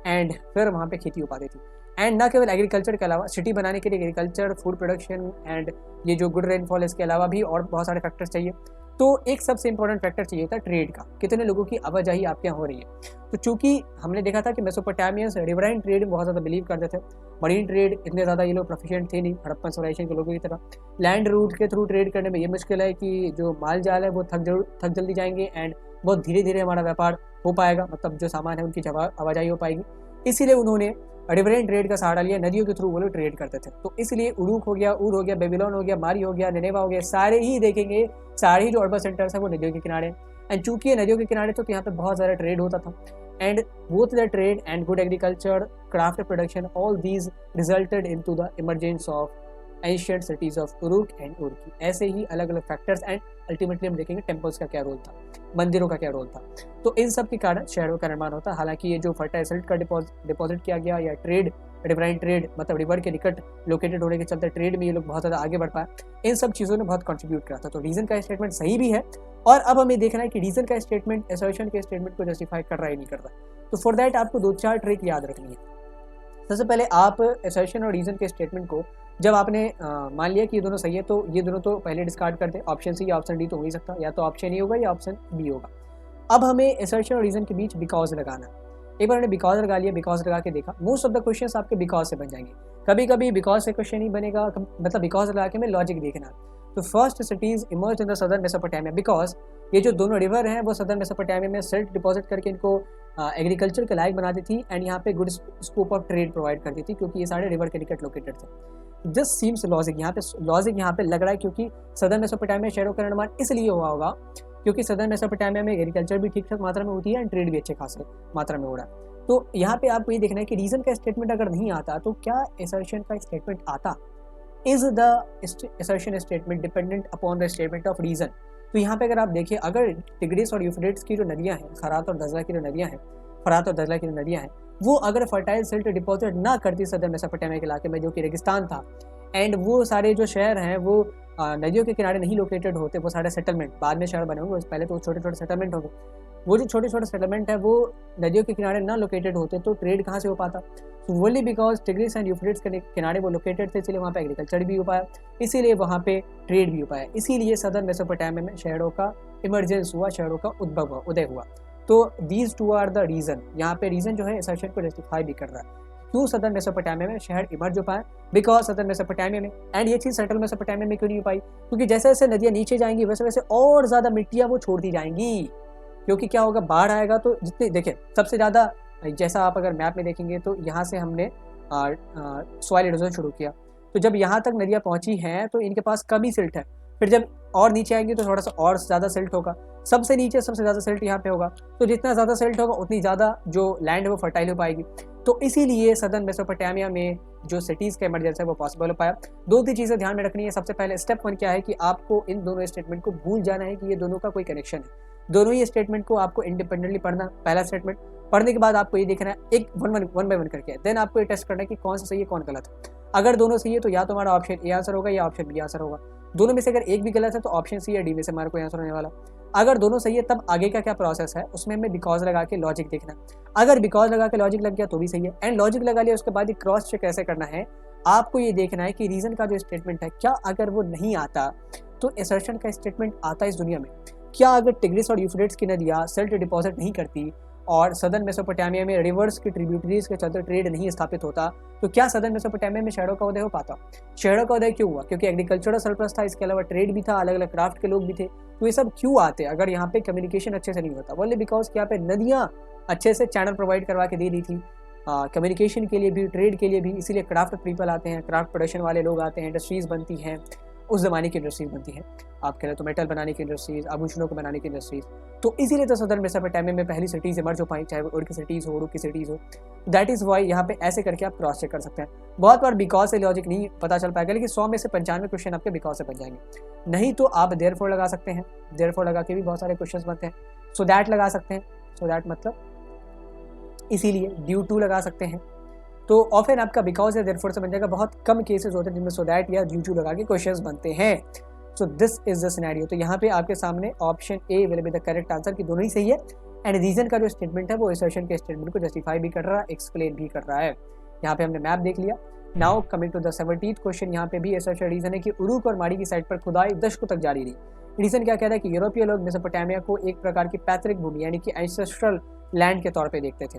Speaker 1: एंड फिर वहाँ पे खेती हो पाती थी। एंड ना केवल एग्रीकल्चर के अलावा सिटी बनाने के लिए एग्रीकल्चर, फूड प्रोडक्शन एंड ये जो गुड रेनफॉल, इसके अलावा भी और बहुत सारे फैक्टर्स चाहिए। तो एक सबसे इंपॉर्टेंट फैक्टर चाहिए था ट्रेड का, कितने लोगों की आवाजाही आपके यहाँ हो रही है। तो चूंकि हमने देखा था कि मेसोपोटामियंस रिवराइन ट्रेड में बहुत ज़्यादा बिलीव करते थे, मरीन ट्रेड इतने ज़्यादा ये लोग प्रोफिशिएंट थे नहीं हड़प्पन सिविलाइजेशन के लोगों की तरह। लैंड रूट के थ्रू ट्रेड करने में ये मुश्किल है कि जो माल जाल है वो थक जल्दी जाएंगे एंड बहुत धीरे धीरे हमारा व्यापार हो पाएगा, मतलब जो सामान है उनकी आवाजाही हो पाएगी। इसीलिए उन्होंने रिवराइन ट्रेड का सहारा लिया, नदियों के थ्रू वो लोग ट्रेड करते थे। तो इसलिए उरुक हो गया, उर हो गया, बेबीलोन हो गया, मारी हो गया, निनेवा हो गया, सारे ही देखेंगे, सारे ही जो अर्बन सेंटर्स हैं वो नदियों के किनारे। एंड चूंकि ये नदियों के किनारे तो यहाँ पे बहुत ज़्यादा ट्रेड होता था and both the trade and good agriculture, craft production, all these resulted into the emergence of ancient cities of Uruk and उर्की। ऐसे ही अलग अलग फैक्टर्स एंड अल्टीमेटली हम देखेंगे टेम्पल्स का क्या रोल था, मंदिरों का क्या रोल था। तो इन सब के कारण शहरों का निर्माण होता। हालांकि ये जो फर्टाइल सिल्ट का डिपॉजिट किया गया या ट्रेड, रिवराइन ट्रेड, मतलब रिवर के निकट लोकेटेड होने के चलते ट्रेड में ये लोग बहुत ज़्यादा आगे बढ़ पाए, इन सब चीज़ों ने बहुत कंट्रीब्यूट करा था। तो रीज़न का स्टेटमेंट सही भी है और अब हमें देखना है कि रीज़न का स्टेटमेंट असर्शन के स्टेटमेंट को जस्टिफाई कर रहा है नहीं कर रहा। तो फॉर दैट आपको 2-4 ट्रिक याद रखनी है। सबसे पहले आप असर्शन और रीज़न के स्टेटमेंट को जब आपने मान लिया कि ये दोनों सही है तो ये दोनों तो पहले डिस्कार्ड कर दें, ऑप्शन सी या ऑप्शन डी तो हो ही सकता, या तो ऑप्शन ए होगा या ऑप्शन बी होगा। अब हमें असर्शन और रीज़न के बीच बिकॉज लगाना है। एक बार हमने बिकॉज लगा लिया, बिकॉज लगा के देखा, मोस्ट ऑफ द क्वेश्चंस आपके बिकॉज से बन जाएंगे। कभी कभी बिकॉज से क्वेश्चन नहीं बनेगा, मतलब बिकॉज लगा के हमें लॉजिक देखना। तो first cities emerge in the southern Mesopotamia because ये जो दोनों रिवर हैं वो सदर्न मेसोपोटामिया में सिल्ट डिपॉजिट करके इनको एग्रीकल्चर के लायक बना दी थी एंड यहाँ पे good scope of trade provide करती थी क्योंकि ये सारे रिवर के निकट लोकेटेड थे। दिस सीम्स लॉजिक, यहाँ पे लग रहा है क्योंकि सदर्न मेसोपोटामिया में शहरों का निर्माण इसलिए हुआ होगा क्योंकि सदर्न मेसोपोटामिया में एग्रीकल्चर भी ठीक ठाक मात्रा में होती है एंड ट्रेड भी अच्छे खासे मात्रा में हो रहा है। तो यहाँ पे आपको ये देखना है कि रीजन का स्टेटमेंट अगर नहीं आता तो क्या असर्शन का स्टेटमेंट आता, is the assertion statement dependent upon the statement of reason. तो यहाँ पे अगर आप देखिए, अगर टिग्रिस और यूफ्रेटिस की जो नदियाँ हैं, फरात और दजला की जो नदियाँ हैं, वो अगर फर्टाइल सिल्ट डिपॉजिट ना करती सदर्न मेसोपोटामिया के इलाके में जो कि रेगिस्तान था, एंड वो सारे जो शहर हैं वो नदियों के किनारे नहीं लोकेटेड होते, वो सारे सेटलमेंट बाद में शहर बने होंगे, पहले तो छोटे छोटे सेटलमेंट होंगे, वो जो छोटे छोटे सेटलमेंट है वो नदियों के किनारे ना लोकेटेड होते तो ट्रेड कहाँ से हो पाता। तो only because tigris and Euphrates के किनारे वो लोकेटेड थे, इसलिए वहाँ पे एग्रीकल्चर भी हो पाया, इसीलिए वहाँ पे ट्रेड भी हो पाया, इसीलिए सदर्न मेसोपोटामिया में शहरों का इमरजेंस हुआ, शहरों का उदय हुआ। तो these two are the reason, यहाँ पे रीजन जो है असर्शन को जस्टिफाई भी कर रहा है क्यों सदर्न मेसोपोटामिया में शहर इमर्ज हो पाए, बिकॉज सदर्न मेसोपोटामिया में, एंड ये चीज़ सेंट्रल मेसोपोटामिया में क्यों नहीं हो पाई, क्योंकि जैसे जैसे नदियाँ नीचे जाएंगी वैसे वैसे और ज़्यादा मिट्टियाँ वो छोड़ती जाएंगी, क्योंकि क्या होगा, बाढ़ आएगा तो जितने देखिए सबसे ज़्यादा, जैसा आप अगर मैप में देखेंगे तो यहाँ से हमने सॉइल इरोजन शुरू किया, तो जब यहाँ तक नदियाँ पहुँची हैं तो इनके पास कम ही सिल्ट है, फिर जब और नीचे आएंगे तो थोड़ा सा और ज़्यादा सिल्ट होगा, सबसे नीचे सबसे ज़्यादा सिल्ट यहाँ पे होगा, तो जितना ज़्यादा सिल्ट होगा उतनी ज़्यादा जो लैंड है वो फर्टाइल हो पाएगी। तो इसीलिए सदर्न मेसोपोटामिया में जो सिटीज़ का इमरजेंस है वो पॉसिबल हो पाया। दो तीन चीज़ें ध्यान में रखनी है। सबसे पहले स्टेप 1 क्या है कि आपको इन दोनों स्टेटमेंट को भूल जाना है कि ये दोनों का कोई कनेक्शन है, दोनों ही स्टेटमेंट को आपको इंडिपेंडेंटली पढ़ना। पहला स्टेटमेंट पढ़ने के बाद आपको ये देखना है एक वन बाय वन करके, देन आपको ये टेस्ट करना है कि कौन सा सही है कौन गलत है। अगर दोनों सही है तो या तो हमारा ऑप्शन ए आंसर होगा या ऑप्शन बी आंसर होगा, दोनों में से अगर एक भी गलत है तो ऑप्शन सी या डी में से हमारा कोई आंसर होने वाला। अगर दोनों सही है तब आगे का क्या प्रोसेस है उसमें हमें बिकॉज लगा के लॉजिक देखना, अगर बिकॉज लगा के लॉजिक लग गया तो भी सही है, एंड लॉजिक लगा लिया उसके बाद ये क्रॉस चेक कैसे करना है, आपको ये देखना है कि रीजन का जो स्टेटमेंट है क्या अगर वो नहीं आता तो असर्शन का स्टेटमेंट आता इस दुनिया में। क्या अगर टिग्रिस और यूफ्रेटिस की नदियाँ सिल्ट डिपॉजिट नहीं करती और सदर्न मेसोपोटामिया में रिवर्स की ट्रिब्यूटरीज के चलते ट्रेड नहीं स्थापित होता तो क्या सदर्न मेसोपोटामिया में शहरों का उदय हो पाता। शहरों का उदय क्यों हुआ, क्योंकि एग्रीकल्चरल सरप्लस था, इसके अलावा ट्रेड भी था, अलग अलग क्राफ्ट के लोग भी थे, तो ये सब क्यों आते अगर यहाँ पे कम्युनिकेशन अच्छे से नहीं होता। बोले बिकॉज यहाँ पे नदियाँ अच्छे से चैनल प्रोवाइड करवा के दे दी थी कम्युनिकेशन के लिए भी, ट्रेड के लिए भी, इसीलिए क्राफ्ट पीपल आते हैं, क्राफ्ट प्रोडक्शन वाले लोग आते हैं, इंडस्ट्रीज बनती हैं, उस ज़माने की इंडस्ट्रीज बनती हैं, आप कह रहे तो मेटल बनाने की इंडस्ट्रीज, आभूषणों को बनाने की इंडस्ट्रीज, तो इसीलिए तो सदर्न मेसोपोटामिया में पहली सिटीज़ इमर्ज हो पाई, चाहे वो उड़ की सिटीज़ हो, उड़ूक की सिटीज़ हो। दैट इज़ वाई यहाँ पे ऐसे करके आप क्रॉस चेक कर सकते हैं। बहुत बार बिकॉज से लॉजिक नहीं पता चल पाएगा, लेकिन 100 में से 95 क्वेश्चन आपके बिकॉज से बन जाएंगे। नहीं तो आप देयरफॉर लगा सकते हैं, देयरफॉर लगा के भी बहुत सारे क्वेश्चन बनते हैं। सो दैट लगा सकते हैं, सो दैट मतलब इसीलिए, ड्यू टू लगा सकते हैं। तो ऑफन आपका बिकॉज या देयरफॉर से बन जाएगा। बहुत कम केसेस होते हैं जिनमें सो दैट या ड्यू टू लगा के क्वेश्चंस बनते हैं। So this is the scenario. तो यहाँ पे आपके सामने option A will be the correct answer की दोनों ही सही है, एंड रीजन का जो स्टेटमेंट है वो असर्शन के स्टेटमेंट को जस्टिफाई भी कर रहा है, एक्सप्लेन भी कर रहा है। यहाँ पे हमने मैप देख लिया। Now coming to the 17th question, यहाँ पे भी असर्शन रीजन है कि उरूक और माड़ी की साइड पर खुदाई दशकों तक जारी रही। रीजन क्या कहता है कि यूरोपीय लोग मेसोपोटामिया को एक प्रकार की पैतृक भूमि यानी कि एंसेस्ट्रल लैंड के तौर पर देखते थे।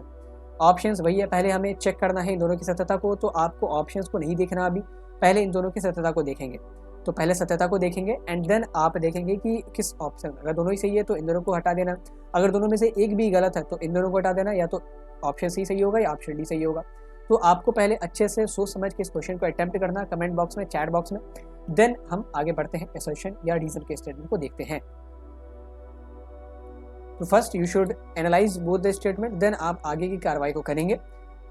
Speaker 1: ऑप्शंस वही है, पहले हमें चेक करना है इन दोनों की सत्यता को, तो आपको ऑप्शंस को नहीं देखना अभी, पहले इन दोनों की सत्यता को देखेंगे। तो पहले सत्यता को देखेंगे एंड देन आप देखेंगे कि किस ऑप्शन, अगर दोनों ही सही है तो इन दोनों को हटा देना, अगर दोनों में से एक भी गलत है तो इन दोनों को हटा देना, या तो ऑप्शन सी सही होगा या ऑप्शन डी सही होगा। तो आपको पहले अच्छे से सोच समझ के इस क्वेश्चन को अटेम्प्ट करना, कमेंट बॉक्स में, चैट बॉक्स में, देन हम आगे बढ़ते हैं असर्शन या रीजन के स्टेटमेंट को देखते हैं। तो first you should analyse both the statement, then आप आगे की कार्रवाई को करेंगे।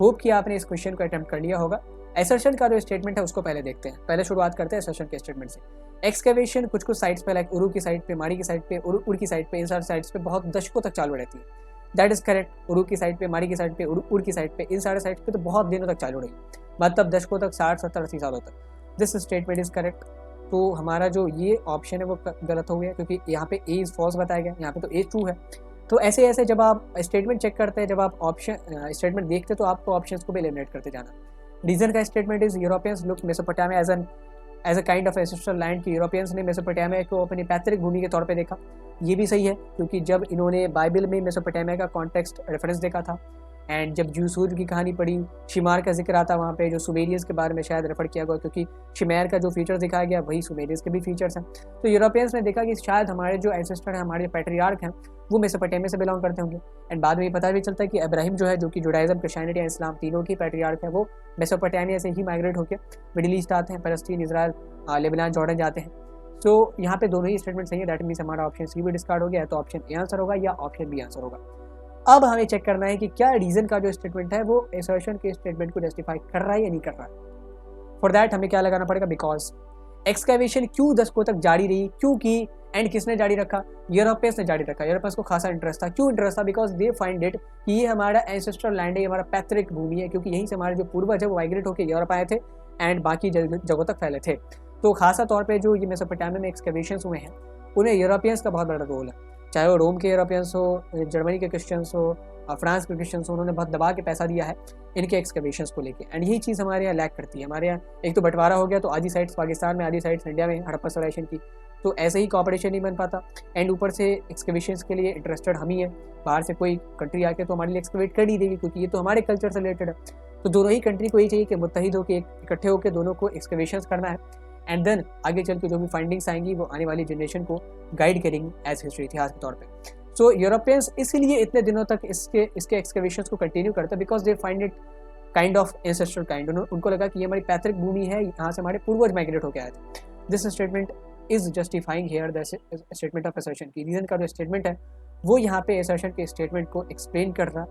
Speaker 1: होप कि आपने इस क्वेश्चन को अटेम्प्ट कर लिया होगा। असर्शन का जो स्टेटमेंट है उसको पहले देखते हैं। पहले शुरुआत करते हैं असर्शन के स्टेटमेंट से। एक्सकेवेशन कुछ कुछ साइट्स पे, लाइक उरू की साइड पे, माड़ी की साइड पे, उड़ की साइड पे, इन सारे साइड्स पे बहुत दशकों तक चालू रहती है। That is correct. उरू की साइड पे, माड़ी की साइड पे, उड़ की साइड पे, इन सारे साइड्स पे तो बहुत दिनों तक चालू रही, मतलब दशकों तक, 60 70 80 सालों तक। This statement is correct. तो हमारा जो ये ऑप्शन है वो गलत हो गया, क्योंकि यहाँ पे ए इज फॉल्स बताया गया, यहाँ पे तो ए ट्रू है। तो ऐसे ऐसे जब आप स्टेटमेंट चेक करते हैं, जब आप ऑप्शन स्टेटमेंट देखते हैं तो आपको ऑप्शंस को भी एलिमिनेट करते जाना। रीजन का statement is Europeans look Mesopotamia as a kind of ancestral land की यूरोपियंस ने मेसोपोटामिया को अपनी पैतृक भूमि के तौर पे देखा। ये भी सही है, क्योंकि जब इन्होंने बाइबल में मेसोपोटामिया का कॉन्टेक्स्ट रेफरेंस देखा था, एंड जब जूसूर की कहानी पढ़ी, शिमार का जिक्र आता वहाँ पे, जो सुमेरियंस के बारे में शायद रेफर किया गया, क्योंकि शिमेर का जो फीचर्स दिखाया गया वही सुमेरियंस के भी फीचर्स हैं। तो यूरोपियंस ने देखा कि शायद हमारे जो एंसेस्टर हैं, हमारे पैट्रियार्क हैं, वो मेसोपोटामिया से बिलोंग करते होंगे। एंड बाद में ये पता भी चलता है कि इब्राहिम जो है, जो कि जुडाइज़म, क्रिश्चियनिटी एंड इस्लाम तीनों की पैट्रियार्क है, वो मेसोपोटामिया से ही माइग्रेट होकर मिडिल ईस्ट आते हैं, फ़लस्तीन, इजराइल, लेबनान, जॉर्डन जाते हैं। सो यहाँ पे दोनों ही स्टेटमेंट सही है। दैट मीन्स हमारा ऑप्शन सी भी डिस्कार्ड हो गया है, तो ऑप्शन ए आंसर होगा या ऑप्शन बी आंसर होगा। अब हमें चेक करना है कि क्या रीजन का जो स्टेटमेंट है वो असर्शन के स्टेटमेंट को जस्टिफाई कर रहा है या नहीं कर रहा है। फॉर दैट हमें क्या लगाना पड़ेगा, बिकॉज एक्सकैवेशन क्यों दशकों तक जारी रही, क्योंकि एंड किसने जारी रखा, यूरोपियंस ने जारी रखा। यूरोपियंस को खासा इंटरेस्ट था। क्यों इंटरेस्ट था, बिकॉज दे फाइंड इट कि ये हमारा एंसेस्ट्रल लैंड है, हमारा पैतृक भूमि है, क्योंकि यहीं से हमारे जो पूर्वज है वो माइग्रेट होकर यूरोप आए थे एंड बाकी जगहों तक फैले थे। तो खासा तौर पे जो ये मेसोपोटामिया में एक्सकैवेशंस हुए हैं उन्हें यूरोपियंस का बहुत बड़ा रोल है, चाहे वो रोम के यूरोपियंस हो, जर्मनी के क्रिश्चियंस हो, फ्रांस के क्रिश्चियंस हो, उन्होंने बहुत दबा के पैसा दिया है इनके एक्सकैवेशंस को लेके। एंड यही चीज़ हमारे यहाँ लैक करती है। हमारे यहाँ एक तो बंटवारा हो गया, तो आधी साइड्स पाकिस्तान में, आधी साइड्स इंडिया में, हड़प्पा सिविलाइजेशन की, तो ऐसे ही कॉपरेशन नहीं बन पाता। एंड ऊपर से एक्सकैवेशंस के लिए इंटरेस्टेड हम ही है, बाहर से कोई कंट्री आके तो हमारे लिए एक्सकैवेट कर ही देगी, क्योंकि ये तो हमारे कल्चर से रिलेटेड है। तो दोनों ही कंट्री को यही चाहिए कि मुत्तहिद होकर इकट्ठे होकर दोनों को एक्सकैवेशंस करना है, एंड देन आगे चल के जो भी फाइंडिंग्स आएंगी वो आने वाली जनरेशन को गाइड करेंगी एज हिस्ट्री, इतिहास के तौर पे। सो यूरोपियंस इसलिए इतने दिनों तक इसके एक्सकैवेशंस को कंटिन्यू करते हैं, because they find it kind of ancestral kind. उनको लगा कि ये हमारी पैतृक भूमि है, यहाँ से हमारे पूर्वज माइग्रेट होकर आए थे। This statement is justifying here the statement of assertion की। रीजन का जो स्टेटमेंट है वो यहाँ पे असर्शन के स्टेटमेंट को एक्सप्लेन कर रहा,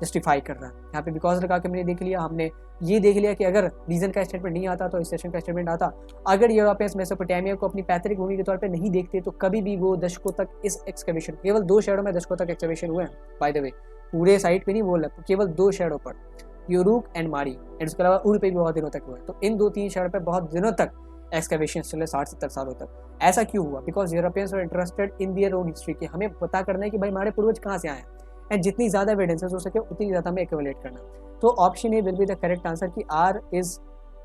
Speaker 1: जस्टिफाई कर रहा है। यहाँ पे बिकॉज लगा के मैंने देख लिया, हमने ये देख लिया कि अगर रीजन का स्टेटमेंट नहीं आता तो असर्शन का स्टेटमेंट आता। अगर यूरोपियंस मेसोपोटामिया को अपनी पैतृक भूमि के तौर पे नहीं देखते तो कभी भी वो दशकों तक इस एक्सकैवेशन, केवल 2 शहरों में दशकों तक एक्सकैवेशन हुए हैं बाय द वे, पूरे साइट पे नहीं बोल रहा, केवल 2 शहरों पर, यूरुक एंड मारी, एंड उसके अलावा उड़ पे भी बहुत दिनों तक हुए। तो इन 2-3 शहरों पर बहुत दिनों तक एक्सकैवेशन चले, 60-70 सालों तक। ऐसा क्यों हुआ, because Europeans are interested in their own history, कि हमें पता करना है कि भाई हमारे पूर्वज कहाँ से आए हैं, एंड जितनी ज़्यादा एविडेंसेस हो सके उतनी ज़्यादा हमें एक्यूमुलेट करना। तो option A will be the correct answer कि R is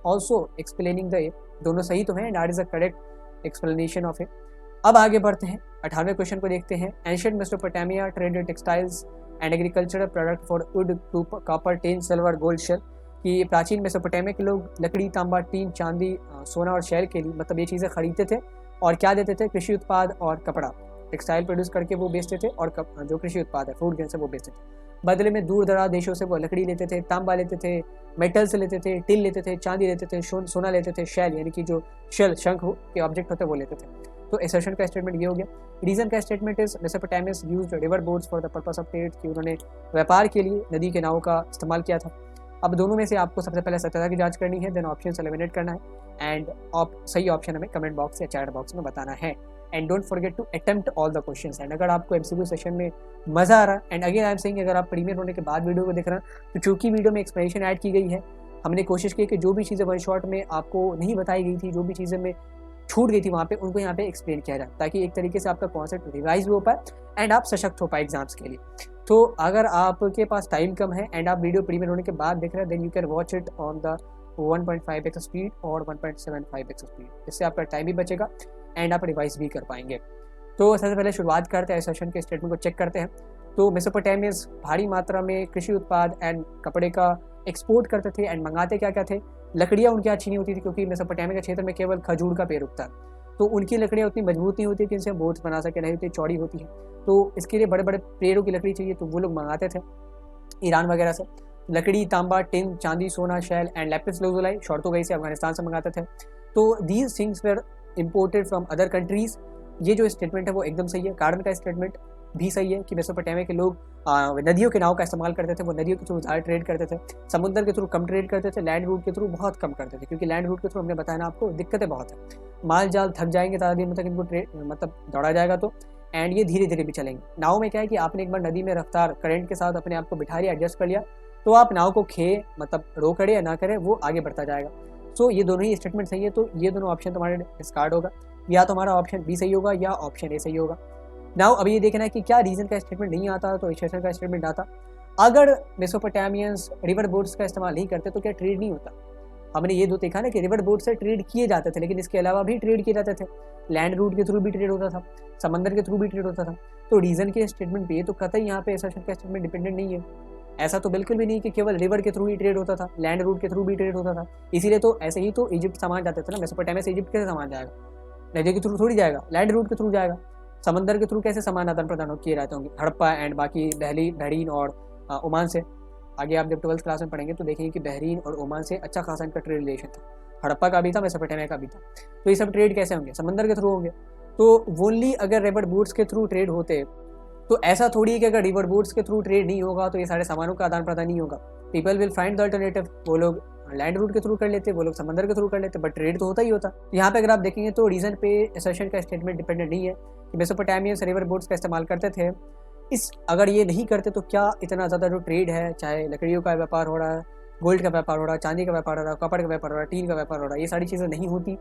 Speaker 1: also explaining the A. दोनों सही तो हैं and R is the correct explanation of A. अब आगे बढ़ते हैं, 18वें क्वेश्चन को देखते हैं। Ancient Mesopotamia traded textiles and agricultural product for wood, copper, tin, silver, gold, shell. कि प्राचीन मेसोपोटामिया के लोग लकड़ी, तांबा, टीन, चांदी, सोना और शेल के लिए, मतलब ये चीज़ें खरीदते थे और क्या देते थे, कृषि उत्पाद और कपड़ा, टेक्सटाइल प्रोड्यूस करके वो बेचते थे, और जो कृषि उत्पाद है, फ्रूट ग्रेन, वो बेचते थे। बदले में दूर दराज देशों से वो लकड़ी लेते थे, तांबा लेते थे, मेटल्स लेते थे, टिन लेते थे, चांदी लेते थे, सोना लेते थे, शेल यानी कि जो शेल, शंख के ऑब्जेक्ट होते हैं वो लेते थे। तो असर्शन का स्टेटमेंट ये हो गया। रीजन का statement is मेसोपोटामियंस used river boats for the purpose of trade, कि उन्होंने व्यापार के लिए नदी के नावों का इस्तेमाल किया था। अब दोनों में से आपको सबसे पहले सत्यता की जांच करनी है, देन ऑप्शन एलिमिनेट करना है, एंड सही ऑप्शन हमें कमेंट बॉक्स या चैट बॉक्स में बताना है। And don't forget to attempt all the questions. And अगर आपको एमसीक्यू सेशन में मज़ा आ रहा है, and again I am saying, अगर आप प्रीमियर होने के बाद वीडियो को देख रहे हैं, तो चूंकि वीडियो में एक्सप्लेनेशन ऐड की गई है, हमने कोशिश की कि जो भी चीज़ें वन शॉट में आपको नहीं बताई गई थी, जो भी चीज़ें में छूट गई थी वहाँ पे, उनको यहाँ पे एक्सप्लेन किया जाए, ताकि एक तरीके से आपका कॉन्सेप्ट रिवाइज भी हो पाए एंड आप सशक्त हो पाए एग्जाम्स के लिए। तो अगर आपके पास टाइम कम है एंड आप वीडियो प्रीमियर होने के बाद देख रहे हैं, then you can watch it on the 1.5x speed और 1.75x स्पीड, जिससे आपका टाइम भी बचेगा एंड आप रिवाइज भी कर पाएंगे। तो सबसे पहले शुरुआत करते हैं, सेशन के स्टेटमेंट को चेक करते हैं। तो मेसोपोटामियंस भारी मात्रा में कृषि उत्पाद एंड कपड़े का एक्सपोर्ट करते थे, एंड मंगाते क्या क्या थे, लकड़ियाँ उनकी अच्छी नहीं होती थी, क्योंकि मेसोपोटामिया के क्षेत्र में केवल खजूर का पेड़ उगता है, तो उनकी लकड़ियाँ उतनी मजबूत नहीं होती कि इनसे बोट्स बना सके, नहीं होती चौड़ी होती है, तो इसके लिए बड़े बड़े पेड़ों की लकड़ी चाहिए, तो वो लोग मंगाते थे ईरान वगैरह से। लकड़ी, तांबा, टिन, चांदी, सोना, shell and lapis lazuli Shortugai से, अफगानिस्तान से मंगाते थे। तो these things were imported from other countries. ये जो स्टेटमेंट है वो एकदम सही है। कार्डन का स्टेटमेंट भी सही है कि मेसोपोटामिया के लोग नदियों के नाव का इस्तेमाल करते थे, वो नदियों के थ्रू ज़्यादा ट्रेड करते थे, समुद्र के थ्रू कम ट्रेड करते थे, लैंड रूट के थ्रू बहुत कम करते थे, क्योंकि लैंड रूट के थ्रू हमने बताया ना आपको दिक्कतें बहुत है, माल जाल थक जाएंगे ज़्यादा दिन तक इनको ट्रेड मतलब दौड़ा जाएगा तो, एंड ये धीरे धीरे भी चलेंगे। नाव में क्या है कि आपने एक बार नदी में रफ्तार करंट के साथ अपने आप को बिठा लिया, एडजस्ट कर लिया, तो आप नाव को मतलब रो करे या ना करे, वो आगे बढ़ता जाएगा। सो ये दोनों ही स्टेटमेंट सही है, तो ये दोनों ऑप्शन तुम्हारे डिस्कार्ड होगा, या तो हमारा ऑप्शन बी सही होगा या ऑप्शन ए सही होगा। नाउ अभी ये देखना है कि क्या रीजन का स्टेटमेंट नहीं आता तो असर्शन का स्टेटमेंट आता। अगर मेसोपोटामियंस रिवर बोट्स का इस्तेमाल नहीं करते तो क्या ट्रेड नहीं होता। हमने ये दो देखा ना कि रिवर बोट से ट्रेड किए जाते थे, लेकिन इसके अलावा भी ट्रेड किए जाते थे, लैंड रूट के थ्रू भी ट्रेड होता था, समंदर के थ्रू भी ट्रेड होता था। तो रीजन के स्टेटमेंट पे तो कतई यहाँ पे असर्शन का स्टेटमेंट डिपेंडेंट नहीं है। ऐसा तो बिल्कुल भी नहीं कि केवल रिवर के थ्रू ही ट्रेड होता था, लैंड रूट के थ्रू भी ट्रेड होता था। इसीलिए तो ऐसे ही तो इजिप्ट सामान जाते थे ना, मेसोपोटामिया से इजिप्ट कैसे सामान जाएगा, नदियों के थ्रू थोड़ी जाएगा, लैंड रूट के थ्रू जाएगा। समंदर के थ्रू कैसे सामान आदान प्रदान किए जाते होंगे, हड़प्पा एंड बाकी दहली, बहरीन और ओमान से। आगे आप जब 12th क्लास में पढ़ेंगे तो देखेंगे कि बहरीन और ओमान से अच्छा खासा इनका ट्रेड रिलेशन था, हड़प्पा का भी था, मेसोपोटामिया का भी था। तो ये सब ट्रेड कैसे होंगे, समंदर के थ्रू होंगे। तो ओनली अगर रिवर बोट्स के थ्रू ट्रेड होते तो ऐसा थोड़ी है कि अगर रिवर बोट्स के थ्रू ट्रेड नहीं होगा तो ये सारे सामानों का आदान प्रदान नहीं होगा। People will find the alternative, वो लोग लैंड रूट के थ्रू कर लेते, वो लोग समंदर के थ्रू कर लेते, बट ट्रेड तो होता ही होता। यहाँ पे अगर आप देखेंगे तो रीजन पे असर्शन का स्टेटमेंट डिपेंडेंट नहीं है कि मेसोपोटामियंस रिवर बोट्स का इस्तेमाल करते थे। अगर ये नहीं करते तो क्या इतना ज़्यादा जो ट्रेड है, चाहे लकड़ियों का व्यापार हो रहा है, गोल्ड का व्यापार हो रहा है, चांदी का व्यापार हो रहा है, कपड़ का व्यापार हो रहा है, टीन का व्यापार हो रहा है, ये सारी चीज़ें नहीं होती।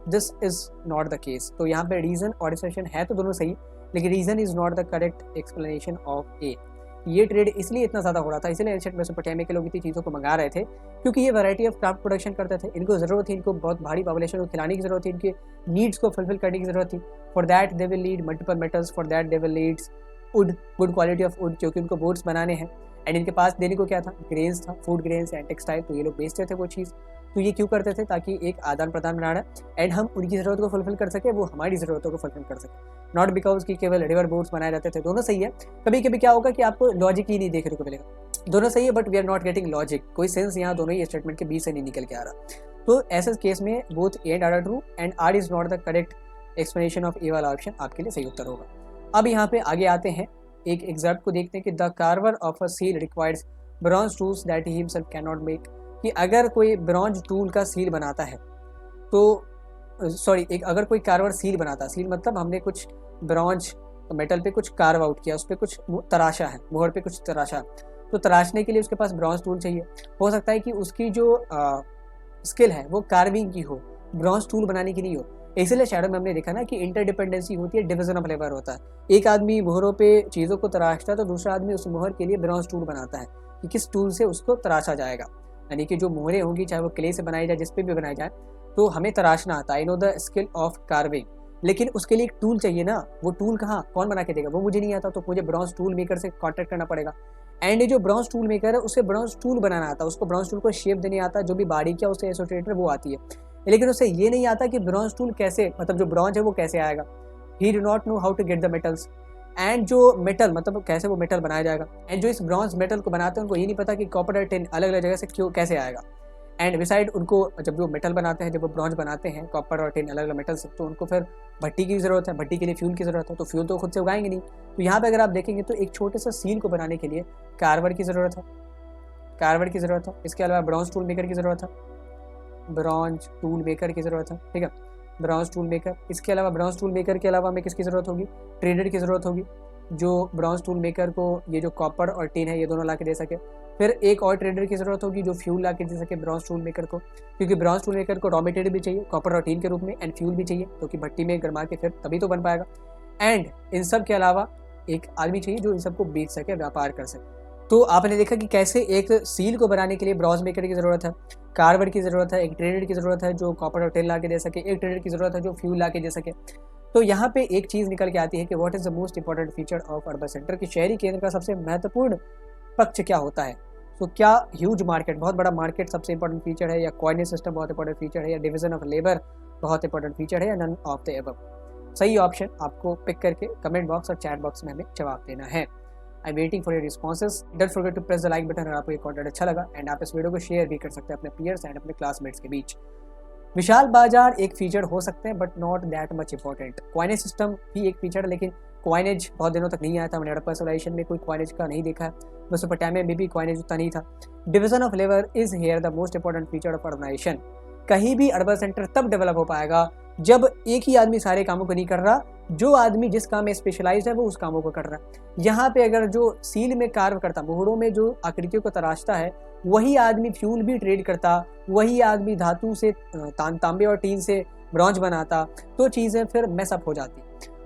Speaker 1: This is not the case. तो यहाँ पे रीज़न और असर्शन है तो दोनों सही, लेकिन reason is not the correct explanation of A. ये ट्रेड इसलिए इतना ज़्यादा हो रहा था, इसलिए एंशिएंट मेसोपोटामिया के लोग इतनी चीज़ों को मंगा रहे थे क्योंकि ये वैरायटी ऑफ क्राफ्ट प्रोडक्शन करते थे, इनको ज़रूरत थी, इनको बहुत भारी पॉपुलेशन को खिलाने की ज़रूरत थी, इनके नीड्स को फुलफिल करने की ज़रूरत थी। For that they will need multiple metals, for that they will needs would, good quality of would, क्योंकि उनको बोट्स बनाने हैं। एंड इनके पास देने को क्या था, ग्रेन्स था, फूड ग्रेन्स एंड टेक्सटाइल, तो ये लोग बेचते थे वो चीज़। तो ये क्यों करते थे, ताकि एक आदान प्रदान बना रहा है एंड हम उनकी ज़रूरत को फुलफिल कर सके, वो हमारी ज़रूरतों को फुलफिल कर सके, नॉट बिकॉज कि केवल रिवर बोट्स बनाए जाते थे। दोनों सही है, कभी कभी क्या होगा कि आपको लॉजिक ही नहीं देखने को मिलेगा। दोनों सही है but we are not getting logic, कोई सेंस यहाँ दोनों ही स्टेटमेंट के बीच से नहीं निकल के आ रहा। तो ऐसे केस में both A and R true and R is not the correct explanation of A वाला ऑप्शन आपके लिए सही उत्तर होगा। अब यहाँ पे आगे आते हैं, एक एग्जैम्पल को देखते हैं कि the Carver of a seal requires bronze tools that he himself can not make. कि अगर कोई ब्रॉन्ज टूल का सील बनाता है तो अगर कोई कार्वर सील बनाता है, सील मतलब हमने कुछ ब्रॉन्ज मेटल पे कुछ कार्व आउट किया, उस पर कुछ तराशा है, मोहर पे कुछ तराशा, तो तराशने के लिए उसके पास ब्रॉन्ज टूल चाहिए। हो सकता है कि उसकी जो स्किल है वो कार्विंग की हो, ब्रॉन्ज टूल बनाने की नहीं हो। इसलिए शैडो में हमने देखा ना कि इंटरडिपेंडेंसी होती है, डिवीजन ऑफ लेबर होता है। एक आदमी मोहरों पे चीज़ों को तराशता है तो दूसरा आदमी उस मोहर के लिए ब्रॉन्ज टूल बनाता है कि किस टूल से उसको तराशा जाएगा। यानी कि जो मोहरें होंगी, चाहे वो क्ले से बनाई जाए, जिस पे भी बनाई जाए, तो हमें तराशना आता है, I know the skill of carving, लेकिन उसके लिए एक टूल चाहिए ना। वो टूल कहाँ, कौन बना के देगा, वो मुझे नहीं आता, तो मुझे ब्रॉन्ज टूल मेकर से कॉन्टैक्ट करना पड़ेगा। एंड जो ब्रॉन्ज टूल मेकर है उसे ब्रॉन्ज टूल बनाना आता है, उसको ब्रॉन्ज टूल को शेप देने आता है, जो भी बारीकियां उससे एसोसिएटेड वो आती है, लेकिन उसे ये नहीं आता कि ब्रॉन्ज टूल कैसे, मतलब जो ब्रॉन्ज है वो कैसे आएगा। He do not know how to get the metals and जो मेटल मतलब कैसे वो मेटल बनाया जाएगा। एंड जो इस ब्रॉन्ज मेटल को बनाते हैं उनको ये नहीं पता कि कॉपर और टिन अलग अलग जगह से क्यों कैसे आएगा। एंड बिसाइड उनको जब वो मेटल बनाते हैं, जब वो ब्रॉन्ज बनाते हैं कॉपर और टिन अलग अलग मेटल से, तो उनको फिर भट्टी की ज़रूरत है, भट्टी के लिए फ्यूल की ज़रूरत है, तो फ्यूल तो खुद से उगाएंगे नहीं। तो यहाँ पे अगर आप देखेंगे तो एक छोटे सा सील को बनाने के लिए कार्वर की ज़रूरत है, कार्वर की ज़रूरत है, इसके अलावा ब्रॉन्ज टूल मेकर की ज़रूरत है, ब्रॉन्ज टूल मेकर की ज़रूरत है, ठीक है, ब्रॉन्ज टूल मेकर। इसके अलावा ब्रॉन्ज टूल मेकर के अलावा हमें किसकी ज़रूरत होगी, ट्रेडर की ज़रूरत होगी, जो ब्रॉन्ज टूल मेकर को ये जो कॉपर और टिन है ये दोनों ला के दे सके। फिर एक और ट्रेडर की ज़रूरत होगी जो फ्यूल ला के दे सके ब्रॉन्ज टूल मेकर को, क्योंकि ब्रॉन्ज टूल मेकर को रॉ मटेरियल भी चाहिए कॉपर और टिन के रूप में, एंड फ्यूल भी चाहिए, तो कि भट्टी में गरमा के फिर तभी तो बन पाएगा। एंड इन सब के अलावा एक आदमी चाहिए जो इन सबको बेच सके, व्यापार कर सके। तो आपने देखा कि कैसे एक सील को बनाने के लिए ब्रॉन्ज मेकर की ज़रूरत है, कार्वर की ज़रूरत है, एक ट्रेडर की ज़रूरत है जो कॉपर और टिन ला के दे सके, एक ट्रेडर की ज़रूरत है जो फ्यूल ला के दे सके। तो यहाँ पे एक चीज़ निकल के आती है कि what is the most important feature of urban centre, कि शहरी केंद्र का सबसे महत्वपूर्ण पक्ष क्या होता है। तो क्या ह्यूज मार्केट, बहुत बड़ा मार्केट सबसे इंपॉर्टेंट फीचर है, या कोऑर्डिनेट सिस्टम बहुत इंपॉर्टेंट फीचर है, या डिवीजन ऑफ लेबर बहुत इंपॉर्टेंट फीचर है, या नन ऑफ द अबव। सही ऑप्शन आपको पिक करके कमेंट बॉक्स और चैट बॉक्स में हमें जवाब देना है। I am waiting for your responses. Don't forget to press the like button अगर आपको ये कंटेंट अच्छा लगा, एंड आप इस वीडियो को शेयर भी कर सकते हैं अपने पीयर्स एंड अपने क्लासमेट्स के बीच। विशाल बाजार एक फीचर हो सकते हैं but not that much important. Coinage system भी एक फीचर है, लेकिन क्वाइनेज बहुत दिनों तक नहीं आया था, हमने हड़प्पा सिविलाइजेशन में कोई क्वाइनेज का नहीं देखा है, मेसोपोटामिया में भी क्वाइनेज उतना नहीं था। Division of labour is here the most important feature of urbanisation. कहीं भी अर्बन सेंटर तब डेवलप हो पाएगा जब एक ही आदमी सारे कामों को नहीं कर रहा, जो आदमी जिस काम में स्पेशलाइज है वो उस कामों को कर रहा है। यहाँ पे अगर जो सील में कार्व करता, मोहरों में जो आकृतियों को तराशता है, वही आदमी फ्यूल भी ट्रेड करता, वही आदमी धातु से तांबे और टीन से ब्रॉन्ज बनाता, तो चीज़ें फिर मैसअप हो जाती।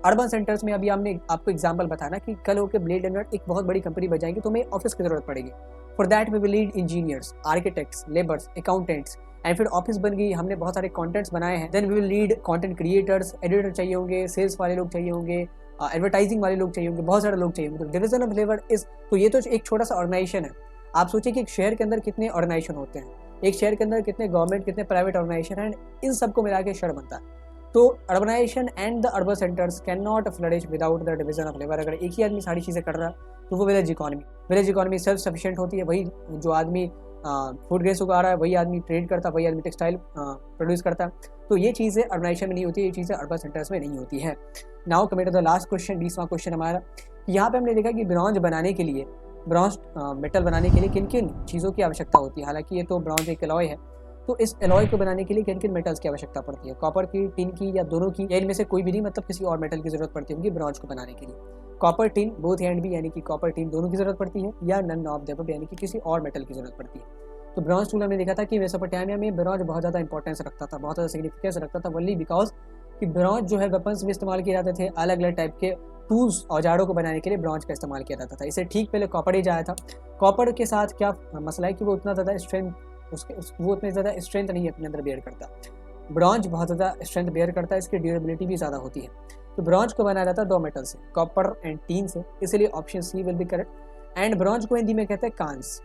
Speaker 1: अर्बन सेंटर्स में अभी हमने आपको एग्जांपल बताया ना कि कल होकर ब्लेड एंड नट एक बहुत बड़ी कंपनी बन जाएंगी तो हमें ऑफिस की जरूरत पड़ेगी। For that we will need engineers, architects, labours, accountants, and फिर ऑफिस बन गई, हमने बहुत सारे कंटेंट्स बनाए हैं, then we will need content creators, editor चाहिए होंगे, सेल्स वाले लोग चाहिए होंगे, एडवर्टाइजिंग वाले लोग चाहिए होंगे, बहुत सारे लोग चाहिए होंगे। तो डिवीजन ऑफ लेबर इज, तो ये तो एक छोटा सा ऑर्गेनाइजेशन है। आप सोचिए कि एक शहर के अंदर कितने ऑर्गेनाइजेशन होते हैं, एक शहर के अंदर कितने गवर्नमेंट, कितने प्राइवेट ऑर्गेनाइजेशन हैं, इन सबको मिला के शहर बनता है। तो urbanisation and the urban centres can not flourish without the division of labour. अगर एक ही आदमी सारी चीज़ें कर रहा है तो वो विलेज इकॉनमी सेल्फ सफिशिएंट होती है। वही जो आदमी फूड ग्रेस उगा रहा है, वही आदमी ट्रेड करता है, वही आदमी टेक्सटाइल प्रोड्यूस करता है। तो ये चीज़ें अर्बनाइजेशन में नहीं होती, ये चीज़ें अर्बन सेंटर्स में नहीं होती है। Now coming to the last question, 20वां क्वेश्चन हमारा। यहाँ पे हमने देखा कि ब्रॉन्ज बनाने के लिए, ब्रॉन्ज मेटल बनाने के लिए किन किन चीज़ों की आवश्यकता होती है। हालांकि ये तो ब्रॉन्ज एक एलॉय है, तो इस एलॉय को बनाने के लिए किन किन मेटल्स की आवश्यकता पड़ती है? कॉपर की, टिन की, या दोनों की, या इनमें से कोई भी नहीं, मतलब किसी और मेटल की जरूरत पड़ती होगी ब्रॉन्ज को बनाने के लिए। कॉपर टिन बोथ एंड भी, यानी कि कॉपर टिन दोनों की जरूरत पड़ती है, या नन ऑफ द अबव यानी कि किसी और मेटल की जरूरत पड़ती है। तो ब्रॉन्ज टूल हमने देखा था कि मेसोपोटामिया में ब्रॉन्ज बहुत ज़्यादा इंपॉर्टेंस रखता था, बहुत ज़्यादा सिग्निफिकेंस रखता था, वनली बिकॉज कि ब्रॉन्ज जो है वेपन्स में इस्तेमाल किए जाते थे, अलग अलग टाइप के टूल्स औजारों को बनाने के लिए ब्रॉन्ज का इस्तेमाल किया जाता था। इसे ठीक पहले कॉपर ही जाया था। कॉपर के साथ क्या मसला है कि वो उतना ज़्यादा स्ट्रेंथ वो उतनी ज़्यादा स्ट्रेंथ नहीं अपने अंदर बेयर करता। ब्रॉन्ज बहुत ज़्यादा स्ट्रेंथ बेयर करता है, इसकी ड्यूरेबिलिटी भी ज़्यादा होती है। तो ब्रॉन्ज को बनाया जाता है 2 मेटल से, कॉपर एंड टीन से, इसलिए option C will be correct. And bronze को हिंदी में कहते हैं कांस।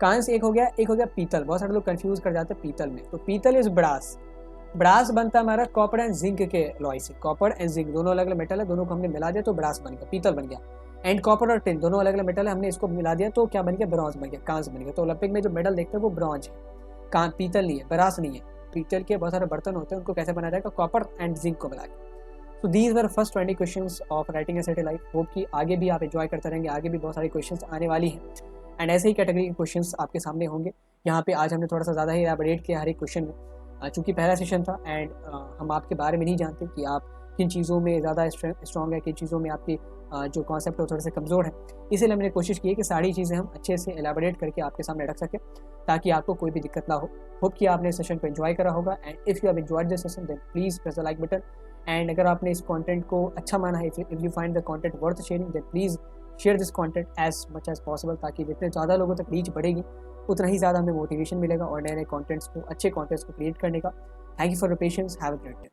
Speaker 1: कांस एक हो गया पीतल। बहुत सारे लोग कंफ्यूज कर जाते हैं पीतल में। तो पीतल इज ब्रास। ब्रास बनता है हमारा कॉपर एंड जिंक के लॉय से। कॉपर एंड जिंक दोनों अलग अलग मेटल है, दोनों को हमने मिला दिया तो ब्रास बन गया, पीतल बन गया। एंड कॉपर और टिन दोनों अलग अलग मेटल है, हमने इसको मिला दिया तो क्या बन गया? ब्रॉन्ज बन गया, कांस बन गया। तो ओलंपिक में जो मेडल देखते हैं वो ब्रॉन्ज है, पीतल नहीं है, ब्रास नहीं है। पीतल के बहुत सारे बर्तन होते हैं, उनको कैसे बनाया जाएगा? कॉपर एंड जिंक को मिला के। तो these were first 20 questions of writing a city life. Hope कि आगे भी आप एंजॉय करते रहेंगे, आगे भी बहुत सारे क्वेश्चंस आने वाली हैं एंड ऐसे ही कैटेगरी के क्वेश्चंस आपके सामने होंगे। यहाँ पे आज हमने थोड़ा सा ज़्यादा ही एलैबोरेट किया हर एक क्वेश्चन में, चूँकि पहला सेशन था एंड हम आपके बारे में नहीं जानते कि आप किन चीज़ों में ज़्यादा स्ट्रॉन्ग है, किन चीज़ों में आपकी जो कॉन्सेप्ट है वो थोड़े से कमज़ोर है। इसीलिए हमने कोशिश की है कि सारी चीज़ें हम अच्छे से एलैबोरेट करके आपके सामने रख सकें ताकि आपको कोई भी दिक्कत ना हो। होप कि आपने इस सेशन को एंजॉय करा होगा and if you have enjoyed this session then please press the like button. एंड अगर आपने इस कंटेंट को अच्छा माना है, if you find the content worth sharing then please share this content as much as possible, ताकि जितने ज़्यादा लोगों तक रीच बढ़ेगी उतना ही ज़्यादा हमें मोटिवेशन मिलेगा और नए नए कंटेंट्स को, अच्छे कंटेंट्स को क्रिएट करने का। Thank you for your patience, have a great day.